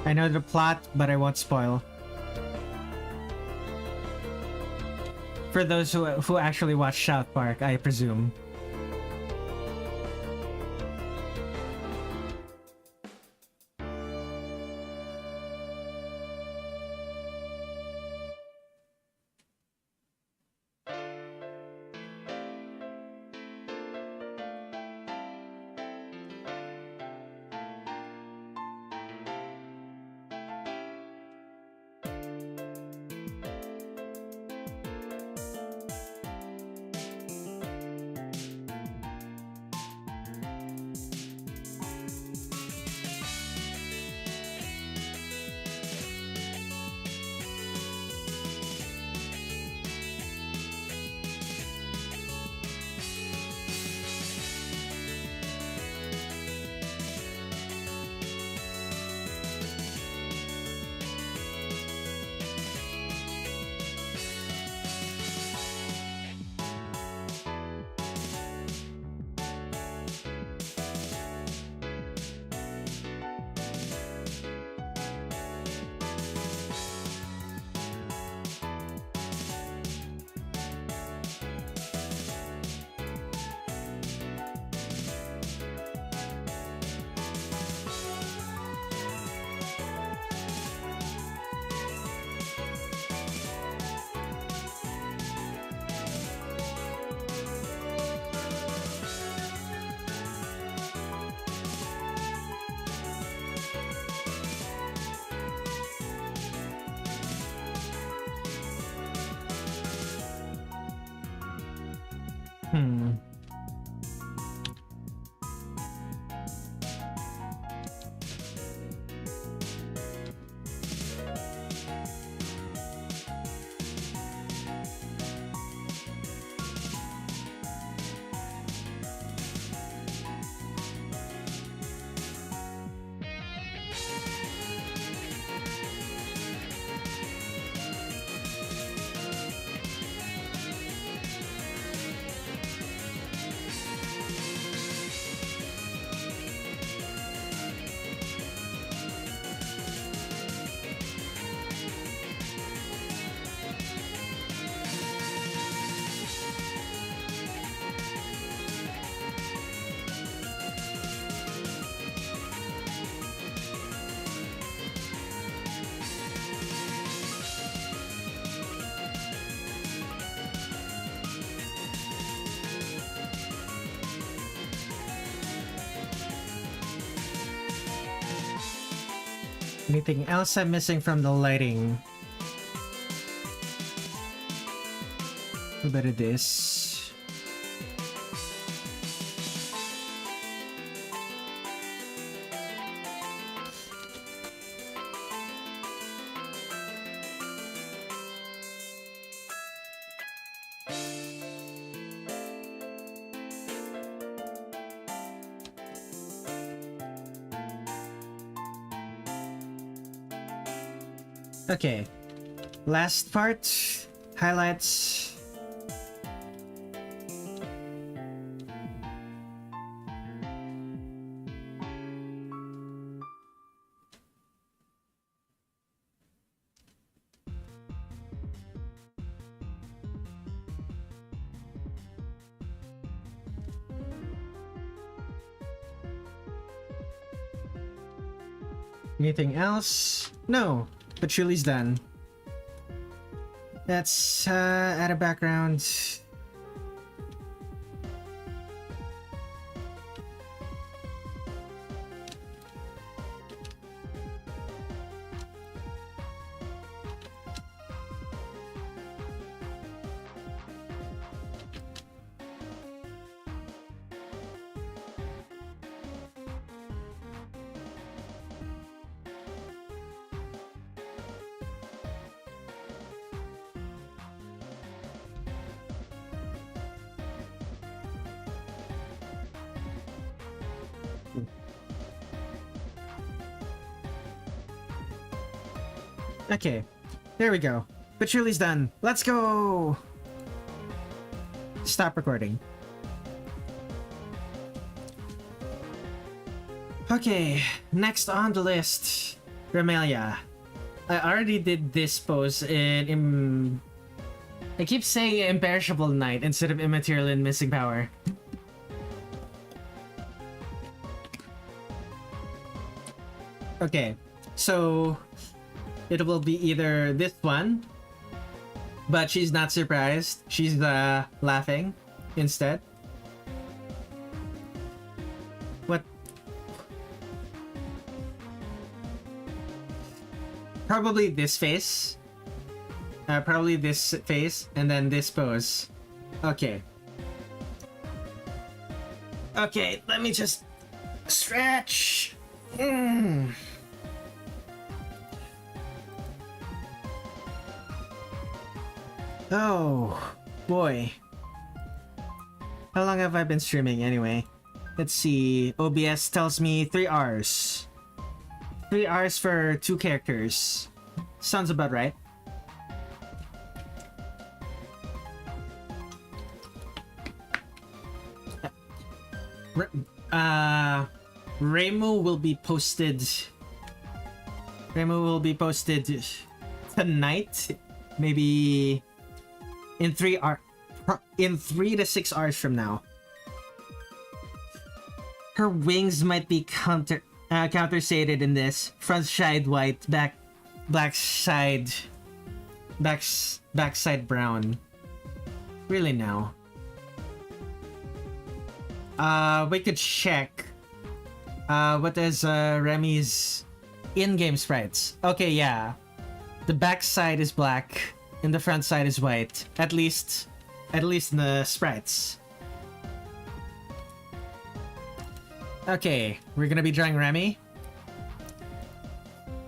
I know the plot, but I won't spoil. For those who actually watch South Park, I presume. Anything else I'm missing from the lighting? A bit of this. Okay, last part, highlights. Anything else? No. Patchouli's done. Let's add a background. Okay, there we go. Patchouli's done. Let's go! Stop recording. Okay, next on the list. Remilia. I already did this pose in I keep saying Imperishable Night instead of Immaterial and Missing Power. Okay, so it will be either this one, but she's not surprised. She's laughing instead. What? Probably this face. Probably this face, and then this pose. Okay. Okay, let me just stretch. Oh, boy. How long have I been streaming anyway? Let's see. OBS tells me 3 hours. 3 hours for 2 characters. Sounds about right. Reimu will be posted. Reimu will be posted tonight, maybe in 3 to 6 hours from now. Her wings might be counterstated in this. Front side white, backside brown. Really now. We could check. What is Remy's in-game sprites? Okay, yeah. The back side is black and the front side is white. At least in the sprites. Okay, we're gonna be drawing Remy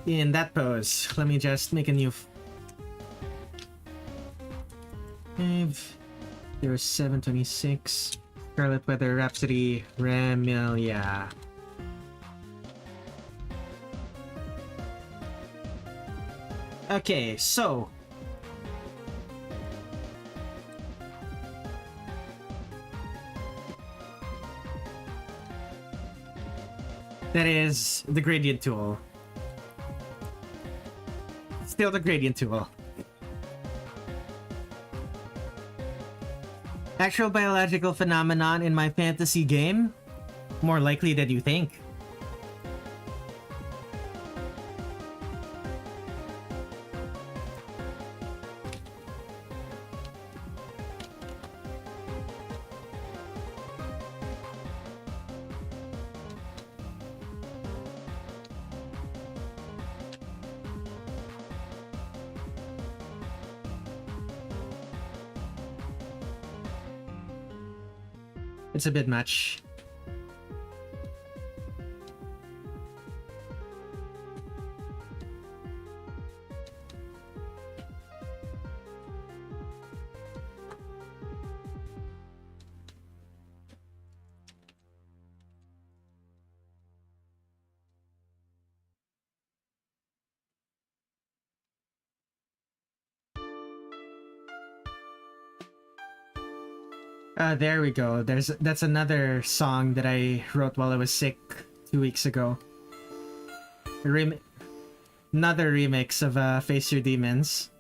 in that pose. Let me just make a new 0726 Scarlet Weather Rhapsody Remilia. Okay, so that is the gradient tool. Still the gradient tool. Actual biological phenomenon in my fantasy game? More likely than you think. It's a bit much. There we go. That's another song that I wrote while I was sick 2 weeks ago. Another remix of Face Your Demons.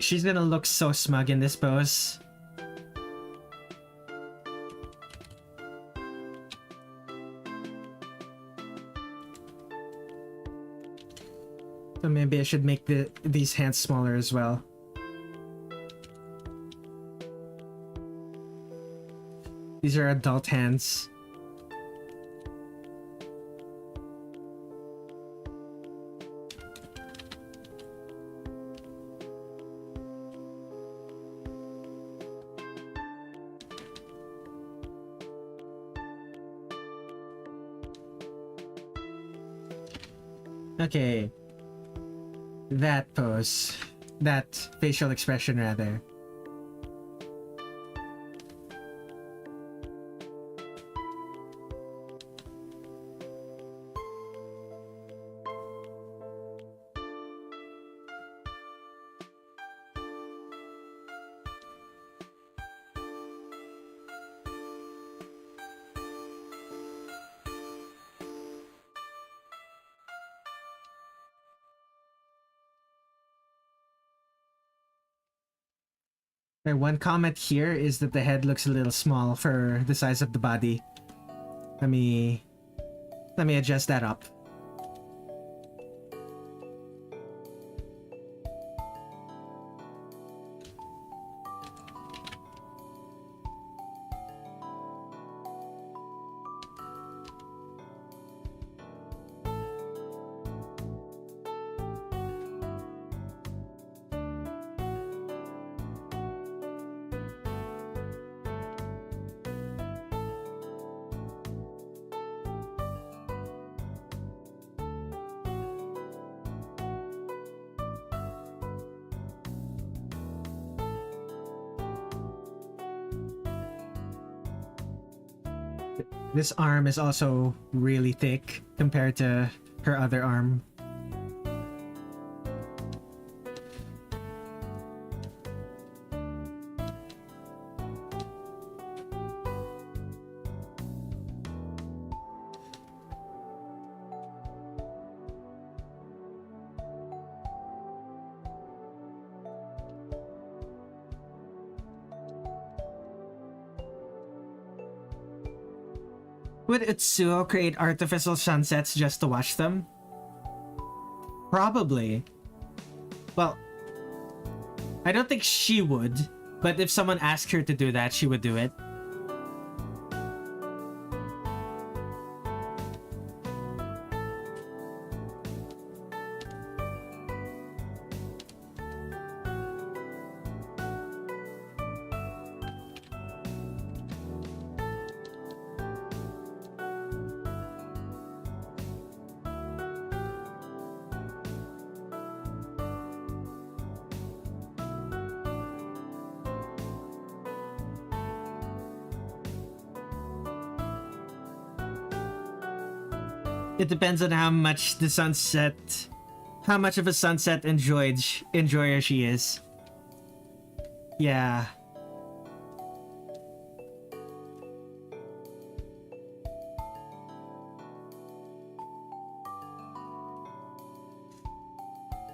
She's gonna look so smug in this pose. So maybe I should make these hands smaller as well. These are adult hands. Okay. That pose. That facial expression, rather. One comment here is that the head looks a little small for the size of the body. Let me adjust that up. This arm is also really thick compared to her other arm. Would Utsuo create artificial sunsets just to watch them? Probably. Well, I don't think she would, but if someone asked her to do that, she would do it. It depends on how much of a sunset enjoyer she is. Yeah.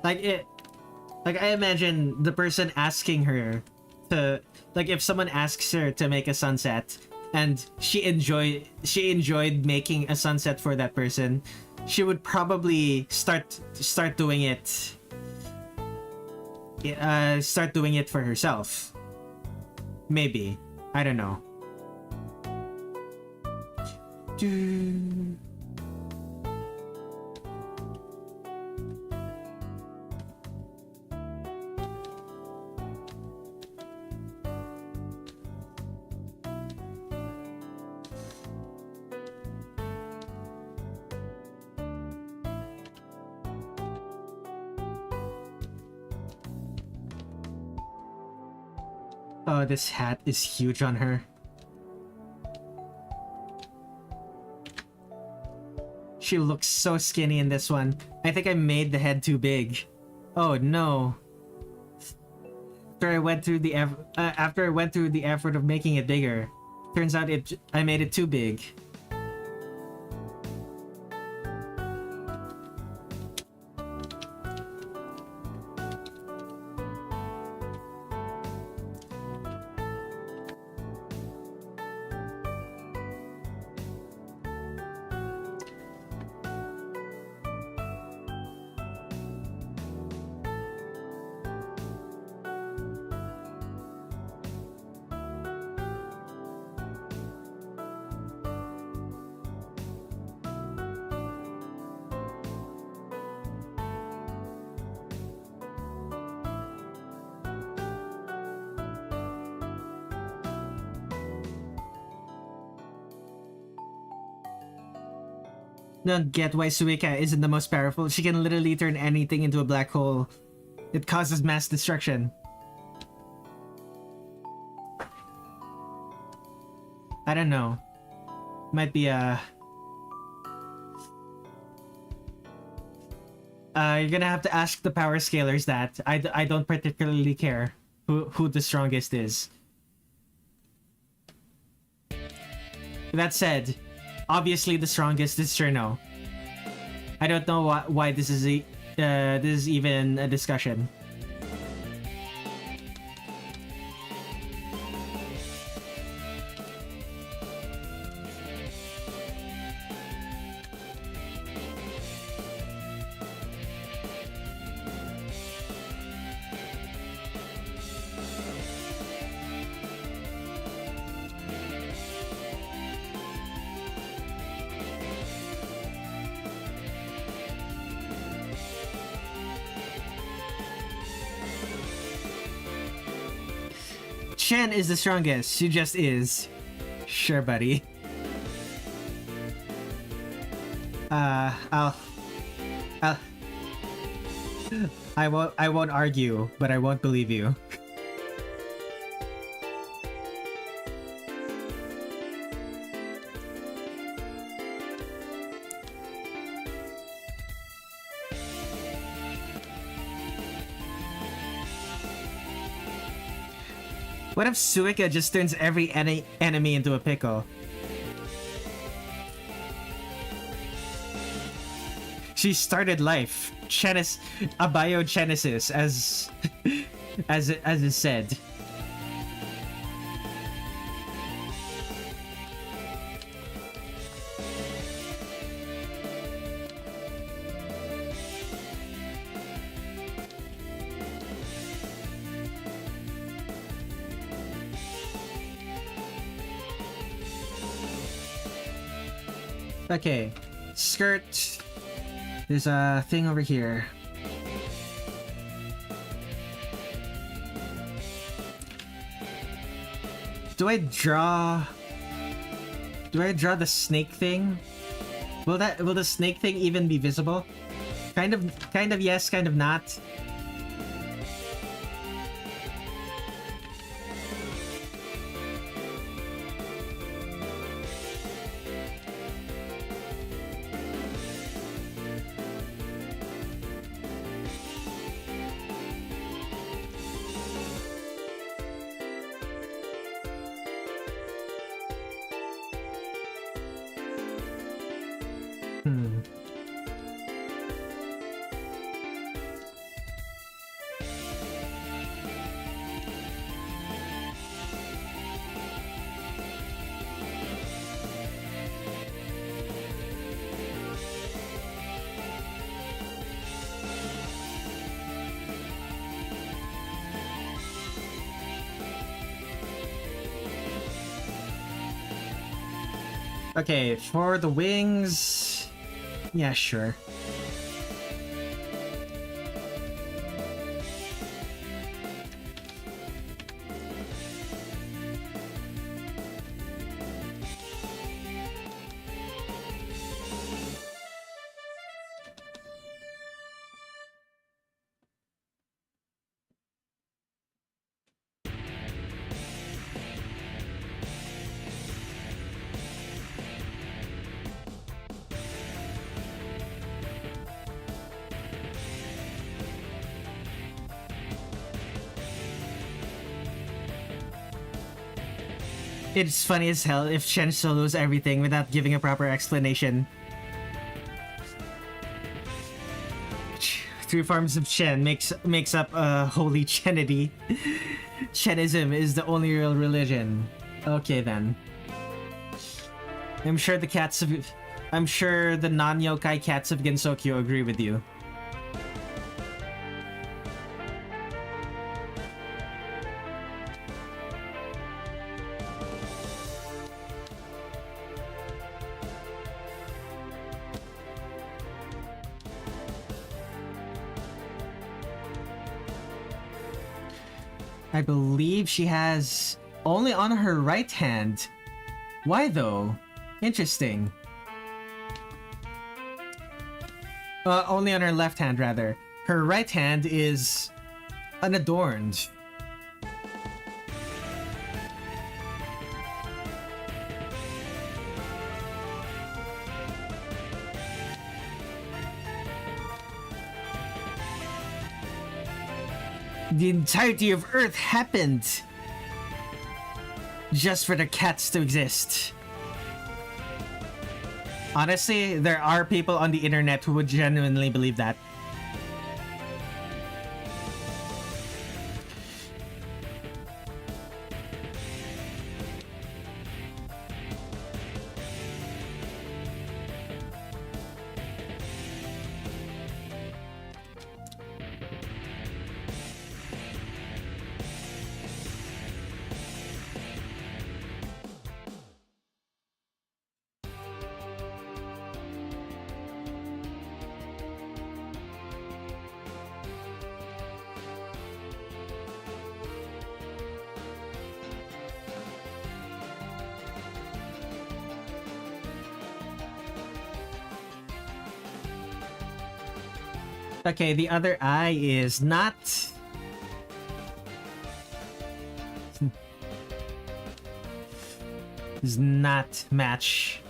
Like I imagine the person asking her to, like, if someone asks her to make a sunset and she enjoyed making a sunset for that person, she would probably start doing it. Start doing it for herself. Maybe. I don't know. Oh, this hat is huge on her. She looks so skinny in this one. I think I made the head too big. Oh no. After I went through the effort of making it bigger, turns out I made it too big. Don't get why Suika isn't the most powerful. She can literally turn anything into a black hole. It causes mass destruction. I don't know. Might be you're gonna have to ask the power scalers that. I don't particularly care who the strongest is. That said, obviously the strongest is Cherno. I don't know why this is even a discussion. Chen is the strongest. She just is. Sure, buddy. I won't argue, but I won't believe you. What if Suika just turns every enemy into a pickle? She started life. Abiogenesis, as is said. Okay, skirt. There's a thing over here. Do I draw the snake thing? Will the snake thing even be visible? Kind of yes, kind of not. Okay, for the wings... Yeah, sure. It's funny as hell if Chen solos everything without giving a proper explanation. Three forms of Chen makes up a holy Chenity. Chenism is the only real religion. Okay then. I'm sure the non-yokai cats of Gensokyo agree with you. I believe she has only on her right hand. Why though? Interesting. Only on her left hand, rather. Her right hand is unadorned. The entirety of Earth happened just for the cats to exist. Honestly, there are people on the internet who would genuinely believe that. Okay, the other eye is not... does not match.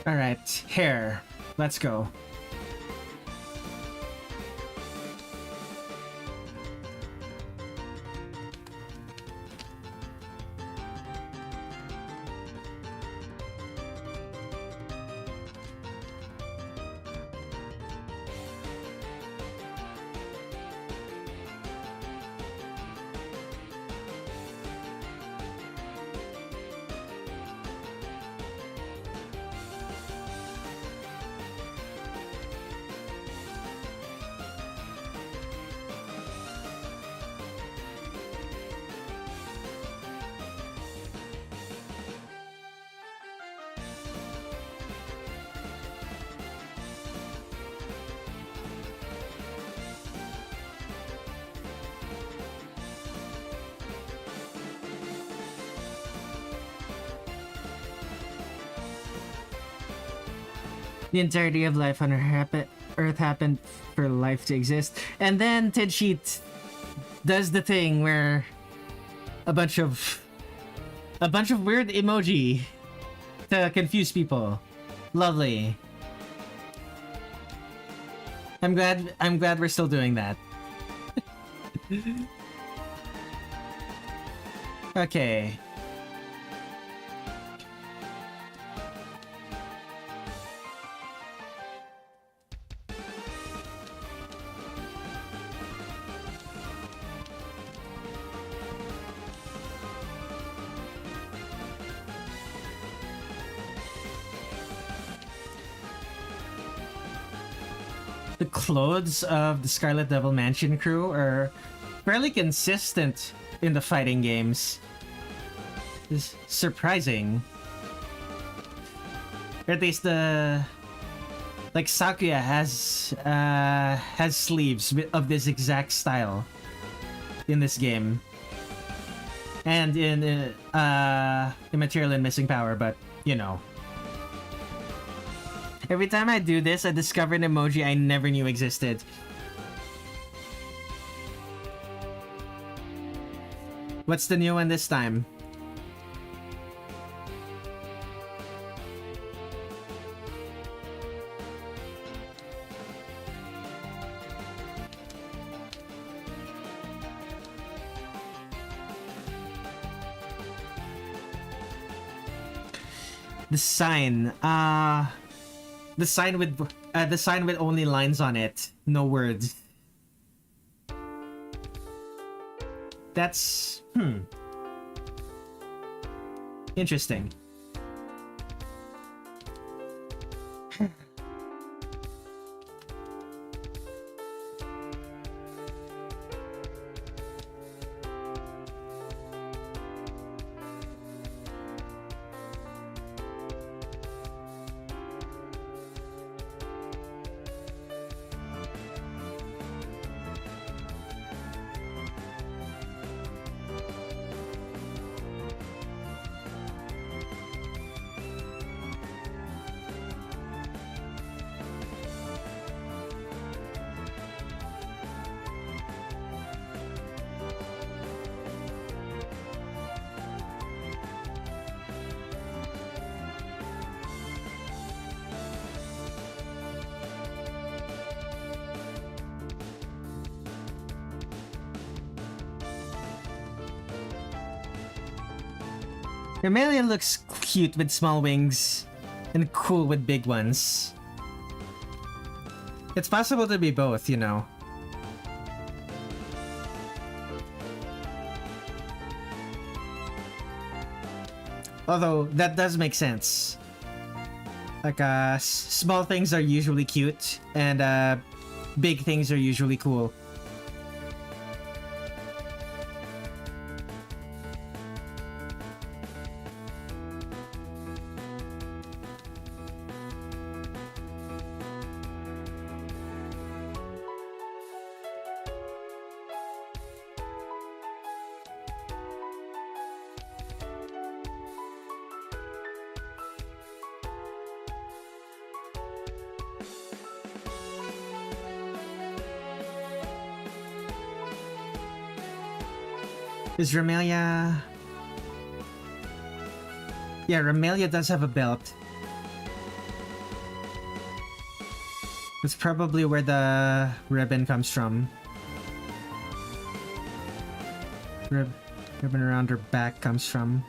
Alright, hair. Let's go. The entirety of life on Earth happened for life to exist. And then Tenshi does the thing where a bunch of weird emoji to confuse people. Lovely. I'm glad we're still doing that. Okay. The clothes of the Scarlet Devil Mansion crew are fairly consistent in the fighting games. It's surprising. Or at least like Sakuya has sleeves of this exact style in this game. And in Immaterial and Missing Power, but you know. Every time I do this, I discover an emoji I never knew existed. What's the new one this time? The sign. The sign with only lines on it, no words. That's interesting. Remilia looks cute with small wings and cool with big ones. It's possible to be both, you know. Although, that does make sense. Like, small things are usually cute, and big things are usually cool. Is Remilia... Yeah, Remilia does have a belt. That's probably where the ribbon comes from. Ribbon around her back comes from.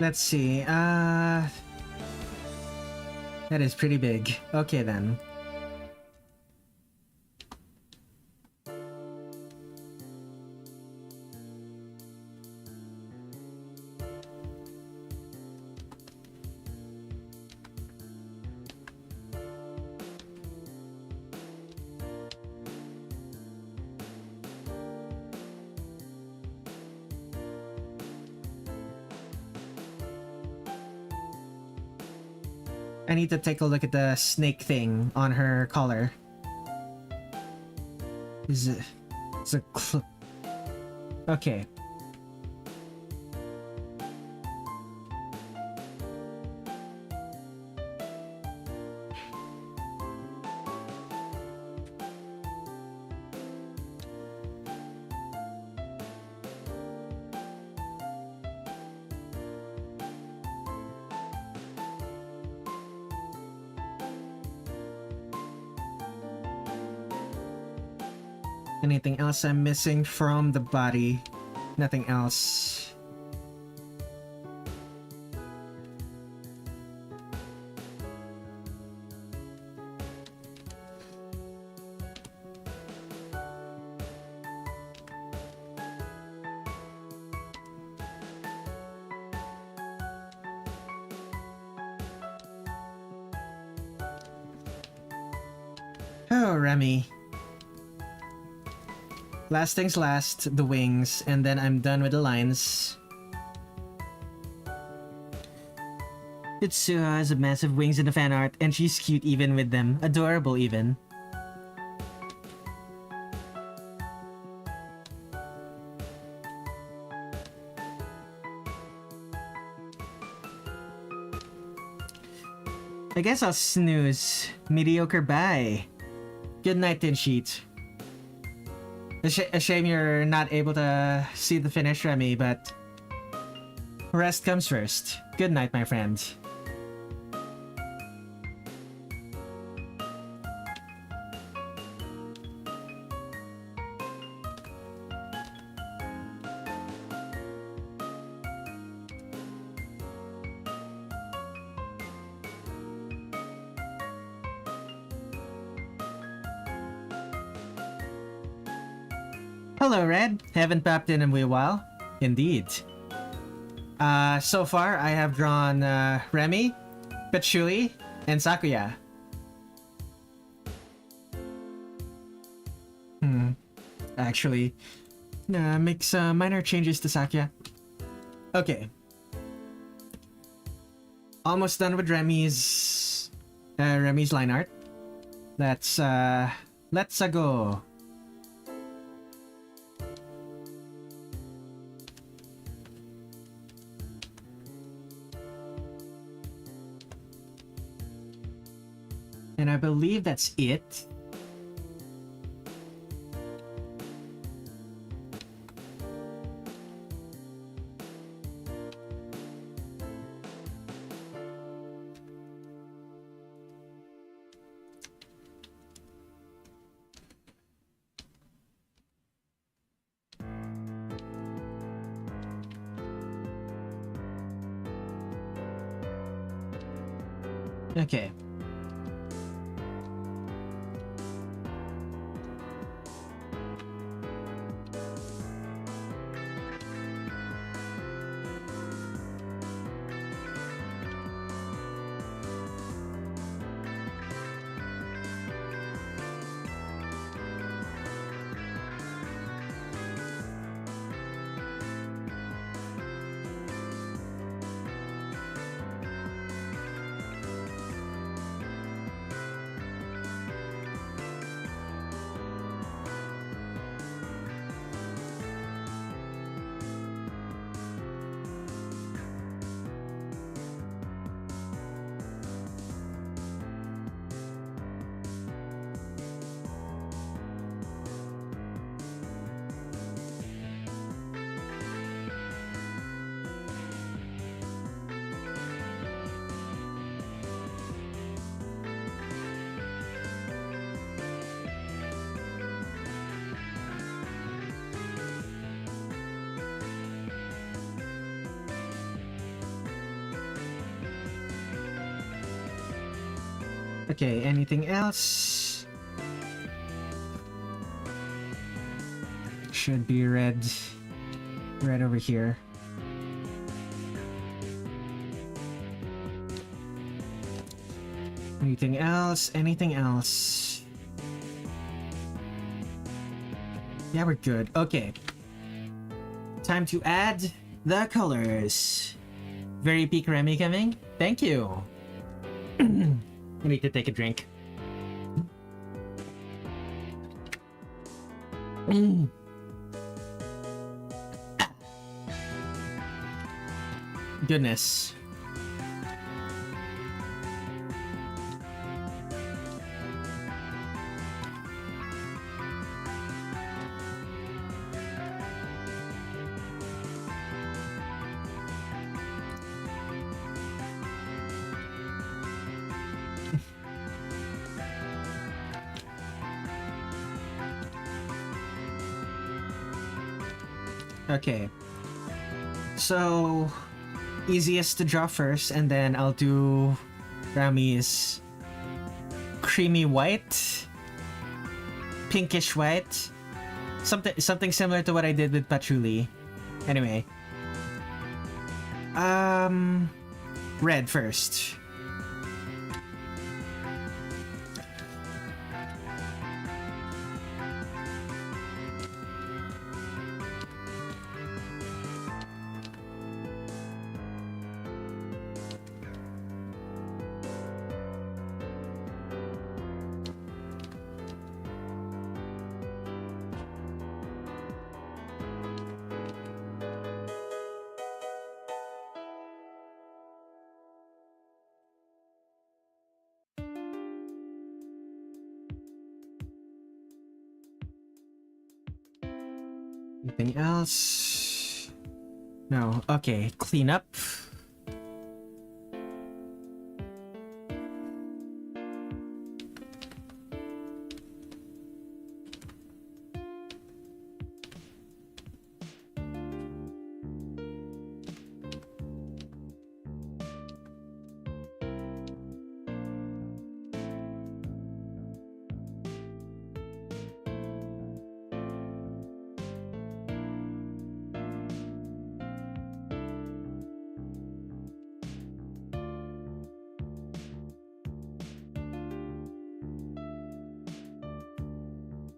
Let's see, that is pretty big. Okay then. I need to take a look at the snake thing on her collar. Is it... It's a okay. Anything else I'm missing from the body? Nothing else. Oh, Remy. Last things last, the wings, and then I'm done with the lines. Itsuha has a massive wings in the fan art, and she's cute even with them. Adorable even. I guess I'll snooze. Mediocre bye. Good night, Tenshi. A shame you're not able to see the finish, Remy, but rest comes first. Good night, my friend. Hello, Red. Haven't popped in a wee while. Indeed. So far, I have drawn Remy, Patchouli, and Sakuya. Actually, makes minor changes to Sakuya. Okay. Almost done with Remy's line art. Let's go. And I believe that's it. Okay. Okay, anything else? Should be red over here. Anything else? Anything else? Yeah, we're good. Okay. Time to add the colors. Very peak Remy coming. Thank you. I need to take a drink. Mm. Goodness. Okay. So, easiest to draw first, and then I'll do Rami's creamy white, pinkish white, something similar to what I did with Patchouli. Anyway, red first. Anything else? No. Okay, clean up.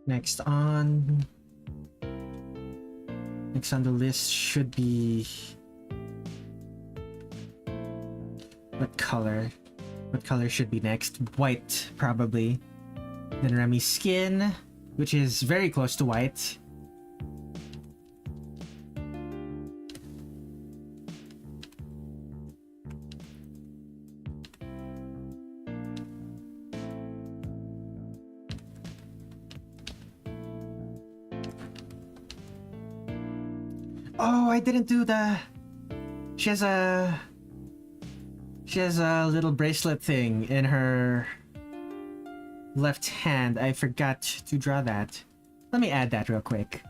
Next on the list should be what color? What color should be next? White, probably. Then Remi's skin, which is very close to white. Oh, I didn't do the... She has a little bracelet thing in her left hand. I forgot to draw that. Let me add that real quick.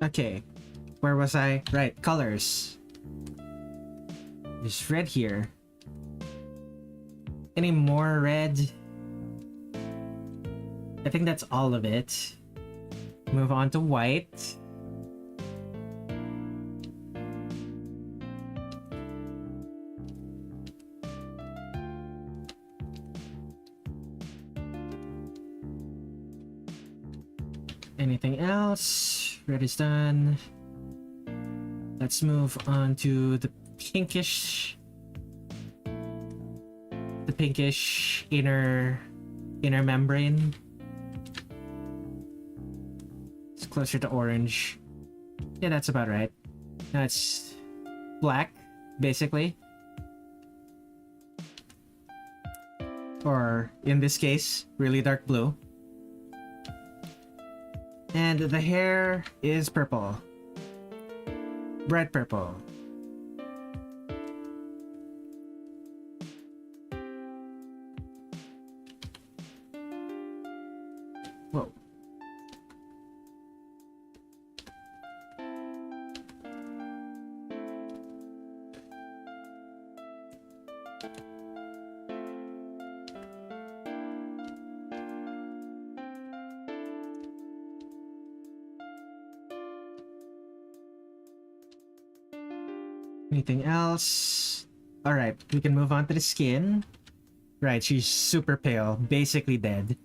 Okay, where was I? Right, colors. There's red here. Any more red? I think that's all of it. Move on to white. Anything else? Red is done. Let's move on to the pinkish the pinkish inner membrane. It's closer to orange. Yeah, that's about right. Now it's black, basically. Or, in this case, really dark blue. And the hair is purple. Bright purple. Whoa. Anything else? Alright, we can move on to the skin. Right, she's super pale, basically dead.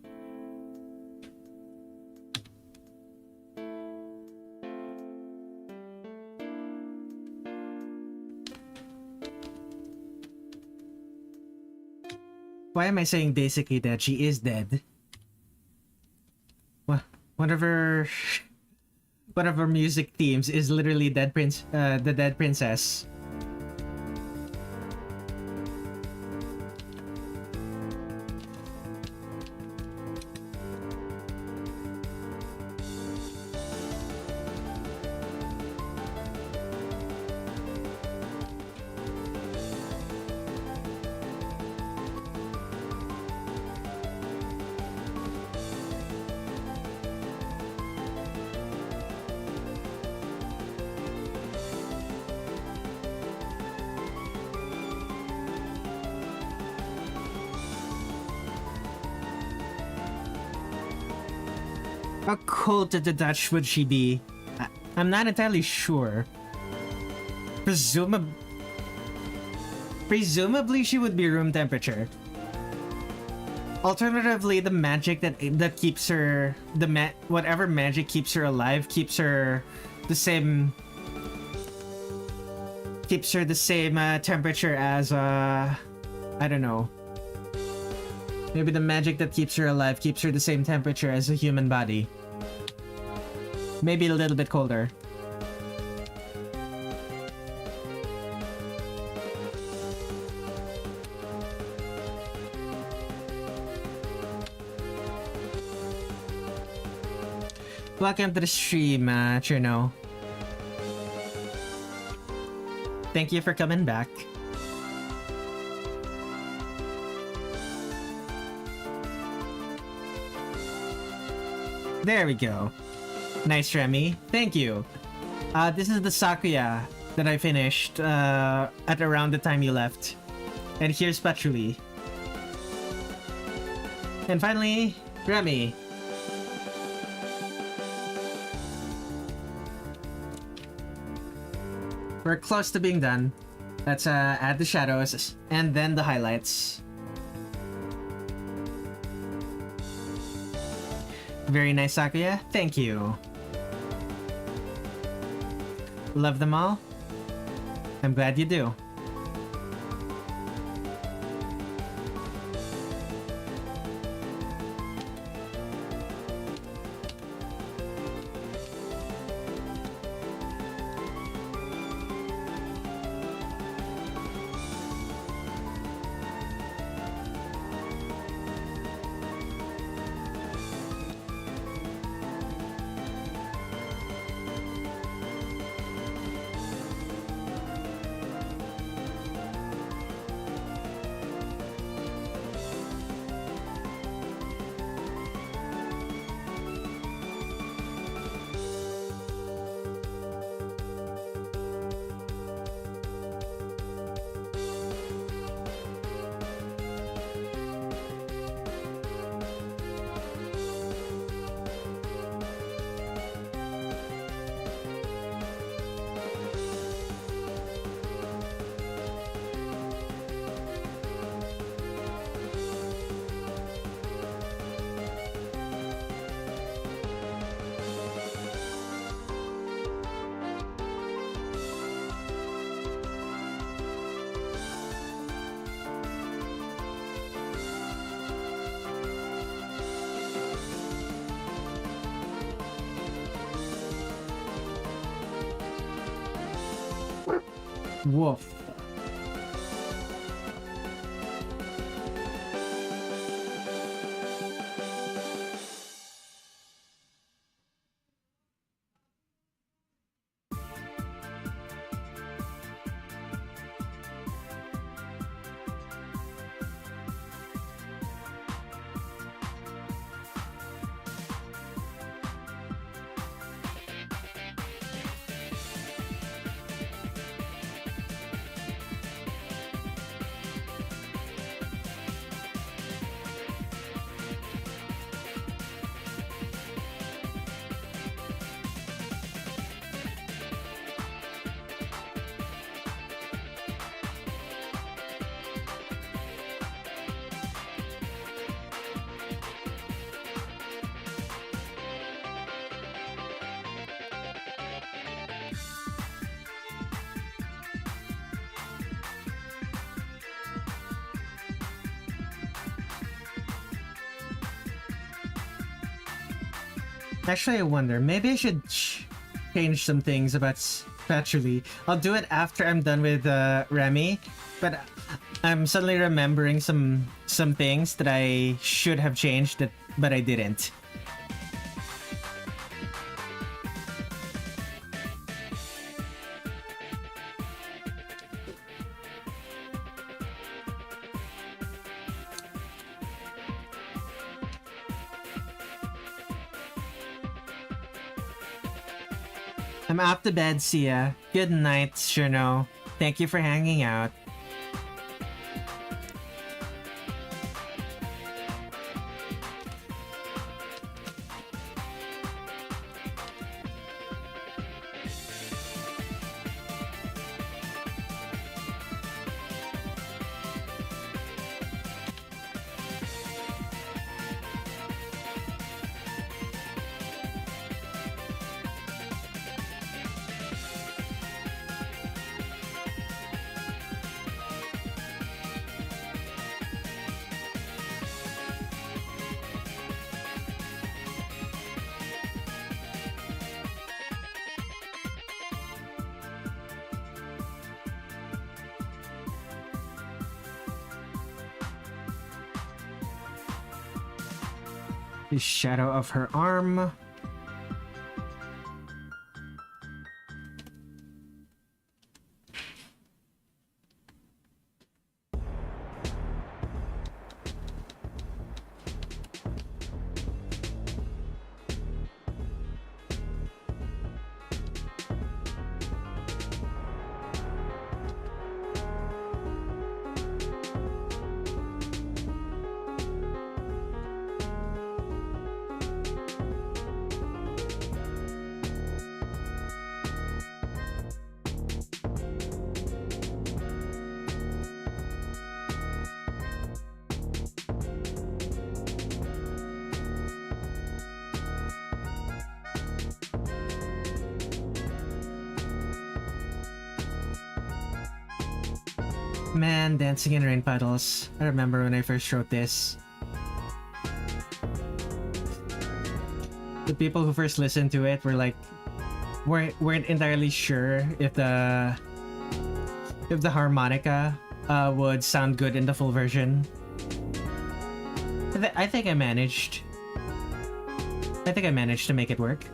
Why am I saying basically dead? She is dead. One of her music themes is literally the Dead Princess. How cold to the Dutch would she be? I'm not entirely sure. Presumably she would be room temperature. Alternatively, the magic that keeps her whatever magic keeps her alive keeps her the same temperature as I don't know. Maybe the magic that keeps her alive keeps her the same temperature as a human body. Maybe a little bit colder. Welcome to the stream, Cherno. Thank you for coming back. There we go. Nice, Remy. Thank you. This is the Sakuya that I finished at around the time you left. And here's Patchouli. And finally, Remy. We're close to being done. Let's add the shadows and then the highlights. Very nice, Sakuya. Thank you. Love them all? I'm glad you do. Woof. Actually, I wonder, maybe I should change some things about Patchouli. I'll do it after I'm done with Remy, but I'm suddenly remembering some things that I should have changed, but I didn't. I'm off to bed, see ya. Good night, Shurno. Thank you for hanging out. The shadow of her arm. Man, dancing in rain puddles. I remember when I first wrote this. The people who first listened to it were like, weren't entirely sure if the harmonica would sound good in the full version. I think I managed. I think I managed to make it work.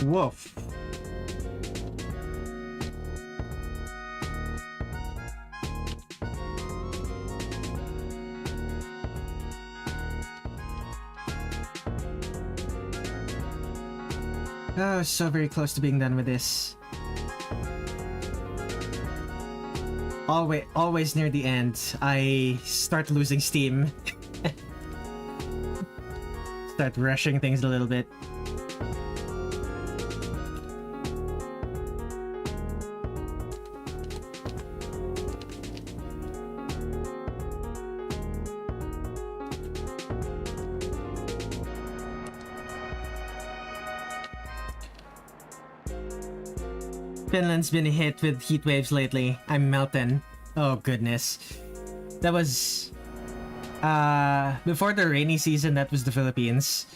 Woof. Oh, so very close to being done with this. Always near the end, I start losing steam. Start rushing things a little bit. Finland's been hit with heat waves lately. I'm melting. Oh goodness. That was before the rainy season. That was the Philippines.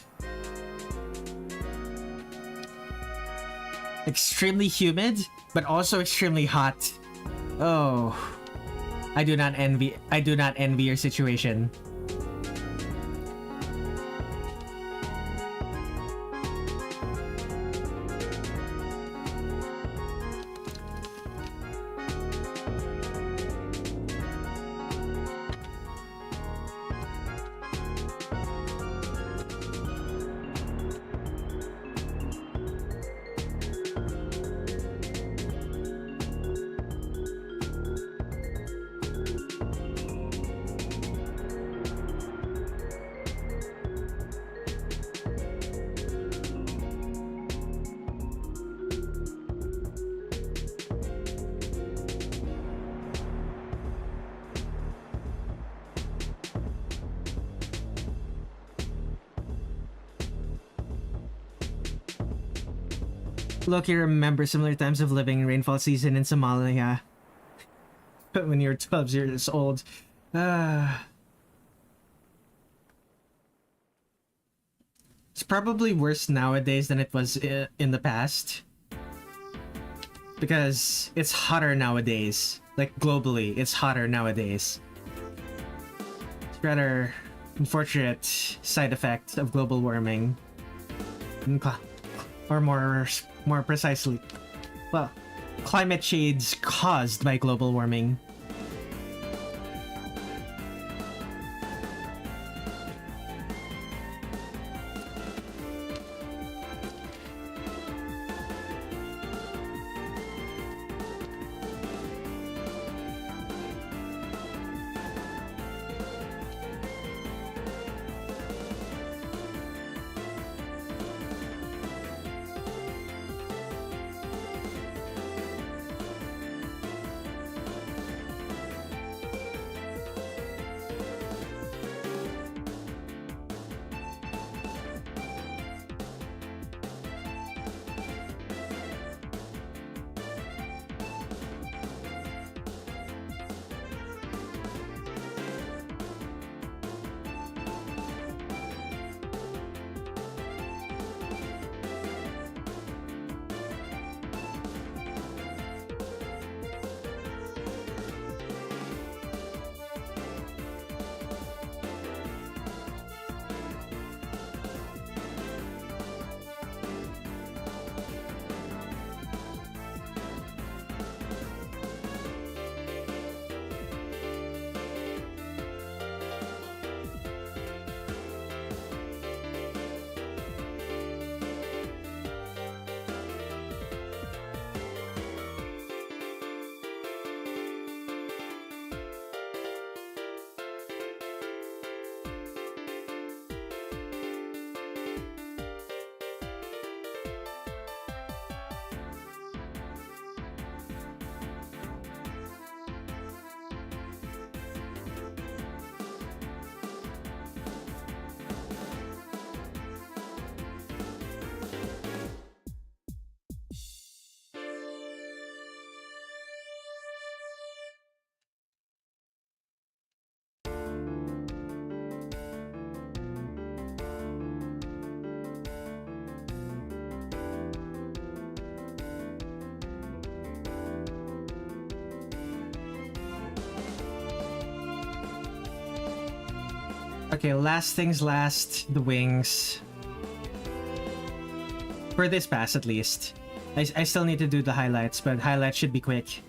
Extremely humid, but also extremely hot. Oh, I do not envy your situation. Loki remembers similar times of living in rainfall season in Somalia. But when you're 12 years old. It's probably worse nowadays than it was in the past. Because it's hotter nowadays. Like globally, it's hotter nowadays. It's rather unfortunate side effect of global warming. Or more precisely, well, climate change caused by global warming. Okay, last things last, the wings. For this pass, at least. I still need to do the highlights, but highlights should be quick.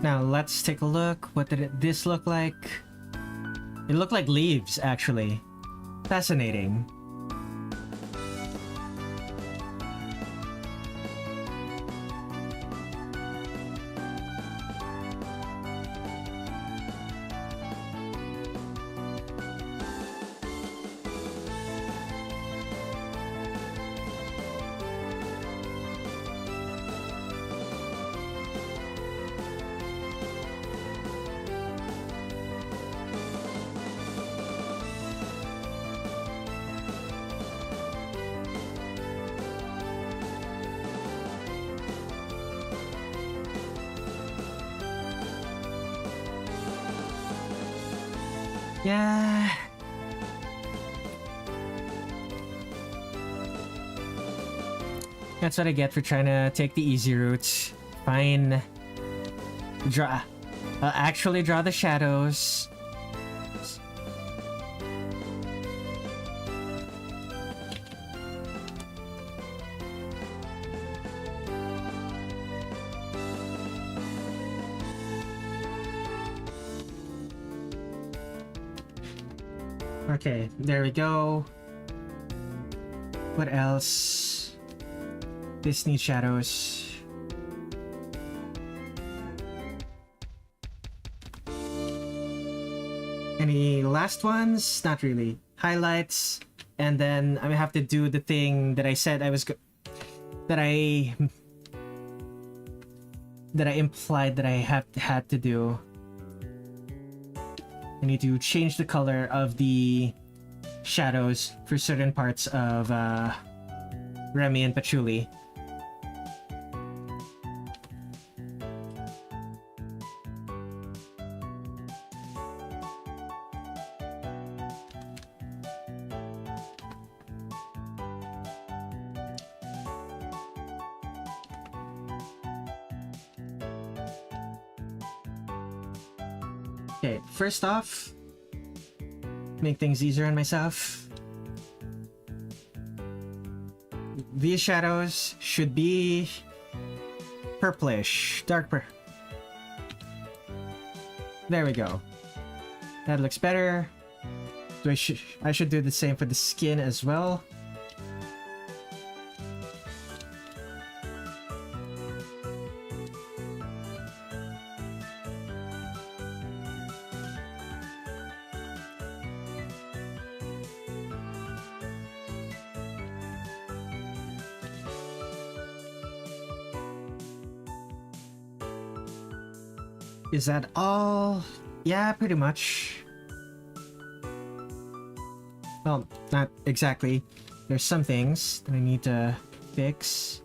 Now let's take a look. What did this look like? It looked like leaves, actually. Fascinating. Yeah. That's what I get for trying to take the easy route. Fine. I'll actually draw the shadows. Okay, there we go. What else? This needs shadows. Any last ones? Not really. Highlights, and then I have to do the thing that I said I was that I implied that I had to do. I need to change the color of the shadows for certain parts of Remy and Patchouli. Okay, first off, make things easier on myself. These shadows should be purplish, dark purple. There we go. That looks better. I should do the same for the skin as well. Is that all? Yeah, pretty much. Well, not exactly. There's some things that I need to fix.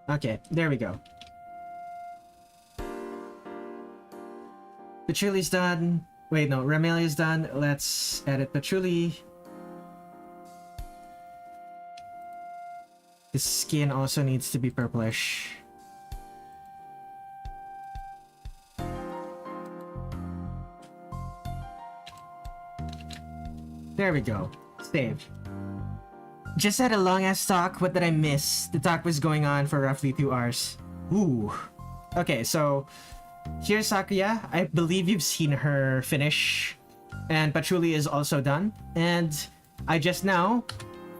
Okay, there we go. Patchouli's done. Wait, no, Remilia's done. Let's edit Patchouli. The skin also needs to be purplish. There we go. Save. Just had a long-ass talk. What did I miss? The talk was going on for roughly 2 hours. Ooh. Okay, so Here's Sakuya. I believe you've seen her finish. And Patchouli is also done. And I just now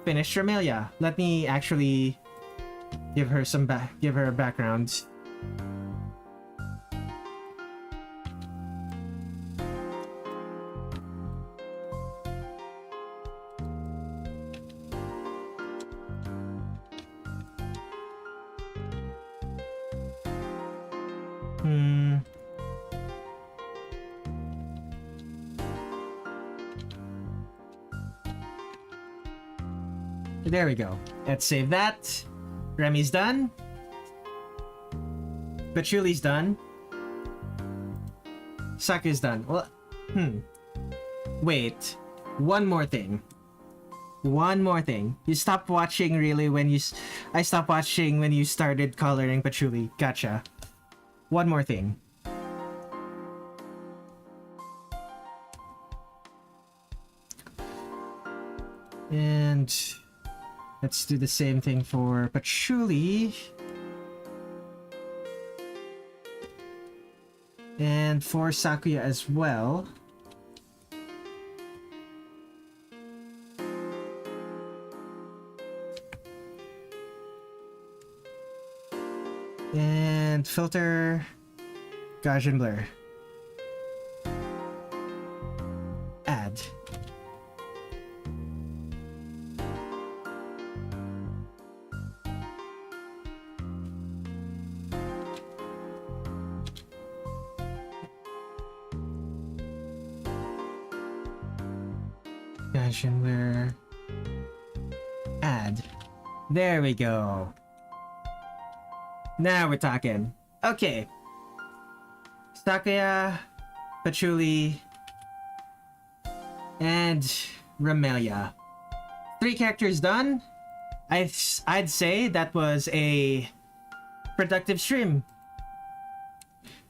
finished Remilia. Let me actually give her a background. There we go. Let's save that. Remy's done. Patchouli's done. Sakuya's done. Well, Wait. One more thing. You stopped watching really when you... I stopped watching when you started coloring Patchouli. Gotcha. One more thing. And... let's do the same thing for Patchouli. And for Sakuya as well. And filter Gaussian blur. Add. Gaussian blur. Add. There we go. Now we're talking. Okay. Sakuya, Patchouli, and Remilia. 3 characters done. I'd say that was a productive stream.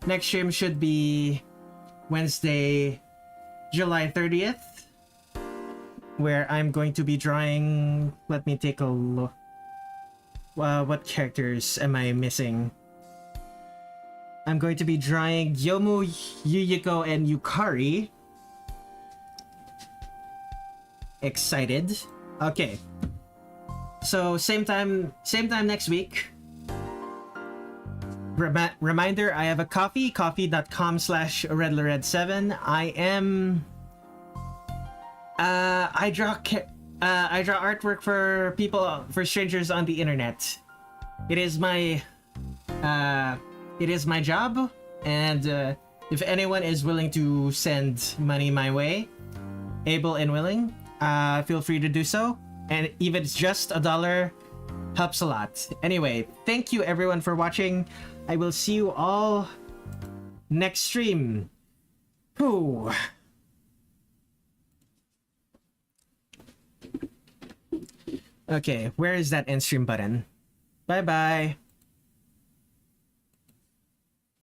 Next stream should be Wednesday, July 30th, where I'm going to be drawing... Let me take a look. What characters am I missing? I'm going to be drawing Youmu, Yuyuko, and Yukari. Excited. Okay. So same time next week. Reminder, I have a coffee.com/Redler Red7. I draw artwork for people, for strangers on the internet. It is my job, and if anyone is willing to send money my way, able and willing, feel free to do so. And even if it's just $1, helps a lot. Anyway, thank you everyone for watching. I will see you all next stream. Whew. Okay, where is that end stream button? Bye bye.